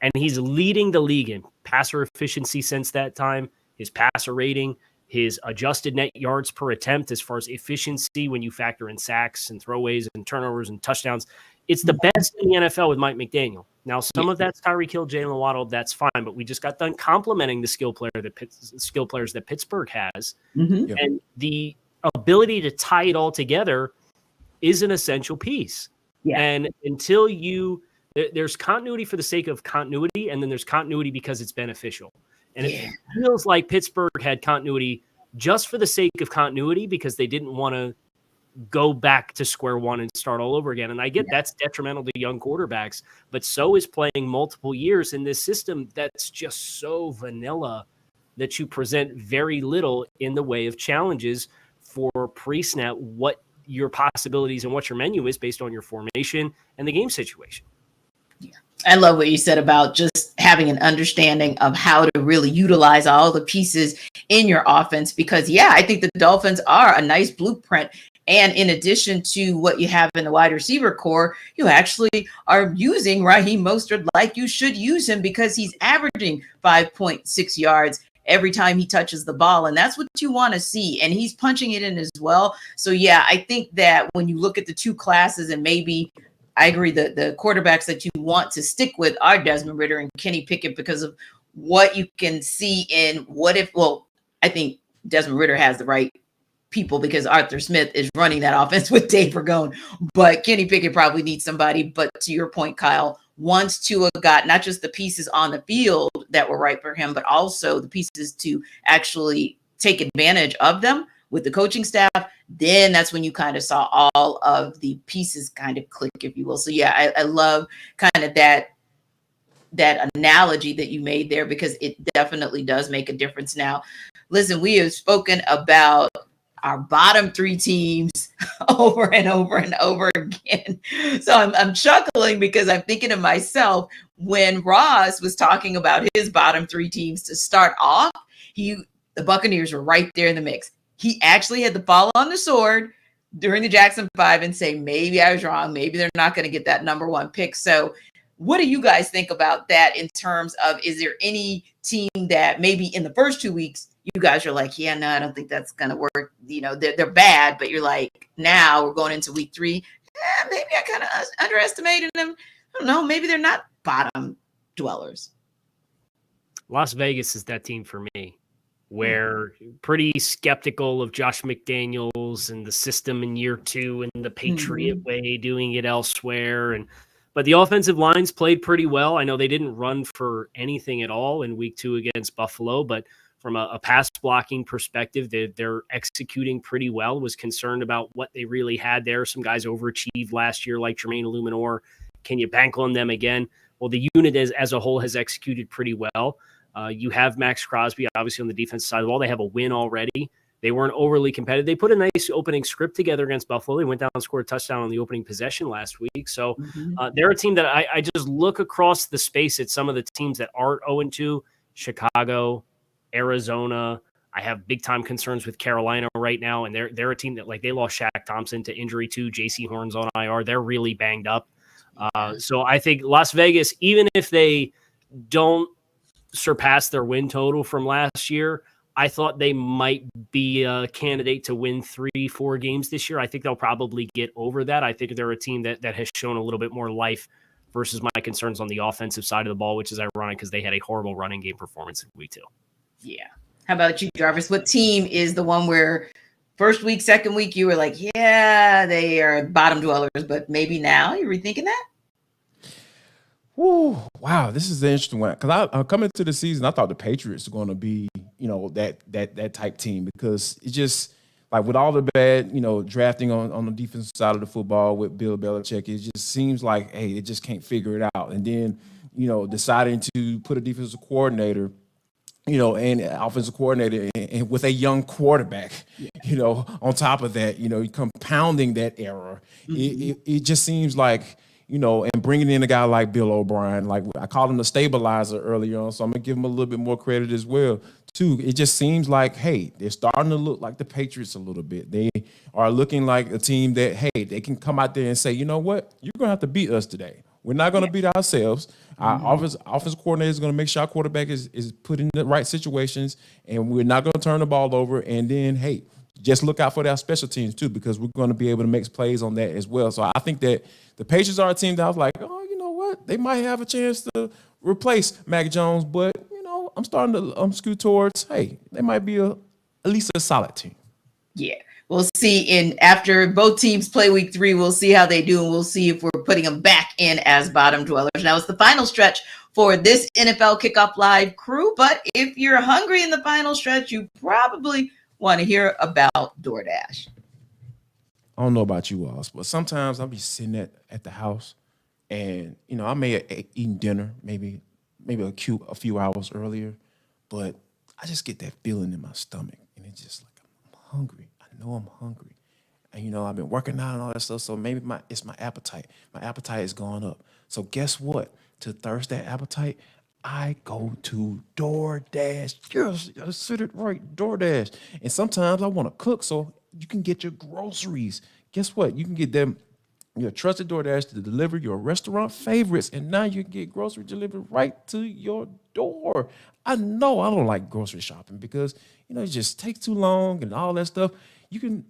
And he's leading the league in passer efficiency since that time, his passer rating, his adjusted net yards per attempt as far as efficiency when you factor in sacks and throwaways and turnovers and touchdowns. It's the best in the NFL with Mike McDaniel. Now, some of that's Tyreek Hill, Jalen Waddle. That's fine, but we just got done complimenting the skill players that Pittsburgh has, and the ability to tie it all together is an essential piece. And until there's continuity for the sake of continuity, and then there's continuity because it's beneficial. And it feels like Pittsburgh had continuity just for the sake of continuity because they didn't want to go back to square one and start all over again. And I get that's detrimental to young quarterbacks, but so is playing multiple years in this system that's just so vanilla that you present very little in the way of challenges for pre-snap, what your possibilities and what your menu is based on your formation and the game situation. I love what you said about just having an understanding of how to really utilize all the pieces in your offense, because I think the Dolphins are a nice blueprint. And in addition to what you have in the wide receiver core, you actually are using Raheem Mostert like you should use him, because he's averaging 5.6 yards every time he touches the ball. And that's what you want to see. And he's punching it in as well. So, yeah, I think that when you look at the two classes, and maybe I agree that the quarterbacks that you want to stick with are Desmond Ridder and Kenny Pickett because of what you can see in I think Desmond Ridder has the right people because Arthur Smith is running that offense with Dave Ragone, but Kenny Pickett probably needs somebody. But to your point, Kyle, once Tua got not just the pieces on the field that were right for him, but also the pieces to actually take advantage of them with the coaching staff, then that's when you kind of saw all of the pieces kind of click, if you will. So yeah, I love kind of that analogy that you made there because it definitely does make a difference. Now, listen, we have spoken about our bottom three teams over and over and over again. So I'm chuckling because I'm thinking to myself, when Ross was talking about his bottom three teams to start off, the Buccaneers were right there in the mix. He actually had to fall on the sword during the Jackson 5 and say, maybe I was wrong. Maybe they're not going to get that number one pick. So what do you guys think about that in terms of, is there any team that maybe in the first 2 weeks, you guys are like, yeah, no, I don't think that's going to work. You know, they're bad, but you're like, now we're going into week 3. Maybe I kind of underestimated them. I don't know. Maybe they're not bottom dwellers. Las Vegas is that team for me, where pretty skeptical of Josh McDaniels and the system in year 2 and the Patriot way, doing it elsewhere. But the offensive lines played pretty well. I know they didn't run for anything at all in week 2 against Buffalo, but from a pass blocking perspective, they're executing pretty well. Was concerned about what they really had there. Some guys overachieved last year, like Jermaine Illuminor. Can you bank on them again? Well, the unit as a whole has executed pretty well. You have Max Crosby, obviously, on the defensive side of the ball. They have a win already. They weren't overly competitive. They put a nice opening script together against Buffalo. They went down and scored a touchdown on the opening possession last week. So they're a team that I just look across the space at some of the teams that aren't 0-2, Chicago, Arizona. I have big time concerns with Carolina right now, and they're a team that, like, they lost Shaq Thompson to injury too. JC Horn's on IR. They're really banged up. So I think Las Vegas, even if they don't surpass their win total from last year, I thought they might be a candidate to win 3-4 games this year. I think they'll probably get over that. I think they're a team that has shown a little bit more life versus my concerns on the offensive side of the ball, which is ironic because they had a horrible running game performance in week 2. Yeah. How about you, Jarvis? What team is the one where first week, second week, you were like, yeah, they are bottom dwellers, but maybe now you're rethinking that? Ooh, wow, this is an interesting one. Because I coming into the season, I thought the Patriots were going to be, that type team because it just, like, with all the bad, drafting on the defensive side of the football with Bill Belichick, it just seems like, hey, they just can't figure it out. And then, deciding to put a defensive coordinator, and offensive coordinator and with a young quarterback, on top of that, compounding that error. It just seems like, and bringing in a guy like Bill O'Brien, like I called him the stabilizer earlier on, so I'm going to give him a little bit more credit as well, too. It just seems like, hey, they're starting to look like the Patriots a little bit. They are looking like a team that, hey, they can come out there and say, you know what, you're going to have to beat us today. We're not going to beat ourselves. Our offense coordinator is going to make sure our quarterback is put in the right situations, and we're not going to turn the ball over. And then, hey, just look out for our special teams, too, because we're going to be able to make plays on that as well. So I think that the Patriots are a team that I was like, oh, you know what? They might have a chance to replace Mac Jones, but, I'm starting to scoot towards, hey, they might be at least a solid team. Yeah. We'll see after both teams play week 3, we'll see how they do, and we'll see if we're putting them back in as bottom dwellers. Now, it's the final stretch for this NFL Kickoff Live crew, but if you're hungry in the final stretch, you probably want to hear about DoorDash. I don't know about you all, but sometimes I'll be sitting at the house and, I may have eaten dinner maybe a few hours earlier, but I just get that feeling in my stomach, and it's just like I'm hungry. I know I'm hungry. And, I've been working out and all that stuff, so maybe it's my appetite. My appetite is going up. So guess what? To thirst that appetite, I go to DoorDash. Yes, I said it right, DoorDash. And sometimes I want to cook, so you can get your groceries. Guess what? You can get them You trusted DoorDash to deliver your restaurant favorites, and now you can get grocery delivered right to your door. I know I don't like grocery shopping because, it just takes too long and all that stuff. You can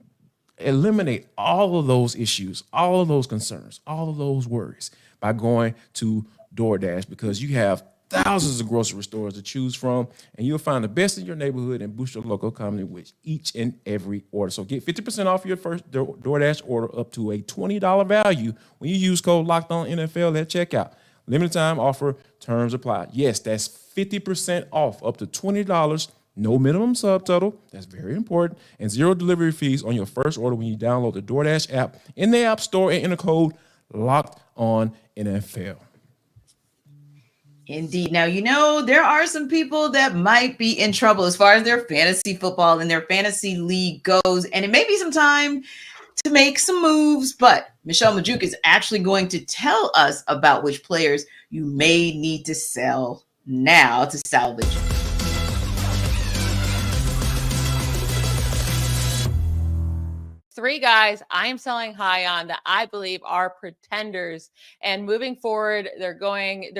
eliminate all of those issues, all of those concerns, all of those worries by going to DoorDash, because you have thousands of grocery stores to choose from, and you'll find the best in your neighborhood and boost your local economy with each and every order. So get 50% off your first DoorDash order up to a $20 value when you use code LOCKEDONNFL at checkout. Limited time offer, terms apply. Yes, that's 50% off up to $20. No minimum subtotal. That's very important. And 0 delivery fees on your first order when you download the DoorDash app in the App Store and enter code LOCKEDONNFL. Indeed. Now, there are some people that might be in trouble as far as their fantasy football and their fantasy league goes, and it may be some time to make some moves, but Michelle Majuk is actually going to tell us about which players you may need to sell now to salvage. Three guys I'm selling high on that I believe are pretenders, and moving forward, their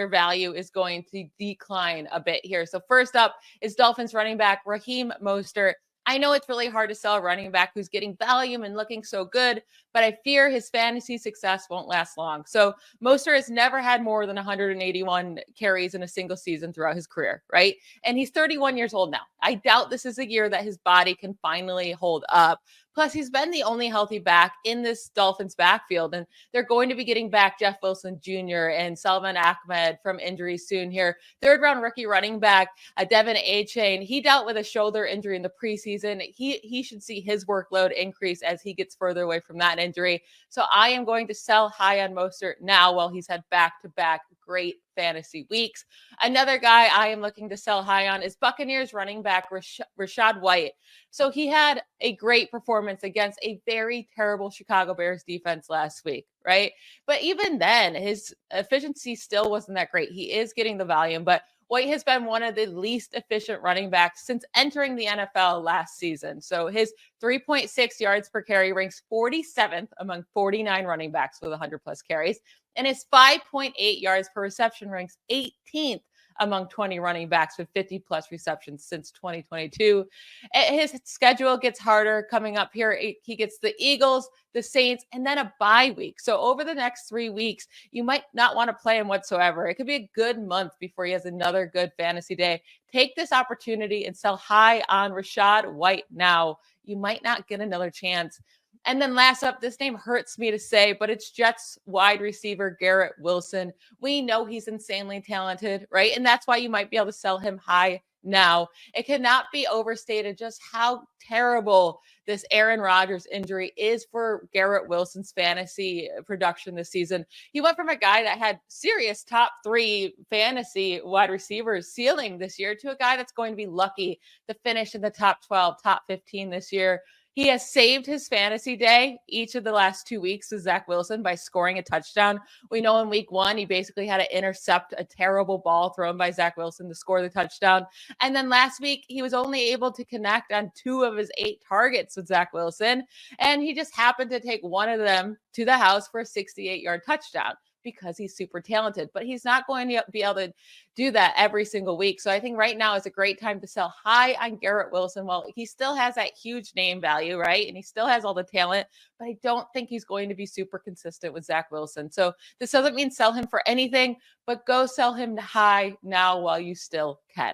value is going to decline a bit here. So first up is Dolphins running back Raheem Mostert. I know it's really hard to sell a running back who's getting volume and looking so good, but I fear his fantasy success won't last long. So Mostert has never had more than 181 carries in a single season throughout his career, right? And he's 31 years old now. I doubt this is a year that his body can finally hold up. Plus, he's been the only healthy back in this Dolphins backfield, and they're going to be getting back Jeff Wilson Jr. and Salvon Ahmed from injury soon here. Third-round rookie running back Devin Achane, he dealt with a shoulder injury in the preseason. He should see his workload increase as he gets further away from that injury. So I am going to sell high on Mostert now while he's had back-to-back great fantasy weeks. Another guy I am looking to sell high on is Buccaneers running back Rachaad White. So he had a great performance against a very terrible Chicago Bears defense last week, right? But even then, his efficiency still wasn't that great. He is getting the volume, but White has been one of the least efficient running backs since entering the NFL last season. So his 3.6 yards per carry ranks 47th among 49 running backs with 100 plus carries. And his 5.8 yards per reception ranks 18th among 20 running backs with 50 plus receptions since 2022. His schedule gets harder coming up here. He gets the Eagles, the Saints, and then a bye week. So over the next 3 weeks, you might not want to play him whatsoever. It could be a good month before he has another good fantasy day. Take this opportunity and sell high on Rachaad White now. You might not get another chance. And then last up, this name hurts me to say, but it's Jets wide receiver Garrett Wilson. We know he's insanely talented, right? And that's why you might be able to sell him high now. It cannot be overstated just how terrible this Aaron Rodgers injury is for Garrett Wilson's fantasy production this season. He went from a guy that had serious top 3 fantasy wide receivers ceiling this year to a guy that's going to be lucky to finish in the top 12, top 15 this year. He has saved his fantasy day each of the last 2 weeks with Zach Wilson by scoring a touchdown. We know in week 1, he basically had to intercept a terrible ball thrown by Zach Wilson to score the touchdown. And then last week, he was only able to connect on 2 of his 8 targets with Zach Wilson. And he just happened to take one of them to the house for a 68-yard touchdown, because he's super talented, but he's not going to be able to do that every single week. So I think right now is a great time to sell high on Garrett Wilson. Well, he still has that huge name value, right? And he still has all the talent, but I don't think he's going to be super consistent with Zach Wilson. So this doesn't mean sell him for anything, but go sell him high now while you still can.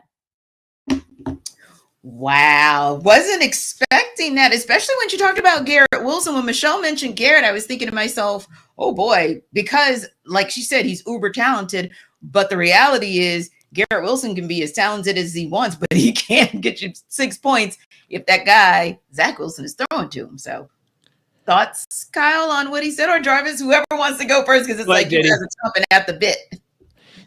Wow. Wasn't expecting that, especially when you talked about Garrett Wilson. When Michelle mentioned Garrett, I was thinking to myself, oh boy, because like she said, he's uber talented. But the reality is Garrett Wilson can be as talented as he wants, but he can't get you 6 points if that guy, Zach Wilson, is throwing to him. So thoughts, Kyle, on what he said, or Jarvis, whoever wants to go first, because it's like you guys are chomping at the bit.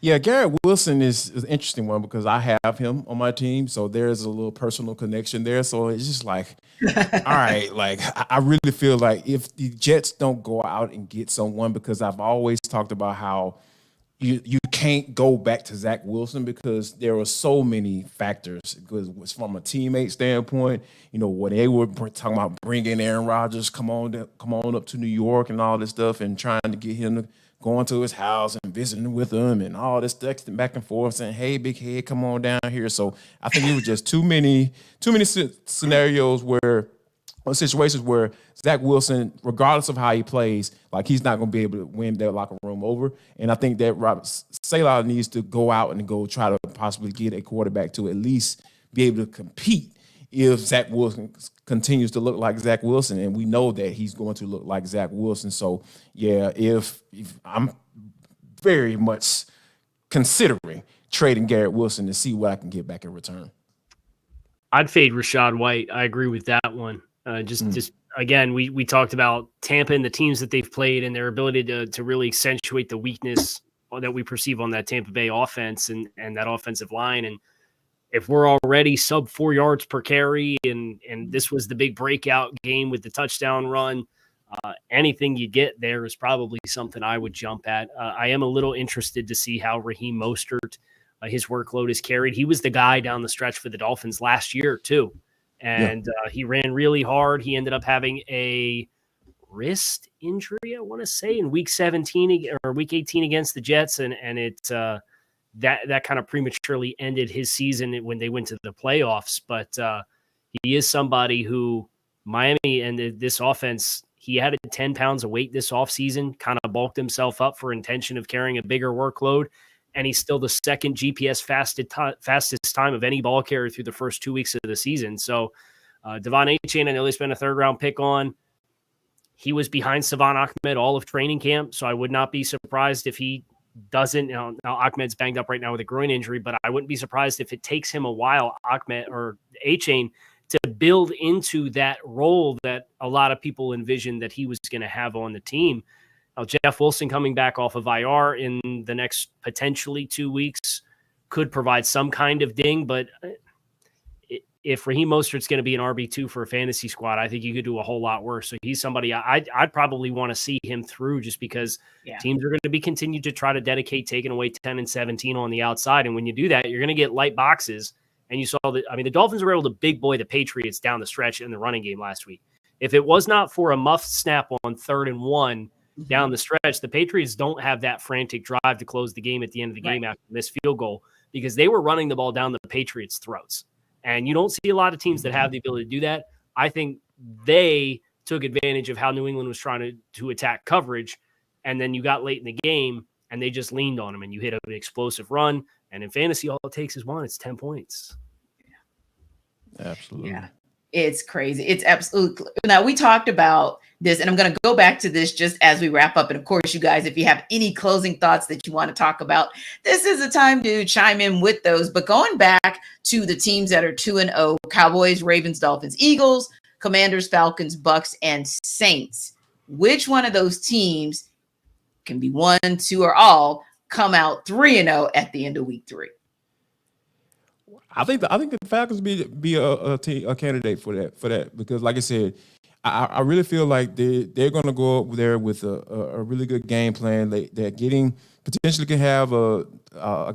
Yeah, Garrett Wilson is an interesting one because I have him on my team, so there's a little personal connection there. So it's just like, all right, like I really feel like if the Jets don't go out and get someone, because I've always talked about how you can't go back to Zach Wilson because there were so many factors. Because from a teammate standpoint, when they were talking about bringing Aaron Rodgers, come on up to New York and all this stuff, and trying to get him to go into his house and visiting with him and all this texting back and forth saying, "Hey, big head, come on down here." So I think it was just too many scenarios or situations where Zach Wilson, regardless of how he plays, like he's not going to be able to win that locker room over. And I think that Robert Saleh needs to go out and go try to possibly get a quarterback to at least be able to compete if Zach Wilson continues to look like Zach Wilson. And we know that he's going to look like Zach Wilson. So, yeah, if I'm very much considering trading Garrett Wilson to see what I can get back in return. I'd fade Rachaad White. I agree with that one. Just again, we talked about Tampa and the teams that they've played and their ability to really accentuate the weakness that we perceive on that Tampa Bay offense and that offensive line. And if we're already sub 4 yards per carry and this was the big breakout game with the touchdown run, anything you get there is probably something I would jump at. I am a little interested to see how Raheem Mostert, his workload is carried. He was the guy down the stretch for the Dolphins last year too. And he ran really hard. He ended up having a wrist injury, I want to say, in week 17 or week 18 against the Jets. And it that kind of prematurely ended his season when they went to the playoffs. But he is somebody who Miami and this offense, he added 10 pounds of weight this offseason, kind of bulked himself up for intention of carrying a bigger workload. And he's still the second GPS fastest time of any ball carrier through the first 2 weeks of the season. So Devon Achane, I know they spent a 3rd-round pick on. He was behind Savon Ahmed all of training camp, so I would not be surprised if he doesn't. Now Ahmed's banged up right now with a groin injury, but I wouldn't be surprised if it takes him a while, Ahmed or Achane, to build into that role that a lot of people envisioned that he was going to have on the team. Jeff Wilson coming back off of IR in the next potentially 2 weeks could provide some kind of ding, but if Raheem Mostert's going to be an RB2 for a fantasy squad, I think you could do a whole lot worse. So he's somebody I'd probably want to see him through just because teams are going to be continued to try to dedicate taking away 10 and 17 on the outside. And when you do that, you're going to get light boxes. And you saw that, the Dolphins were able to big boy the Patriots down the stretch in the running game last week. If it was not for a muffed snap on 3rd and 1, down the stretch, the Patriots don't have that frantic drive to close the game at the end of the game after this field goal because they were running the ball down the Patriots' throats. And you don't see a lot of teams that have the ability to do that. I think they took advantage of how New England was trying to attack coverage, and then you got late in the game, and they just leaned on them, and you hit an explosive run. And in fantasy, all it takes is one. It's 10 points. Absolutely. Yeah. It's crazy. It's absolutely. Now, we talked about this, and I'm going to go back to this just as we wrap up. And of course, you guys, if you have any closing thoughts that you want to talk about, this is the time to chime in with those. But going back to the teams that are 2-0, Cowboys, Ravens, Dolphins, Eagles, Commanders, Falcons, Bucs, and Saints, which one of those teams can be 1, 2, or all come out 3-0 at the end of week 3? I think the Falcons be a candidate for that because, like I said, I really feel like they're going to go up there with a really good game plan. They're getting potentially can have a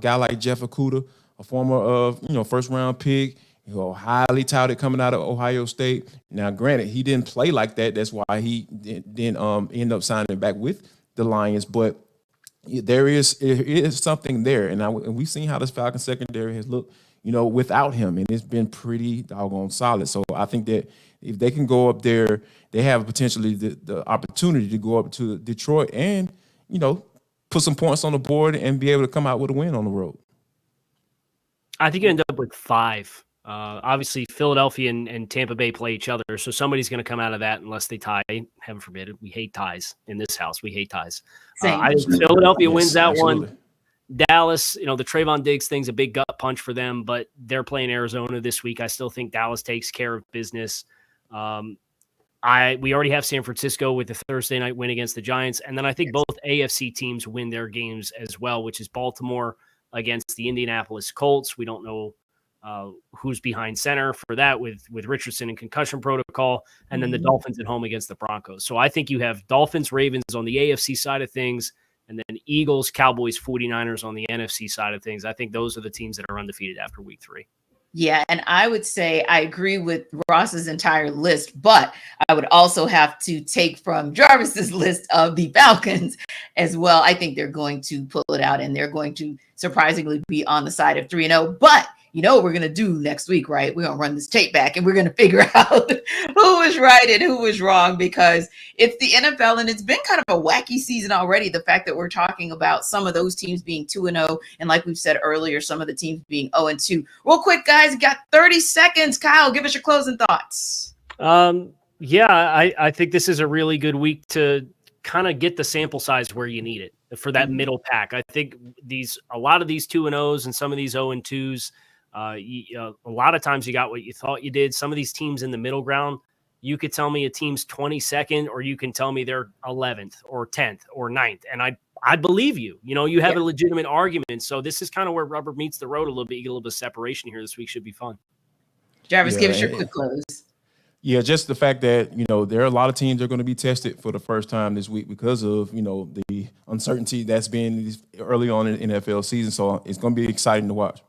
guy like Jeff Okudah, a former first round pick, highly touted coming out of Ohio State. Now, granted, he didn't play like that. That's why he didn't end up signing back with the Lions, but there is something there, and we've seen how this Falcons secondary has looked, without him, and it's been pretty doggone solid. So I think that if they can go up there, they have potentially the opportunity to go up to Detroit and, put some points on the board and be able to come out with a win on the road. I think you end up with 5. Obviously, Philadelphia and Tampa Bay play each other, so somebody's going to come out of that unless they tie. Heaven forbid it. We hate ties in this house. We hate ties. I think Philadelphia wins that one. Dallas, the Trayvon Diggs thing's a big gut punch for them, but they're playing Arizona this week. I still think Dallas takes care of business. We already have San Francisco with the Thursday night win against the Giants, and then I think both AFC teams win their games as well, which is Baltimore against the Indianapolis Colts. We don't know who's behind center for that with Richardson and concussion protocol, and then the Dolphins at home against the Broncos. So I think you have Dolphins, Ravens on the AFC side of things, And then Eagles, Cowboys, 49ers on the NFC side of things. I think those are the teams that are undefeated after week 3. Yeah, and I would say I agree with Ross's entire list, but I would also have to take from Jarvis's list of the Falcons as well. I think they're going to pull it out, and they're going to surprisingly be on the side of 3-0. But you know what we're going to do next week, right? We're going to run this tape back, and we're going to figure out who was right and who was wrong, because it's the NFL, and it's been kind of a wacky season already. The fact that we're talking about some of those teams being 2-0, and like we've said earlier, some of the teams being 0-2. Real quick, guys, you got 30 seconds. Kyle, give us your closing thoughts. Yeah, I think this is a really good week to kind of get the sample size where you need it for that middle pack. I think a lot of these 2-0s and some of these 0-2s, a lot of times you got what you thought you did. Some of these teams in the middle ground, you could tell me a team's 22nd, or you can tell me they're 11th or 10th or 9th. And I believe you. You know, you have a legitimate argument. So this is kind of where rubber meets the road a little bit. You get a little bit of separation here. This week should be fun. Jarvis, give us your quick close. Yeah, just the fact that, you know, there are a lot of teams that are going to be tested for the first time this week because of, you know, the uncertainty that's been early on in the NFL season. So it's going to be exciting to watch.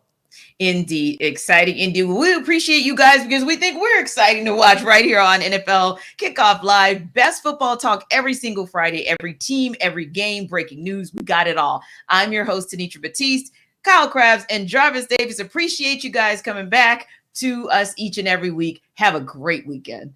Indeed. Exciting. Indeed. We appreciate you guys because we think we're exciting to watch right here on NFL Kickoff Live. Best football talk every single Friday, every team, every game, breaking news. We got it all. I'm your host, Tanitra Batiste, Kyle Krabs, and Jarvis Davis. Appreciate you guys coming back to us each and every week. Have a great weekend.